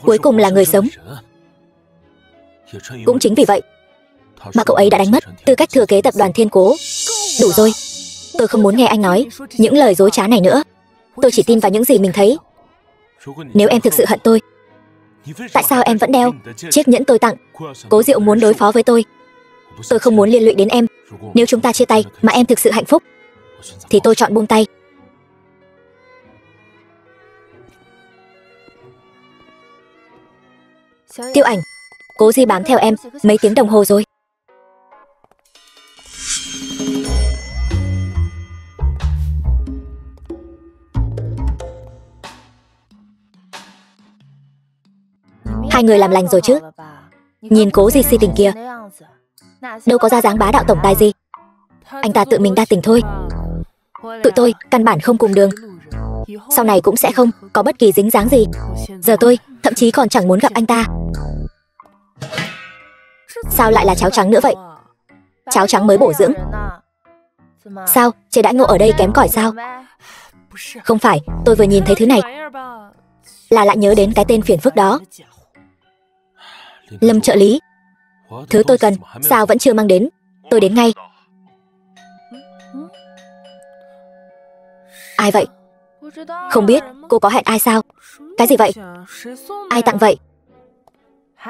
cuối cùng là người sống. Cũng chính vì vậy mà cậu ấy đã đánh mất tư cách thừa kế tập đoàn Thiên Cố. Đủ rồi, tôi không muốn nghe anh nói những lời dối trá này nữa. Tôi chỉ tin vào những gì mình thấy. Nếu em thực sự hận tôi, tại sao em vẫn đeo chiếc nhẫn tôi tặng? Cố Diệu muốn đối phó với tôi không muốn liên lụy đến em. Nếu chúng ta chia tay mà em thực sự hạnh phúc thì tôi chọn buông tay. Tiêu Ảnh, Cố Di bám theo em mấy tiếng đồng hồ rồi. Hai người làm lành rồi chứ? Nhìn Cố Di si tình kia, đâu có ra dáng bá đạo tổng tài gì. Anh ta tự mình đa tình thôi. Tụi tôi căn bản không cùng đường, sau này cũng sẽ không có bất kỳ dính dáng gì. Giờ tôi thậm chí còn chẳng muốn gặp anh ta. Sao lại là cháo trắng nữa vậy? Cháo trắng mới bổ dưỡng. Sao, chế đãi ngộ ở đây kém cỏi sao? Không phải, tôi vừa nhìn thấy thứ này là lại nhớ đến cái tên phiền phức đó. Lâm trợ lý, thứ tôi cần sao vẫn chưa mang đến? Tôi đến ngay. Ai vậy? Không biết, cô có hẹn ai sao? Cái gì vậy? Ai tặng vậy?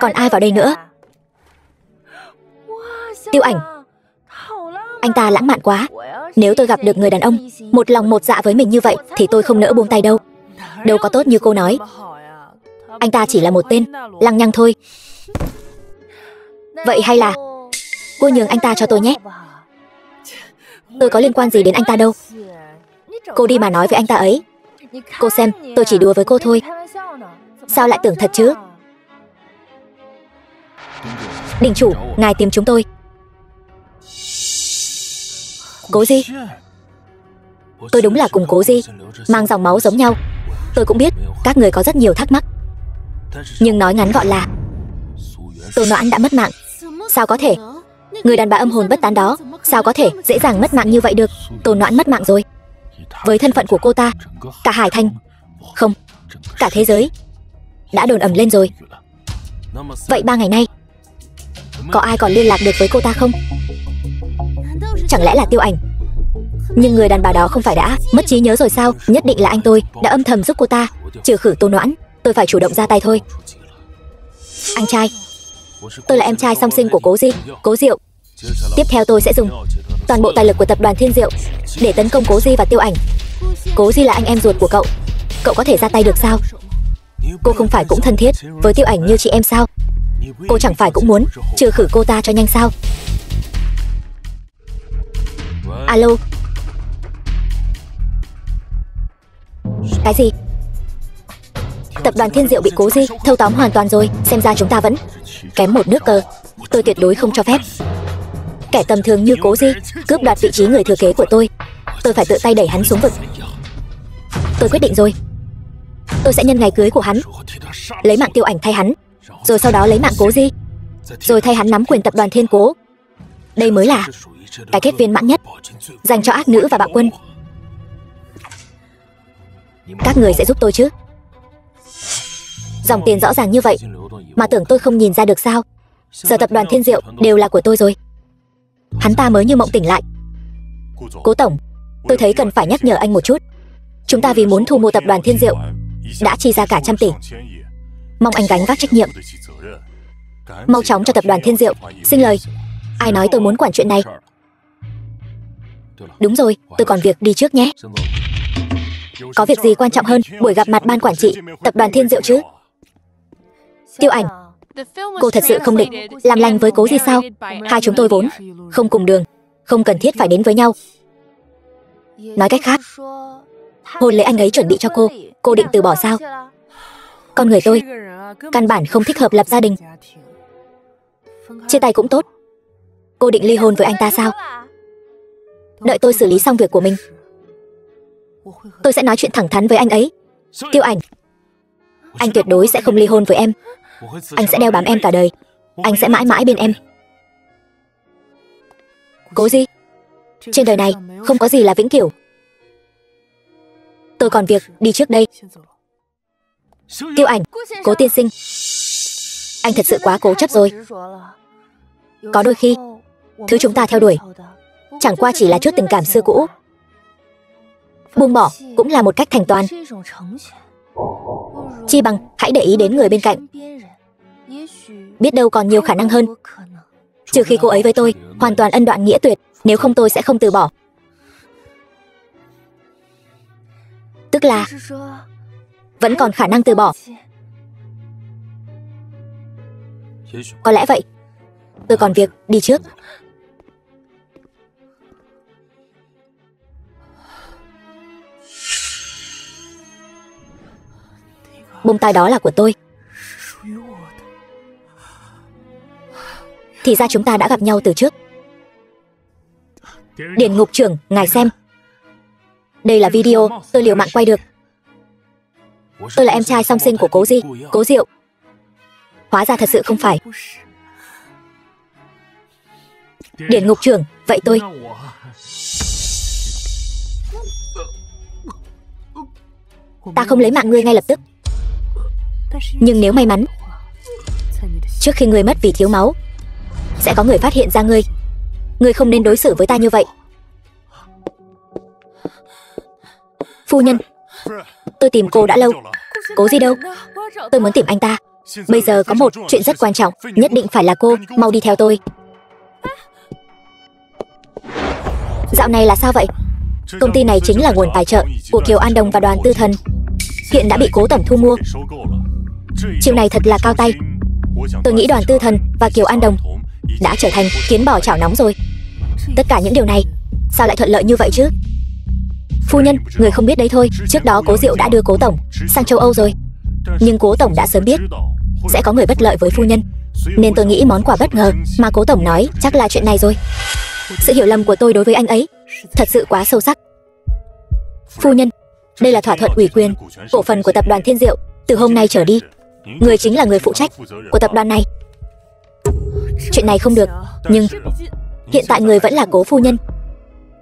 Còn ai vào đây nữa? Tiêu Ảnh, anh ta lãng mạn quá. Nếu tôi gặp được người đàn ông một lòng một dạ với mình như vậy thì tôi không nỡ buông tay đâu. Đâu có tốt như cô nói. Anh ta chỉ là một tên lăng nhăng thôi. Vậy hay là cô nhường anh ta cho tôi nhé. Tôi có liên quan gì đến anh ta đâu. Cô đi mà nói với anh ta ấy. Cô xem, tôi chỉ đùa với cô thôi. Sao lại tưởng thật chứ? Đình chủ, ngài tìm chúng tôi. Cố Di. Tôi đúng là cùng Cố Di, mang dòng máu giống nhau. Tôi cũng biết các người có rất nhiều thắc mắc, nhưng nói ngắn gọn là Tô Noãn đã mất mạng. Sao có thể? Người đàn bà âm hồn bất tán đó sao có thể dễ dàng mất mạng như vậy được? Tô Noãn mất mạng rồi. Với thân phận của cô ta, cả Hải Thành, không, cả thế giới đã đồn ầm lên rồi. Vậy 3 ngày nay có ai còn liên lạc được với cô ta không? Chẳng lẽ là Tiêu Ảnh? Nhưng người đàn bà đó không phải đã mất trí nhớ rồi sao? Nhất định là anh tôi đã âm thầm giúp cô ta trừ khử Tô Noãn. Tôi phải chủ động ra tay thôi. Anh trai, tôi là em trai song sinh của Cố Di, Cố Diệu. Tiếp theo tôi sẽ dùng toàn bộ tài lực của tập đoàn Thiên Diệu để tấn công Cố Di và Tiêu Ảnh. Cố Di là anh em ruột của cậu, cậu có thể ra tay được sao? Cô không phải cũng thân thiết với Tiêu Ảnh như chị em sao? Cô chẳng phải cũng muốn trừ khử cô ta cho nhanh sao? Alo. Cái gì? Tập đoàn Thiên Diệu bị Cố Di thâu tóm hoàn toàn rồi. Xem ra chúng ta vẫn kém một nước cơ. Tôi tuyệt đối không cho phép kẻ tầm thường như Cố Di cướp đoạt vị trí người thừa kế của tôi. Tôi phải tự tay đẩy hắn xuống vực. Tôi quyết định rồi. Tôi sẽ nhân ngày cưới của hắn lấy mạng Tiêu Ảnh thay hắn, rồi sau đó lấy mạng Cố Di, rồi thay hắn nắm quyền tập đoàn Thiên Cố. Đây mới là cái kết viên mãn nhất dành cho ác nữ và bạo quân. Các người sẽ giúp tôi chứ? Dòng tiền rõ ràng như vậy mà tưởng tôi không nhìn ra được sao? Giờ tập đoàn Thiên Diệu đều là của tôi rồi. Hắn ta mới như mộng tỉnh lại. Cố tổng, tôi thấy cần phải nhắc nhở anh một chút. Chúng ta vì muốn thu mua tập đoàn Thiên Diệu đã chi ra cả 100 tỷ. Mong anh gánh vác trách nhiệm, mau chóng cho tập đoàn Thiên Diệu sinh lời. Ai nói tôi muốn quản chuyện này? Đúng rồi, tôi còn việc đi trước nhé. Có việc gì quan trọng hơn buổi gặp mặt ban quản trị tập đoàn Thiên Diệu chứ? Tiêu Ảnh, cô thật sự không định làm lành với Cố Di sao? Hai chúng tôi vốn không cùng đường, không cần thiết phải đến với nhau. Nói cách khác, hôn lễ anh ấy chuẩn bị cho cô định từ bỏ sao? Con người tôi căn bản không thích hợp lập gia đình. Chia tay cũng tốt. Cô định ly hôn với anh ta sao? Đợi tôi xử lý xong việc của mình, tôi sẽ nói chuyện thẳng thắn với anh ấy. Tiêu Ảnh, anh tuyệt đối sẽ không ly hôn với em. Anh sẽ đeo bám em cả đời. Anh sẽ mãi mãi bên em. Cố Di, trên đời này không có gì là vĩnh cửu. Tôi còn việc đi trước đây. Tiêu Ảnh, Cố tiên sinh, anh thật sự quá cố chấp rồi. Có đôi khi thứ chúng ta theo đuổi chẳng qua chỉ là chút tình cảm xưa cũ. Buông bỏ cũng là một cách thành toàn. Chi bằng hãy để ý đến người bên cạnh, biết đâu còn nhiều khả năng hơn. Trừ khi cô ấy với tôi hoàn toàn ân đoạn nghĩa tuyệt, nếu không tôi sẽ không từ bỏ. Tức là vẫn còn khả năng từ bỏ. Có lẽ vậy. Tôi còn việc đi trước. Bông tai đó là của tôi. Thì ra chúng ta đã gặp nhau từ trước. Điền ngục trưởng, ngài xem. Đây là video tôi liều mạng quay được. Tôi là em trai song sinh của Cố Di, Cố Diệu. Hóa ra thật sự không phải. Điền ngục trưởng, vậy tôi ta không lấy mạng ngươi ngay lập tức. Nhưng nếu may mắn, trước khi ngươi mất vì thiếu máu, sẽ có người phát hiện ra ngươi. Ngươi không nên đối xử với ta như vậy. Phu nhân, tôi tìm cô đã lâu. Cố Di đâu? Tôi muốn tìm anh ta. Bây giờ có một chuyện rất quan trọng, nhất định phải là cô. Mau đi theo tôi. Dạo này là sao vậy? Công ty này chính là nguồn tài trợ của Kiều An Đồng và Đoàn Tư Thần, hiện đã bị Cố tổng thu mua. Chiều này thật là cao tay. Tôi nghĩ Đoàn Tư Thần và Kiều An Đồng đã trở thành kiến bò chảo nóng rồi. Tất cả những điều này sao lại thuận lợi như vậy chứ? Phu nhân, người không biết đấy thôi, trước đó Cố Diệu đã đưa Cố tổng sang châu Âu rồi. Nhưng Cố tổng đã sớm biết sẽ có người bất lợi với phu nhân, nên tôi nghĩ món quà bất ngờ mà cố tổng nói chắc là chuyện này rồi. Sự hiểu lầm của tôi đối với anh ấy thật sự quá sâu sắc. Phu nhân, đây là thỏa thuận ủy quyền cổ phần của tập đoàn Thiên Diệu. Từ hôm nay trở đi, người chính là người phụ trách của tập đoàn này. Chuyện này không được, nhưng hiện tại người vẫn là cố phu nhân.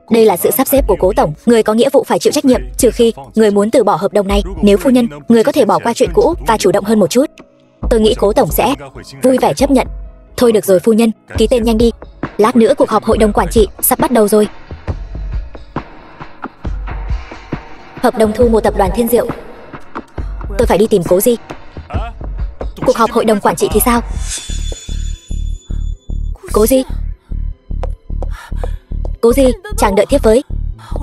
Đây là sự sắp xếp của cố tổng, người có nghĩa vụ phải chịu trách nhiệm, trừ khi người muốn từ bỏ hợp đồng này. Nếu phu nhân, người có thể bỏ qua chuyện cũ và chủ động hơn một chút, tôi nghĩ cố tổng sẽ vui vẻ chấp nhận. Thôi được rồi phu nhân, ký tên nhanh đi. Lát nữa cuộc họp hội đồng quản trị sắp bắt đầu rồi. Hợp đồng thu mua tập đoàn Thiên Diệu. Tôi phải đi tìm Cố Di. Cuộc họp hội đồng quản trị thì sao? Cố Di, Cố Di, chàng đợi thiếp với.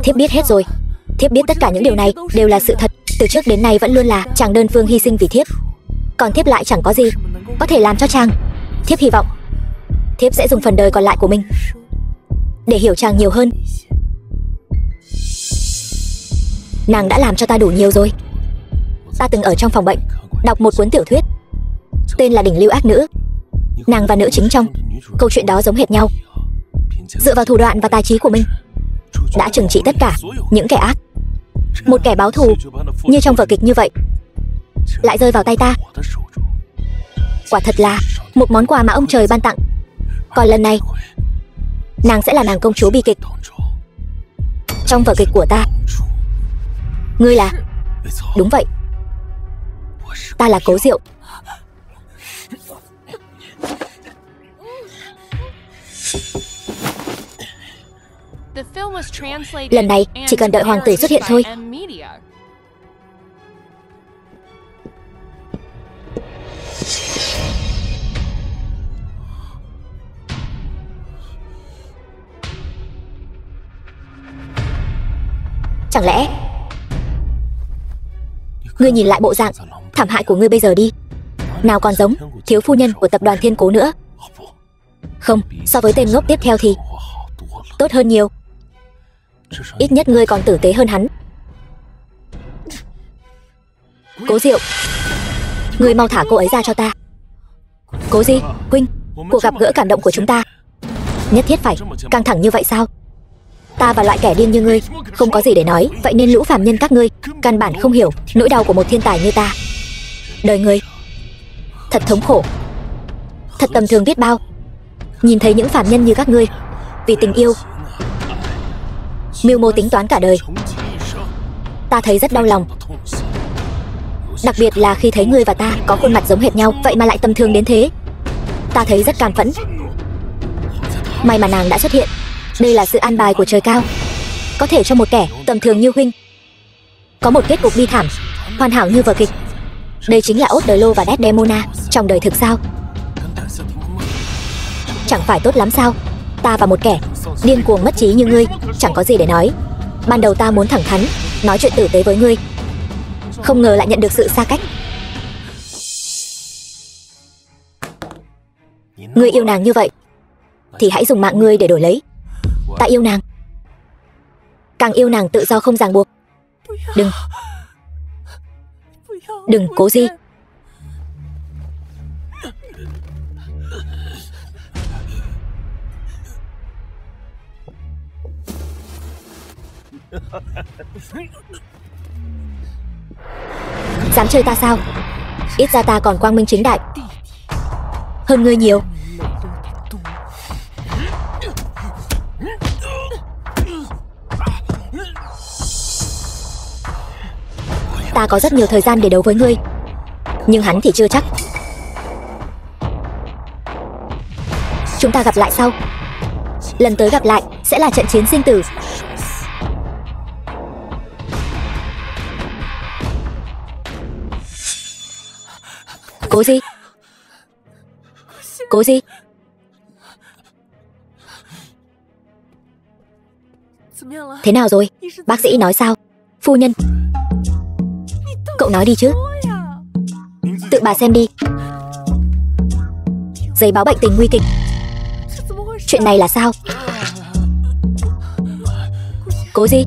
Thiếp biết hết rồi. Thiếp biết tất cả những điều này đều là sự thật. Từ trước đến nay vẫn luôn là chàng đơn phương hy sinh vì thiếp, còn thiếp lại chẳng có gì có thể làm cho chàng. Thiếp hy vọng thiếp sẽ dùng phần đời còn lại của mình để hiểu chàng nhiều hơn. Nàng đã làm cho ta đủ nhiều rồi. Ta từng ở trong phòng bệnh đọc một cuốn tiểu thuyết tên là Đỉnh Lưu Ác Nữ. Nàng và nữ chính trong câu chuyện đó giống hệt nhau. Dựa vào thủ đoạn và tài trí của mình đã trừng trị tất cả những kẻ ác. Một kẻ báo thù như trong vở kịch như vậy lại rơi vào tay ta. Quả thật là một món quà mà ông trời ban tặng. Còn lần này, nàng sẽ là nàng công chúa bi kịch trong vở kịch của ta. Ngươi là... Đúng vậy, ta là Cố Diệu. Lần này chỉ cần đợi hoàng tử xuất hiện thôi. Chẳng lẽ ngươi nhìn lại bộ dạng thảm hại của ngươi bây giờ đi, nào còn giống thiếu phu nhân của tập đoàn Thiên Cố nữa. Không, so với tên ngốc tiếp theo thì tốt hơn nhiều. Ít nhất ngươi còn tử tế hơn hắn. Cố Diệu, ngươi mau thả cô ấy ra cho ta. Cố Di, huynh, cuộc gặp gỡ cảm động của chúng ta nhất thiết phải căng thẳng như vậy sao? Ta và loại kẻ điên như ngươi không có gì để nói, vậy nên lũ phàm nhân các ngươi căn bản không hiểu nỗi đau của một thiên tài như ta. Đời ngươi thật thống khổ, thật tầm thường biết bao. Nhìn thấy những phàm nhân như các ngươi vì tình yêu mưu mô tính toán cả đời, ta thấy rất đau lòng. Đặc biệt là khi thấy ngươi và ta có khuôn mặt giống hệt nhau, vậy mà lại tầm thường đến thế. Ta thấy rất cam phẫn. May mà nàng đã xuất hiện. Đây là sự an bài của trời cao, có thể cho một kẻ tầm thường như huynh có một kết cục bi thảm hoàn hảo như vở kịch. Đây chính là Othello và Desdemona trong đời thực sao? Chẳng phải tốt lắm sao? Ta và một kẻ điên cuồng mất trí như ngươi chẳng có gì để nói. Ban đầu ta muốn thẳng thắn nói chuyện tử tế với ngươi, không ngờ lại nhận được sự xa cách. Ngươi yêu nàng như vậy thì hãy dùng mạng ngươi để đổi lấy. Ta yêu nàng, càng yêu nàng tự do không ràng buộc. Đừng, đừng Cố Di. Dám chơi ta sao? Ít ra ta còn quang minh chính đại hơn ngươi nhiều. Ta có rất nhiều thời gian để đấu với ngươi, nhưng hắn thì chưa chắc. Chúng ta gặp lại sau. Lần tới gặp lại sẽ là trận chiến sinh tử. Cố Di, Cố Di. Thế nào rồi? Bác sĩ nói sao? Phu nhân, cậu nói đi chứ. Tự bà xem đi. Giấy báo bệnh tình nguy kịch. Chuyện này là sao? Cố Di,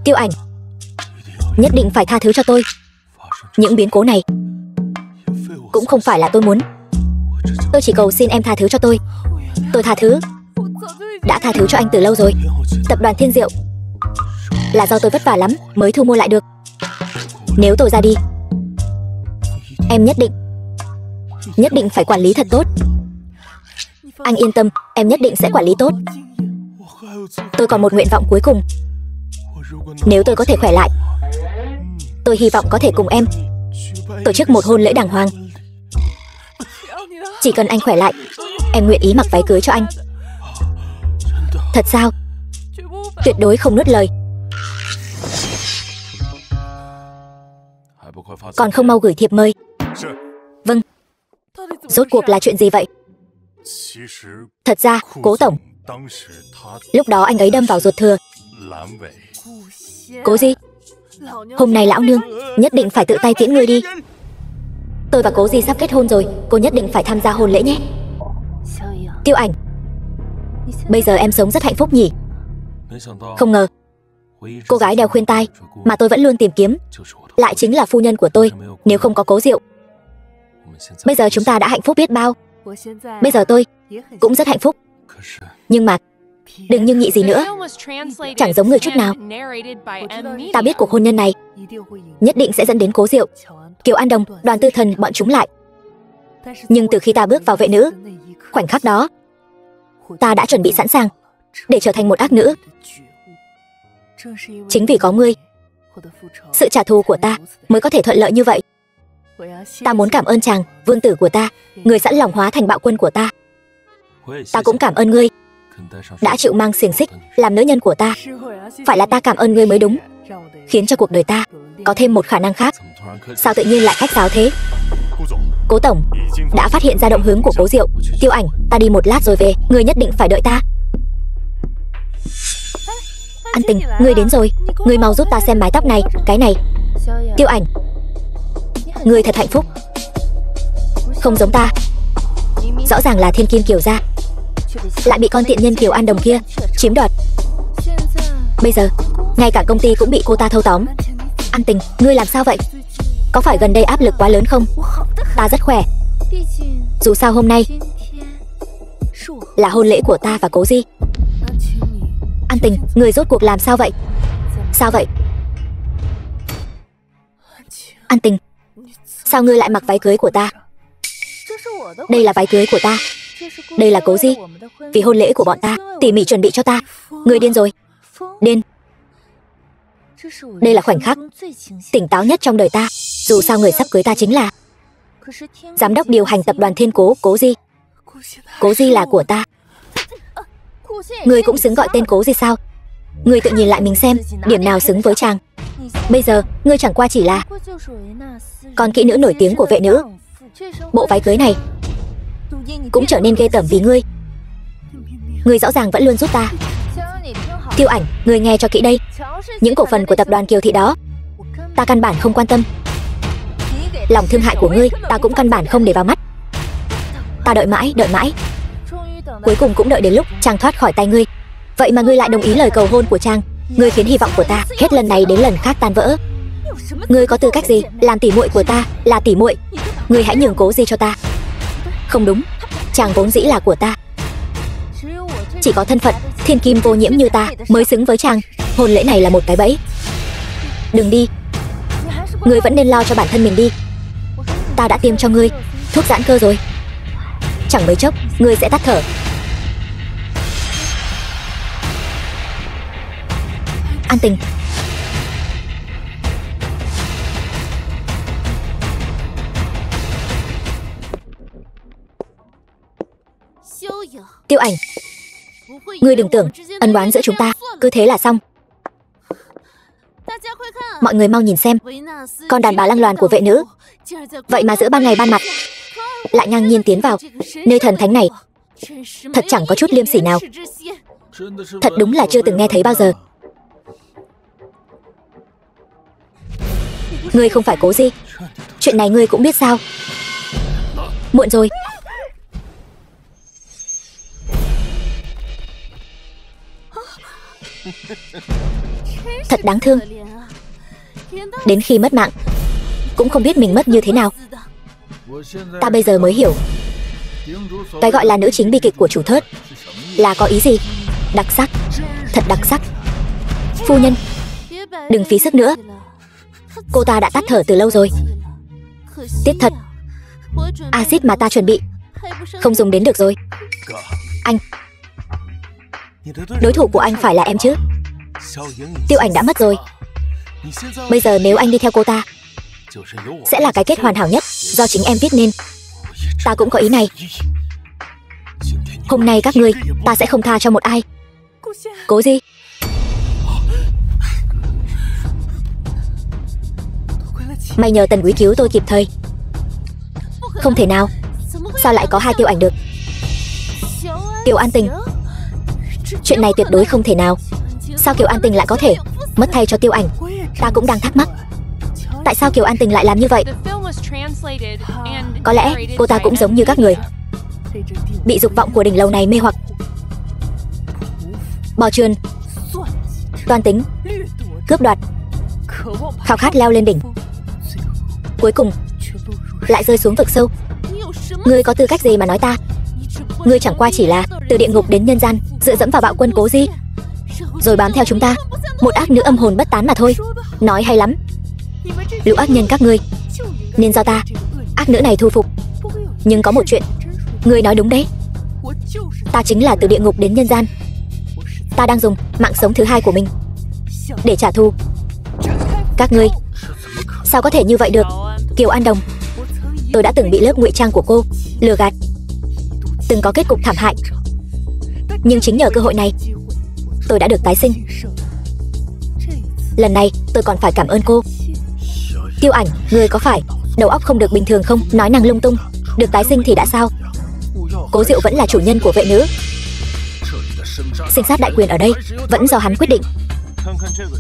Tiêu Ảnh, nhất định phải tha thứ cho tôi. Những biến cố này cũng không phải là tôi muốn. Tôi chỉ cầu xin em tha thứ cho tôi. Tôi tha thứ. Đã tha thứ cho anh từ lâu rồi. Tập đoàn Thiên Diệu là do tôi vất vả lắm mới thu mua lại được. Nếu tôi ra đi, em nhất định phải quản lý thật tốt. Anh yên tâm, em nhất định sẽ quản lý tốt. Tôi còn một nguyện vọng cuối cùng. Nếu tôi có thể khỏe lại, tôi hy vọng có thể cùng em tổ chức một hôn lễ đàng hoàng. Chỉ cần anh khỏe lại, em nguyện ý mặc váy cưới cho anh. Thật sao? Tuyệt đối không nuốt lời. Còn không mau gửi thiệp mời. Vâng. Rốt cuộc là chuyện gì vậy? Thật ra, Cố tổng, lúc đó anh ấy đâm vào ruột thừa. Cố Di, hôm nay lão nương nhất định phải tự tay tiễn ngươi đi. Tôi và Cố Di sắp kết hôn rồi, cô nhất định phải tham gia hôn lễ nhé. Tiêu Ảnh, bây giờ em sống rất hạnh phúc nhỉ? Không ngờ, cô gái đeo khuyên tai mà tôi vẫn luôn tìm kiếm lại chính là phu nhân của tôi. Nếu không có Cố Diệu, bây giờ chúng ta đã hạnh phúc biết bao. Bây giờ tôi cũng rất hạnh phúc. Nhưng mà đừng nhưng nhị gì nữa, chẳng giống người chút nào. Ta biết cuộc hôn nhân này nhất định sẽ dẫn đến Cố Diệu, Kiều An Đồng, Đoàn Tư Thần bọn chúng lại. Nhưng từ khi ta bước vào vệ nữ, khoảnh khắc đó ta đã chuẩn bị sẵn sàng để trở thành một ác nữ. Chính vì có ngươi, sự trả thù của ta mới có thể thuận lợi như vậy. Ta muốn cảm ơn chàng, vương tử của ta, người sẵn lòng hóa thành bạo quân của ta. Ta cũng cảm ơn ngươi đã chịu mang xiềng xích làm nữ nhân của ta. Phải là ta cảm ơn ngươi mới đúng, khiến cho cuộc đời ta có thêm một khả năng khác. Sao tự nhiên lại khách sáo thế? Cố tổng đã phát hiện ra động hướng của Cố Diệu. Tiêu Ảnh, ta đi một lát rồi về, ngươi nhất định phải đợi ta. An Tình, ngươi đến rồi. Ngươi mau giúp ta xem mái tóc này, cái này. Tiêu Ảnh, ngươi thật hạnh phúc. Không giống ta, rõ ràng là thiên kim Kiều gia, lại bị con tiện nhân Kiều An Đồng kia chiếm đoạt. Bây giờ ngay cả công ty cũng bị cô ta thâu tóm. An Tình, ngươi làm sao vậy? Có phải gần đây áp lực quá lớn không? Ta rất khỏe. Dù sao hôm nay là hôn lễ của ta và Cố Di. An Tình, ngươi rốt cuộc làm sao vậy? Sao vậy? An Tình, sao ngươi lại mặc váy cưới của ta? Đây là váy cưới của ta. Đây là Cố Di vì hôn lễ của bọn ta tỉ mỉ chuẩn bị cho ta. Ngươi điên rồi. Điên. Đây là khoảnh khắc tỉnh táo nhất trong đời ta. Dù sao người sắp cưới ta chính là giám đốc điều hành tập đoàn Thiên Cố, Cố Di. Cố Di là của ta. Ngươi cũng xứng gọi tên Cố Di sao? Ngươi tự nhìn lại mình xem, điểm nào xứng với chàng. Bây giờ ngươi chẳng qua chỉ là con kỹ nữ nổi tiếng của vệ nữ. Bộ váy cưới này cũng trở nên ghê tởm vì ngươi. Ngươi rõ ràng vẫn luôn giúp ta. Tiêu Ảnh, ngươi nghe cho kỹ đây. Những cổ phần của tập đoàn Kiều Thị đó ta căn bản không quan tâm. Lòng thương hại của ngươi ta cũng căn bản không để vào mắt. Ta đợi mãi, cuối cùng cũng đợi đến lúc chàng thoát khỏi tay ngươi. Vậy mà ngươi lại đồng ý lời cầu hôn của chàng. Ngươi khiến hy vọng của ta hết lần này đến lần khác tan vỡ. Ngươi có tư cách gì làm tỉ muội của ta? Là tỉ muội, ngươi hãy nhường Cố Di cho ta. Không đúng, chàng vốn dĩ là của ta. Chỉ có thân phận thiên kim vô nhiễm như ta mới xứng với chàng. Hôn lễ này là một cái bẫy. Đừng đi. Ngươi vẫn nên lo cho bản thân mình đi. Ta đã tiêm cho ngươi thuốc giãn cơ rồi. Chẳng mấy chốc ngươi sẽ tắt thở. An Tình, Tiêu Ảnh, ngươi đừng tưởng ân oán giữa chúng ta cứ thế là xong. Mọi người mau nhìn xem, con đàn bà lăng loàn của vệ nữ vậy mà giữa ban ngày ban mặt lại ngang nhiên tiến vào nơi thần thánh này. Thật chẳng có chút liêm sỉ nào. Thật đúng là chưa từng nghe thấy bao giờ. Ngươi không phải Cố Di, chuyện này ngươi cũng biết sao? Muộn rồi. Thật đáng thương. Đến khi mất mạng cũng không biết mình mất như thế nào. Ta bây giờ mới hiểu Cái gọi là nữ chính bi kịch của chủ thớt là có ý gì? Đặc sắc, thật đặc sắc. Phu nhân, đừng phí sức nữa. Cô ta đã tắt thở từ lâu rồi. Tiếc thật, axit mà ta chuẩn bị không dùng đến được rồi. Anh, đối thủ của anh phải là em chứ? Tiêu Ảnh đã mất rồi. Bây giờ nếu anh đi theo cô ta sẽ là cái kết hoàn hảo nhất do chính em viết nên. Ta cũng có ý này. Hôm nay các ngươi ta sẽ không tha cho một ai. Cố gì? May nhờ Tần Quý cứu tôi kịp thời. Không thể nào. Sao lại có hai Tiêu Ảnh được? Kiều An Tình. Chuyện này tuyệt đối không thể nào. Sao Kiều An Tình lại có thể mất thay cho Tiêu Ảnh? Ta cũng đang thắc mắc. Tại sao Kiều An Tình lại làm như vậy? Có lẽ cô ta cũng giống như các người, bị dục vọng của đỉnh lầu này mê hoặc. Bò trườn, toan tính, cướp đoạt, khao khát leo lên đỉnh, cuối cùng lại rơi xuống vực sâu. Ngươi có tư cách gì mà nói ta? Ngươi chẳng qua chỉ là từ địa ngục đến nhân gian, dựa dẫm vào bạo quân Cố Di, rồi bám theo chúng ta, một ác nữ âm hồn bất tán mà thôi. Nói hay lắm. Lũ ác nhân các ngươi nên do ta, ác nữ này thu phục. Nhưng có một chuyện, ngươi nói đúng đấy. Ta chính là từ địa ngục đến nhân gian. Ta đang dùng mạng sống thứ hai của mình để trả thù. Các ngươi sao có thể như vậy được? Kiều An Đồng, tôi đã từng bị lớp ngụy trang của cô lừa gạt, từng có kết cục thảm hại. Nhưng chính nhờ cơ hội này, tôi đã được tái sinh. Lần này tôi còn phải cảm ơn cô. Tiêu Ảnh, ngươi có phải đầu óc không được bình thường không? Nói năng lung tung. Được tái sinh thì đã sao? Cố Diệu vẫn là chủ nhân của vệ nữ. Sinh sát đại quyền ở đây vẫn do hắn quyết định.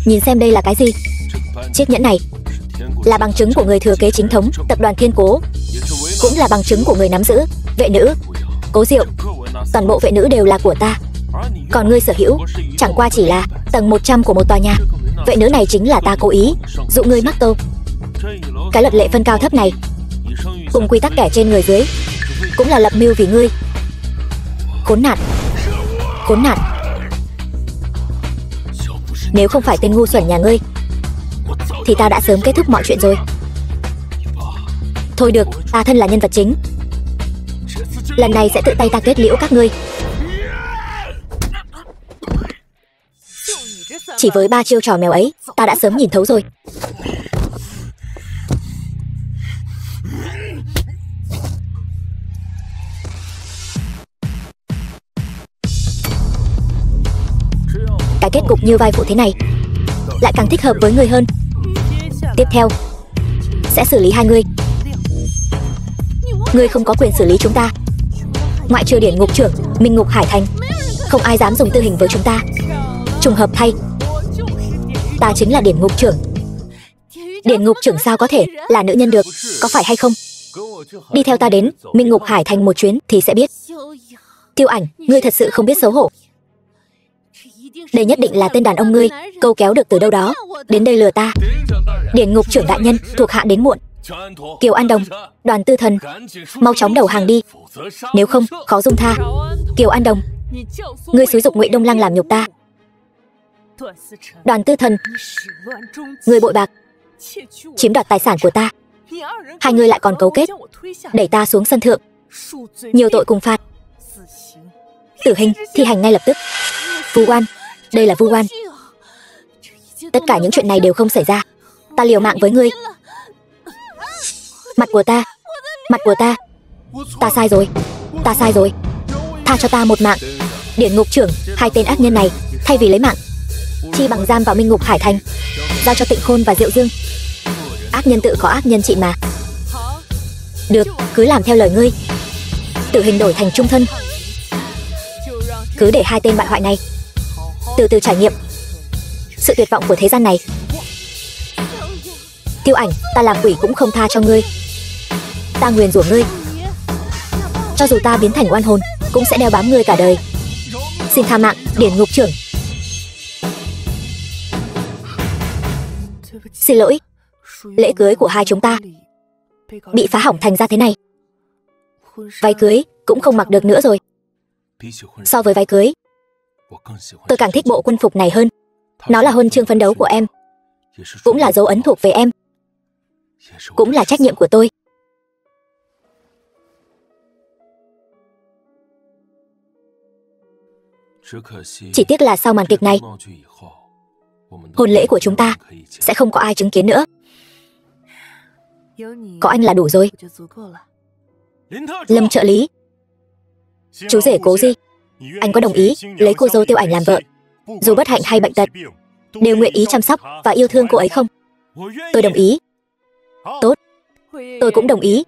Nhìn xem đây là cái gì? Chiếc nhẫn này là bằng chứng của người thừa kế chính thống tập đoàn Thiên Cố, cũng là bằng chứng của người nắm giữ vệ nữ. Cố Diệu, toàn bộ vệ nữ đều là của ta. Còn ngươi sở hữu chẳng qua chỉ là tầng 100 của một tòa nhà. Vệ nữ này chính là ta cố ý dụ ngươi mắc câu. Cái luật lệ phân cao thấp này cùng quy tắc kẻ trên người dưới cũng là lập mưu vì ngươi. Khốn nạn, khốn nạn. Nếu không phải tên ngu xuẩn nhà ngươi thì ta đã sớm kết thúc mọi chuyện rồi. Thôi được, ta thân là nhân vật chính, lần này sẽ tự tay ta kết liễu các ngươi. Chỉ với 3 chiêu trò mèo ấy, ta đã sớm nhìn thấu rồi. Cái kết cục như vai phụ thế này lại càng thích hợp với ngươi hơn. Tiếp theo sẽ xử lý hai ngươi. Ngươi không có quyền xử lý chúng ta, ngoại trừ Điển Ngục trưởng Minh Ngục Hải Thành. Không ai dám dùng tư hình với chúng ta. Trùng hợp thay, ta chính là Điển Ngục trưởng. Điển Ngục trưởng sao có thể là nữ nhân được, có phải hay không? Đi theo ta đến Minh Ngục Hải Thành một chuyến thì sẽ biết. Tiêu Ảnh, ngươi thật sự không biết xấu hổ. Đây nhất định là tên đàn ông ngươi câu kéo được từ đâu đó đến đây lừa ta. Điển Ngục trưởng đại nhân, thuộc hạ đến muộn. Kiều An Đồng, Đoàn Tư Thần, mau chóng đầu hàng đi, nếu không khó dung tha. Kiều An Đồng, ngươi xúi giục Ngụy Đông Lăng làm nhục ta. Đoàn Tư Thần, ngươi bội bạc, chiếm đoạt tài sản của ta. Hai người lại còn cấu kết đẩy ta xuống sân thượng, nhiều tội cùng phạt. Tử hình thi hành ngay lập tức. Vu oan, đây là vu oan. Tất cả những chuyện này đều không xảy ra. Ta liều mạng với ngươi. Mặt của ta, mặt của ta. Ta sai rồi, ta sai rồi. Tha cho ta một mạng. Điển Ngục trưởng, hai tên ác nhân này thay vì lấy mạng, chi bằng giam vào Minh Ngục Hải Thành, giao cho Tịnh Khôn và Diệu Dương. Ác nhân tự có ác nhân trị mà. Được, cứ làm theo lời ngươi. Tử hình đổi thành chung thân. Cứ để hai tên bại hoại này từ từ trải nghiệm sự tuyệt vọng của thế gian này. Tiêu Ảnh, ta làm quỷ cũng không tha cho ngươi. Ta nguyền rủa ngươi, cho dù ta biến thành oan hồn cũng sẽ đeo bám ngươi cả đời. Xin tha mạng, Điển Ngục trưởng. Xin lỗi, lễ cưới của hai chúng ta bị phá hỏng thành ra thế này. Váy cưới cũng không mặc được nữa rồi. So với váy cưới, tôi càng thích bộ quân phục này hơn. Nó là huân chương phấn đấu của em, cũng là dấu ấn thuộc về em, cũng là trách nhiệm của tôi. Chỉ tiếc là sau màn kịch này, hôn lễ của chúng ta sẽ không có ai chứng kiến nữa. Có anh là đủ rồi. Lâm trợ lý, chú rể Cố Di, anh có đồng ý lấy cô dâu Tiêu Ảnh làm vợ, dù bất hạnh hay bệnh tật, đều nguyện ý chăm sóc và yêu thương cô ấy không? Tôi đồng ý. Tốt, tôi cũng đồng ý.